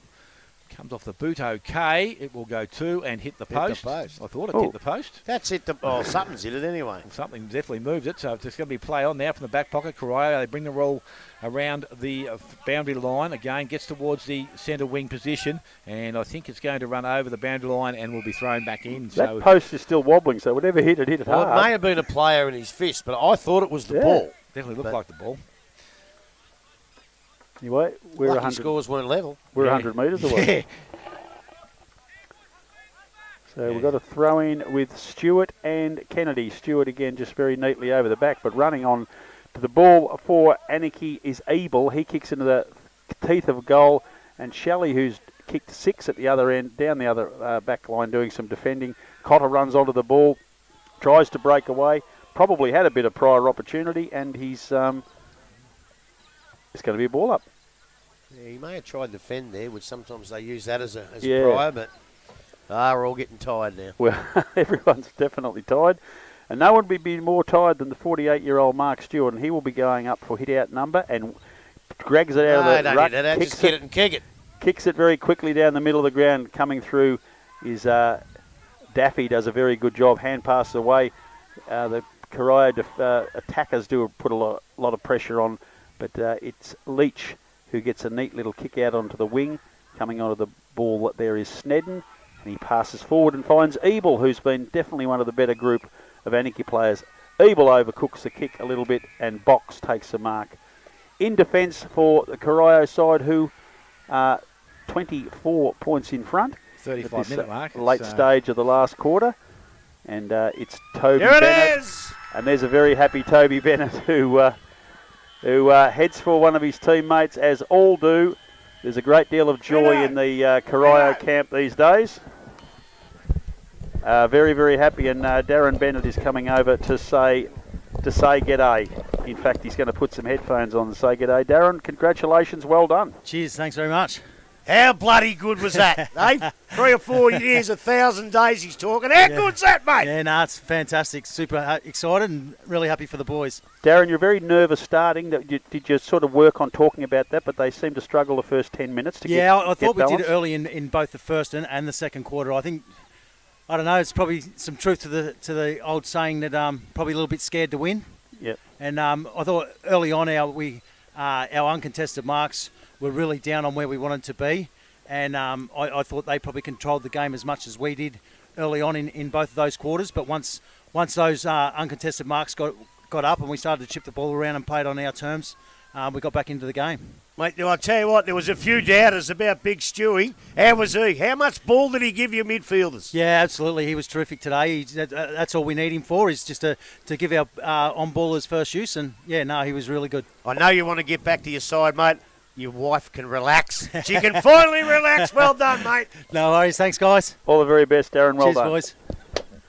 Comes off the boot okay. It will go to and hit the post. I thought it hit the post. That's it. Something's hit it anyway. Well, something definitely moved it. So it's going to be play on now from the back pocket. Corio, they bring the roll around the boundary line. Again, gets towards the centre wing position. And I think it's going to run over the boundary line and will be thrown back in. That post is still wobbling, so whatever hit it hard. It may have been a player in his fist, but I thought it was the ball. Definitely looked like the ball. Anyway, we're 100. Scores weren't level. We're 100 metres away. So we've got a throw in with Stewart and Kennedy. Stewart again just very neatly over the back, but running on to the ball for Anakie is Abel. He kicks into the teeth of a goal, and Shelley, who's kicked 6 at the other end, down the other back line doing some defending. Cotter runs onto the ball, tries to break away, probably had a bit of prior opportunity, and he's it's going to be a ball up. Yeah, he may have tried to defend there, which sometimes they use that as a Yeah. prior, but we're all getting tired now. Well, everyone's definitely tired. And no one would be more tired than the 48-year-old Mark Stewart, and he will be going up for hit-out number and drags it out of the ruck, Just hit it and kick it. Kicks it very quickly down the middle of the ground. Coming through is Daffy, does a very good job. Hand passes away. The Corio attackers do put a lot of pressure on, but it's Leach who gets a neat little kick out onto the wing. Coming onto the ball there is Snedden, and he passes forward and finds Ebel, who's been definitely one of the better group of Anakie players. Ebel overcooks the kick a little bit, and Box takes the mark. In defence for the Corio side, who are 24 points in front. 35-minute mark. Late stage of the last quarter. And it's Toby Here Bennett. it is! And there's a very happy Toby Bennett who heads for one of his teammates, as all do. There's a great deal of joy in the Corio camp these days. Very, very happy, and Darren Bennett is coming over to say g'day. In fact, he's going to put some headphones on and say g'day. Darren, congratulations, well done. Cheers, thanks very much. How bloody good was that? eh? 3 or 4 years, 1,000 days he's talking. How good's that, mate? Yeah, no, it's fantastic. Super excited and really happy for the boys. Darren, you're very nervous starting. Did you sort of work on talking about that, but they seem to struggle the first 10 minutes to get I thought we balance? did early in both the first and the second quarter. I think, I don't know, it's probably some truth to the old saying that probably a little bit scared to win. Yep. And I thought early on our uncontested marks were really down on where we wanted to be. And I thought they probably controlled the game as much as we did early on in both of those quarters. But once those uncontested marks got up and we started to chip the ball around and played on our terms, we got back into the game. Mate, I'll tell you what, there was a few doubters about Big Stewie. How was he? How much ball did he give you midfielders? Yeah, absolutely. He was terrific today. That's all we need him for, is just to give our on-ballers first use. And, yeah, no, he was really good. I know you want to get back to your side, mate. Your wife can relax. She can finally relax. Well done, mate. No worries. Thanks, guys. All the very best, Darren. Well Cheers, done. boys.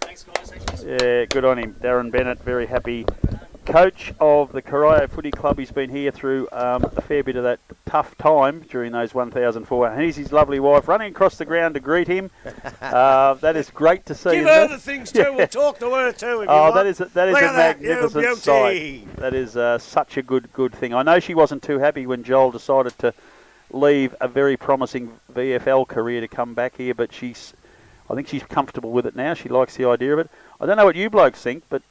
Thanks, guys. Thanks. Yeah, good on him. Darren Bennett, very happy coach of the Corio Footy Club. He's been here through a fair bit of that tough time during those 1,004. And here's his lovely wife running across the ground to greet him. That is great to see. Give her the things too. We'll talk to her too. If you want. That is a magnificent sight. That is such a good thing. I know she wasn't too happy when Joel decided to leave a very promising VFL career to come back here, but I think she's comfortable with it now. She likes the idea of it. I don't know what you blokes think, but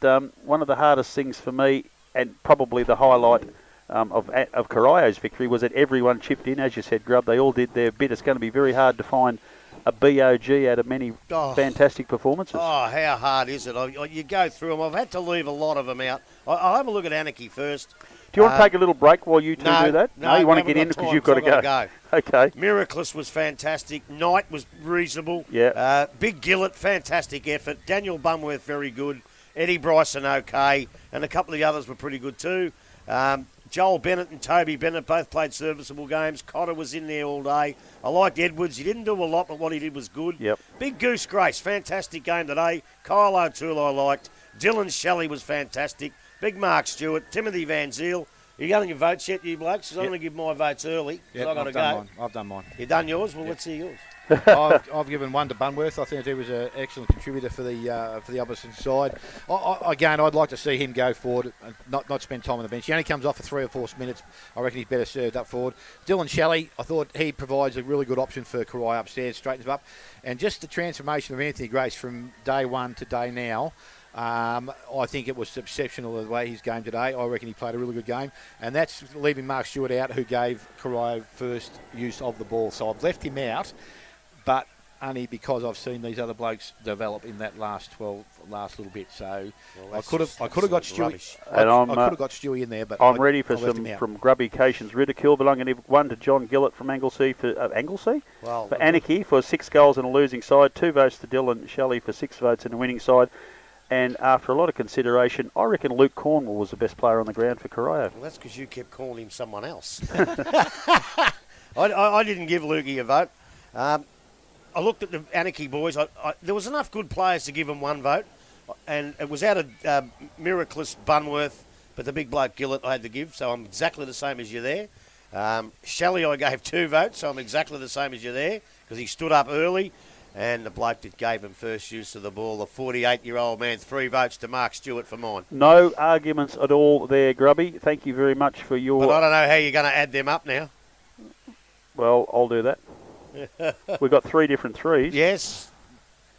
one of the hardest things for me, and probably the highlight of Corio's victory, was that everyone chipped in. As you said, Grub, they all did their bit. It's going to be very hard to find a BOG out of many fantastic performances. Oh, how hard is it? You go through them. I've had to leave a lot of them out. I'll have a look at Anakie first. Do you want to take a little break while you two do that? No, you want to get in because you've got to go. Okay. Miraculous was fantastic. Knight was reasonable. Yeah. Big Gillett, fantastic effort. Daniel Bumworth, very good. Eddie Bryson, okay. And a couple of the others were pretty good too. Joel Bennett and Toby Bennett both played serviceable games. Cotter was in there all day. I liked Edwards. He didn't do a lot, but what he did was good. Yep. Big Goose Grace, fantastic game today. Kyle O'Toole I liked. Dylan Shelley was fantastic. Big Mark Stewart. Timothy Van Zyl. Are you getting your votes yet, you blokes? Because I'm going to give my votes early. Yep, I've got to go. I've done mine. You done yours? Well, let's see yours. I've given one to Bunworth. I think he was an excellent contributor for the opposite side. Again, I'd like to see him go forward and not spend time on the bench. He only comes off for 3 or 4 minutes. I reckon he's better served up forward. Dylan Shelley, I thought he provides a really good option for Corio upstairs, straightens him up. And just the transformation of Anthony Grace from day one to day now, I think it was exceptional the way his game today. I reckon he played a really good game. And that's leaving Mark Stewart out, who gave Corio first use of the ball. So I've left him out, but only because I've seen these other blokes develop in that last little bit. So I could have got Stewie. I could have got Stewie in there, but I'm ready for some from Grubby Cation's ridicule. But I'm going to give one to John Gillett from Anglesea for Anakie for 6 goals in a losing side. 2 votes to Dylan Shelley for 6 votes in a winning side. And after a lot of consideration, I reckon Luke Cornwall was the best player on the ground for Corio. Well, that's because you kept calling him someone else. I didn't give Lukey a vote. I looked at the Anakie boys. There was enough good players to give them 1 vote. And it was out of Miraculous, Bunworth, but the big bloke Gillett I had to give. So I'm exactly the same as you there. Shelley, I gave 2 votes, so I'm exactly the same as you there, because he stood up early, and the bloke that gave him first use of the ball, the 48-year-old man, 3 votes to Mark Stewart for mine. No arguments at all there, Grubby. Thank you very much for your... But I don't know how you're going to add them up now. Well, I'll do that. We've got 3 different 3s. Yes.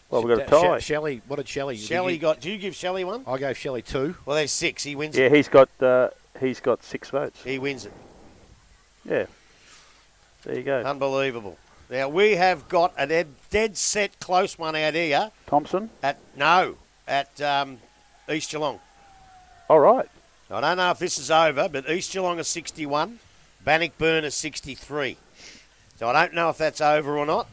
Well, we've got a tie. Shelley, what did Shelley? Do you give Shelley 1? I gave Shelley 2. Well, there's 6. He wins Yeah, it. he's got 6 votes. He wins it. Yeah. There you go. Unbelievable. Now, we have got a dead set close one out here. Thompson? At East Geelong. All right. I don't know if this is over, but East Geelong is 61, Bannockburn is 63. So I don't know if that's over or not.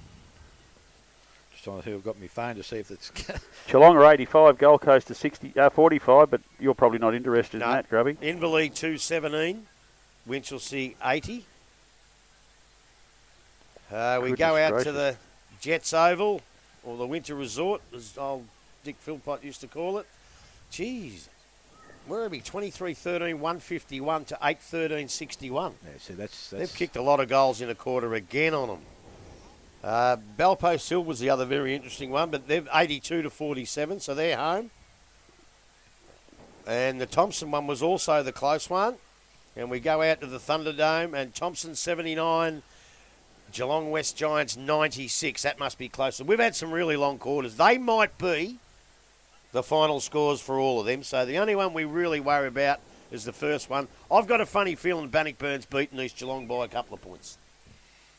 Just trying to see who've got my phone to see if it's... Geelong are 85, Gold Coast is 45, but you're probably not interested in that, Grubby. Inverleigh 217, Winchelsea 80. We go out to the Jets Oval, or the Winter Resort, as old Dick Philpott used to call it. Jeez, where are we? 23-13, 151 to 8-13, 61. Yeah, so that's... They've kicked a lot of goals in a quarter again on them. Belpost Hill was the other very interesting one, but they're 82 to 47, so they're home. And the Thompson one was also the close one. And we go out to the Thunderdome, and Thompson 79, Geelong West Giants 96. That must be closer. We've had some really long quarters. They might be the final scores for all of them. So the only one we really worry about is the first one. I've got a funny feeling Bannockburn's beaten East Geelong by a couple of points.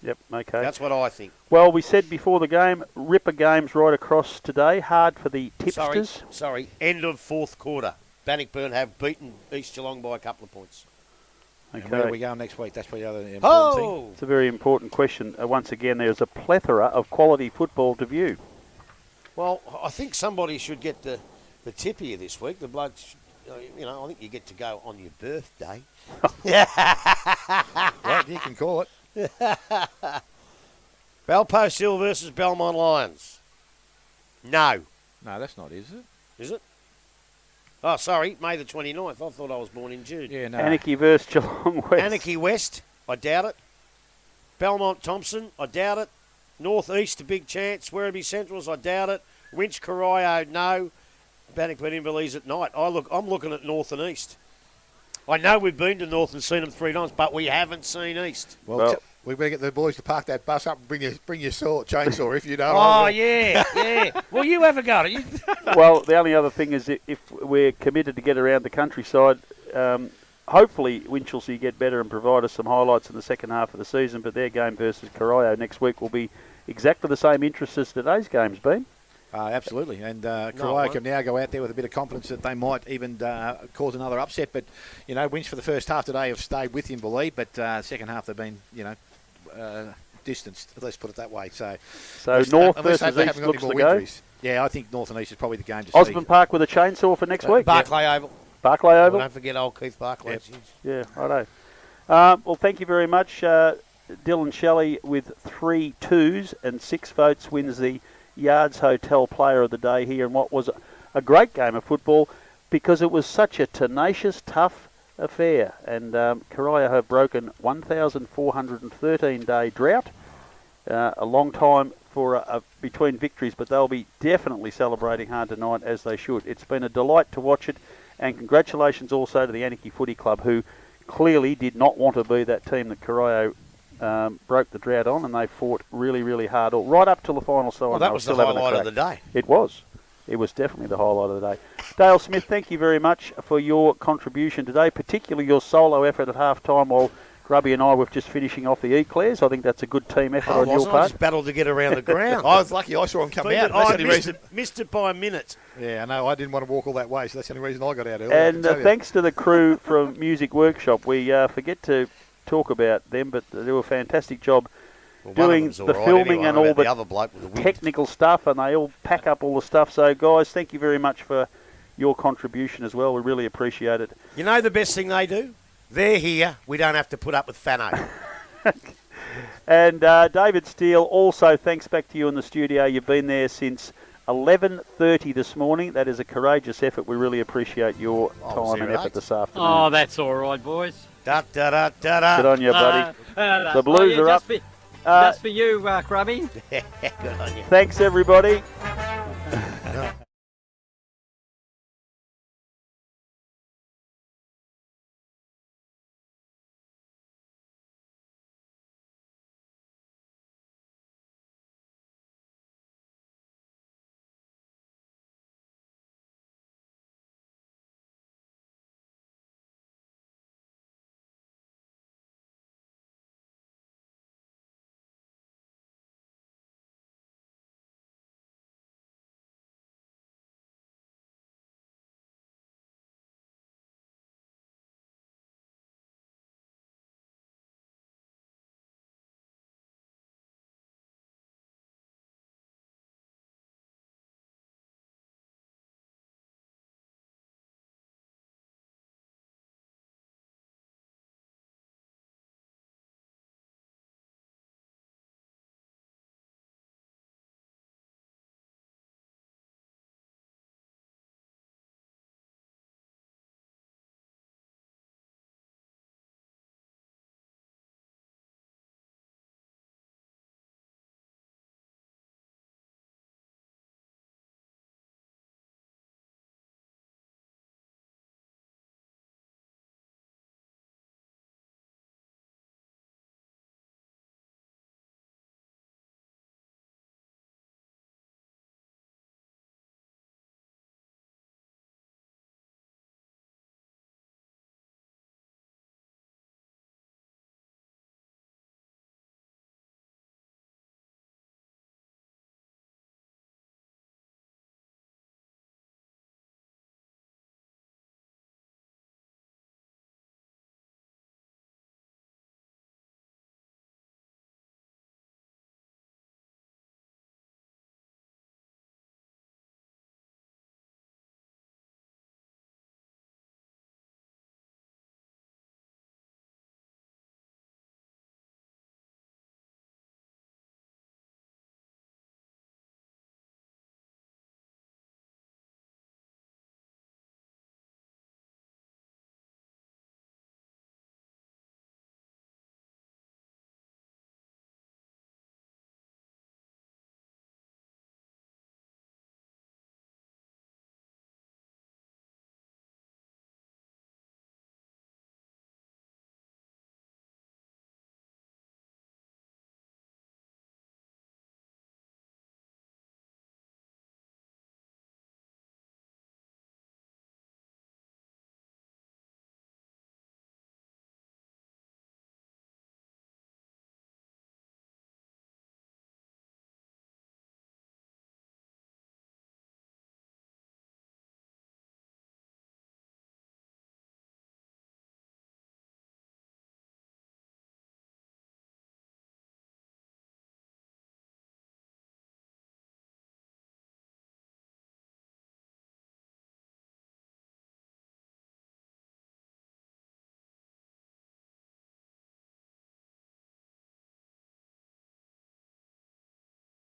Yep, okay. That's what I think. Well, we said before the game, ripper games right across today. Hard for the tipsters. Sorry. End of fourth quarter. Bannockburn have beaten East Geelong by a couple of points. Okay. Okay. And where are we going next week? That's probably the other important thing. It's a very important question. Once again, there's a plethora of quality football to view. Well, I think somebody should get the tip here this week. The bloke, I think you get to go on your birthday. Right, you can call it. Belpost Hill versus Belmont Lions. No, that's not, is it? Is it? Oh, sorry, May the 29th. I thought I was born in June. Yeah, no. Anakie versus Geelong West. Anakie West, I doubt it. Belmont Thompson, I doubt it. North East, a big chance. Werribee Centrals, I doubt it. Winch Corio, no. Bannockburn Inverleigh's at night. I'm looking at North and East. I know we've been to North and seen them 3 times, but we haven't seen East. Well, we better get the boys to park that bus up and bring your chainsaw if you don't. Oh, yeah. Well, you have a go at it. Well, the only other thing is if we're committed to get around the countryside, hopefully Winchelsea get better and provide us some highlights in the second half of the season, but their game versus Corio next week will be exactly the same interest as today's game's been. Absolutely, and Corio can now go out there with a bit of confidence that they might even cause another upset. But, wins for the first half today have stayed with Inverleigh, but second half they've been, distanced, let's put it that way. So North versus East looks to go? Yeah, I think North and East is probably the game to see. Osborne Park with a chainsaw for next week? Barclay Oval. Barclay Oval? Well, don't forget old Keith Barclay. Yep. Yeah, righto. Well, thank you very much. Dylan Shelley with 3 2s and 6 votes wins the Yards Hotel Player of the Day here in what was a great game of football because it was such a tenacious, tough affair. And Corio have broken 1,413-day drought. A long time for between victories, but they'll be definitely celebrating hard tonight as they should. It's been a delight to watch it, and congratulations also to the Anakie Footy Club, who clearly did not want to be that team that Corio broke the drought on, and they fought really, really hard, right up till the final. Well, that was the highlight of the day. It was. It was definitely the highlight of the day. Dale Smith, thank you very much for your contribution today, particularly your solo effort at half-time while Grubby and I were just finishing off the eclairs. I think that's a good team effort on your part. I just battled to get around the ground. I was lucky I saw him come out. I missed it by a minute. Yeah, I know. I didn't want to walk all that way, so that's the only reason I got out early. And thanks to the crew from Music Workshop. We forget to talk about them, but they do a fantastic job doing the filming and all the technical stuff, and they all pack up all the stuff. So, guys, thank you very much for your contribution as well. We really appreciate it. You know the best thing they do? They're here. We don't have to put up with Fano. And David Steele, also thanks back to you in the studio. You've been there since 11:30 this morning. That is a courageous effort. We really appreciate your time and effort this afternoon. Oh, that's all right, boys. Da, da, da, da, da. Good on you, buddy. The Blues are up. Just for you, Crummy. Good on you. Thanks, everybody.